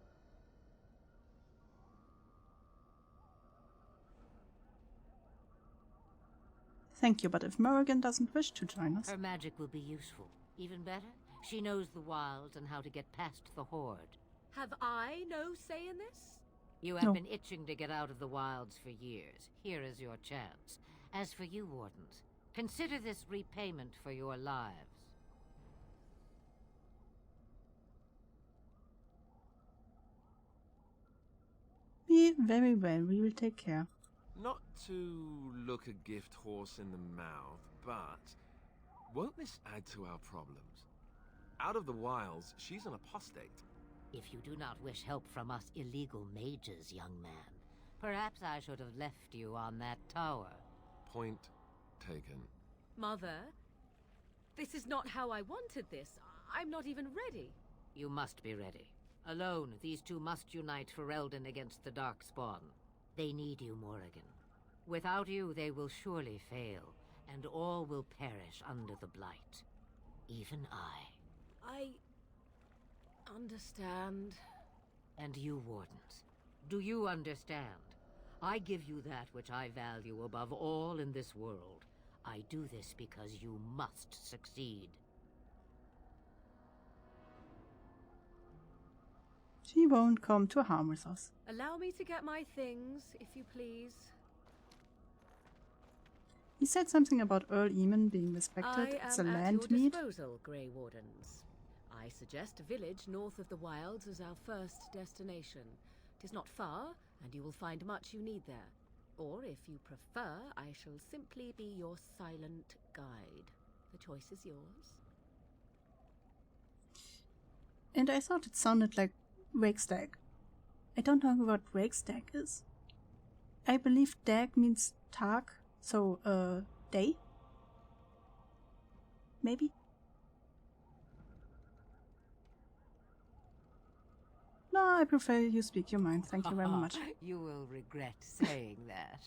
Thank you, but if Morrigan doesn't wish to join us... Her magic will be useful. Even better, she knows the wilds and how to get past the Horde. Have I no say in this? You have been itching to get out of the wilds for years. Here is your chance. As for you, Wardens, consider this repayment for your lives. Very well, we will take care. Not to look a gift horse in the mouth, but won't this add to our problems? Out of the wilds, she's an apostate. If you do not wish help from us illegal mages, young man, perhaps I should have left you on that tower. Point taken. Mother, this is not how I wanted this. I'm not even ready. You must be ready. Alone, these two must unite for Eldon against the Darkspawn. They need you, Morrigan. Without you, they will surely fail, and all will perish under the Blight. Even I understand. And you, Wardens, do you understand? I give you that which I value above all in this world. I do this because you must succeed. She won't come to harm with us. Allow me to get my things, if you please. He said something about Earl Eamon being respected as a land meet. Your disposal, Grey Wardens. I suggest a village north of the wilds as our first destination. 'Tis not far, and you will find much you need there. Or, if you prefer, I shall simply be your silent guide. The choice is yours. And I thought it sounded like wakestack. I don't know what wakestack is. I believe dag means tag, so day? Maybe? No, I prefer you speak your mind. Thank you very much. You will regret saying that.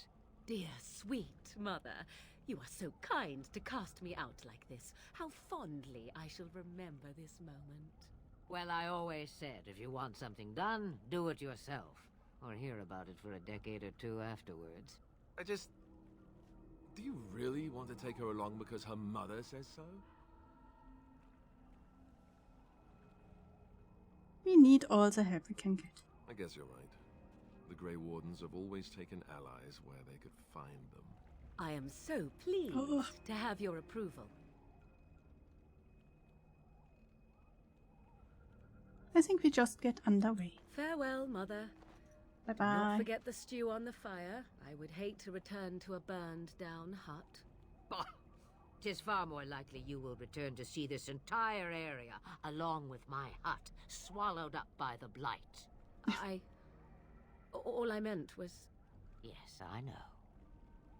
Dear, sweet mother, you are so kind to cast me out like this. How fondly I shall remember this moment. Well, I always said, if you want something done, do it yourself. Or hear about it for a decade or two afterwards. Do you really want to take her along because her mother says so? We need all the help we can get. I guess you're right. The Grey Wardens have always taken allies where they could find them. I am so pleased to have your approval. I think we just get underway. Farewell, Mother. Bye-bye. Not forget the stew on the fire. I would hate to return to a burned-down hut. Bah! 'Tis far more likely you will return to see this entire area, along with my hut, swallowed up by the Blight. All I meant was... Yes, I know.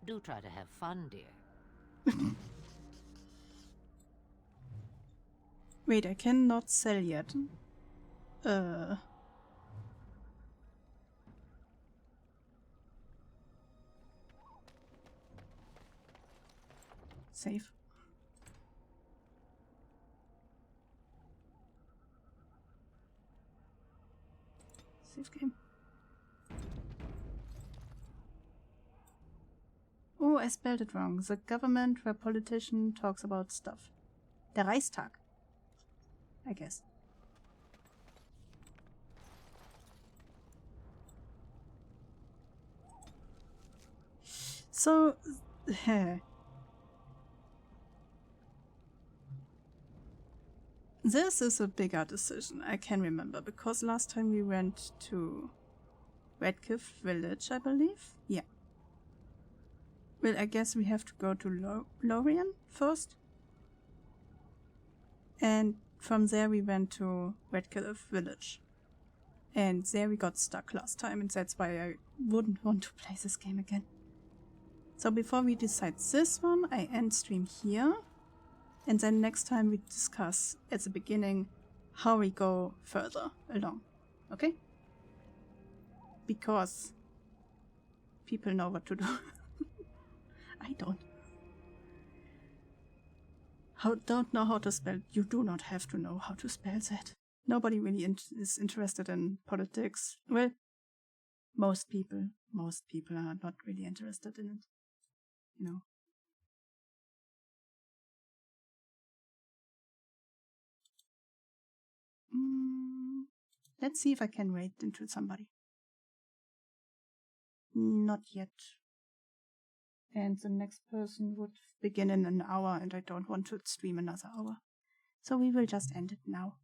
Do try to have fun, dear. Wait, I cannot sell yet. Save. Save game. Oh, I spelled it wrong. The government where politician talks about stuff. Der Reichstag, I guess. So, this is a bigger decision, I can remember, because last time we went to Redcliffe Village, I believe? Yeah. Well, I guess we have to go to Lorien first. And from there we went to Redcliffe Village. And there we got stuck last time, and that's why I wouldn't want to play this game again. So before we decide this one, I end stream here. And then next time we discuss at the beginning how we go further along. Okay? Because people know what to do. I don't. Don't know how to spell. You do not have to know how to spell that. Nobody really is interested in politics. Well, most people are not really interested in it. You know. Let's see if I can raid into somebody. Not yet. And the next person would begin in an hour, and I don't want to stream another hour. So we will just end it now.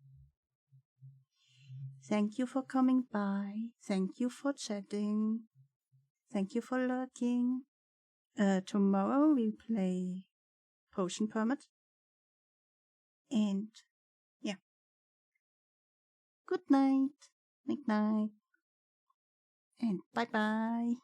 Thank you for coming by. Thank you for chatting. Thank you for lurking. Tomorrow we play Potion Permit. And yeah. Good night. Night night. And bye bye.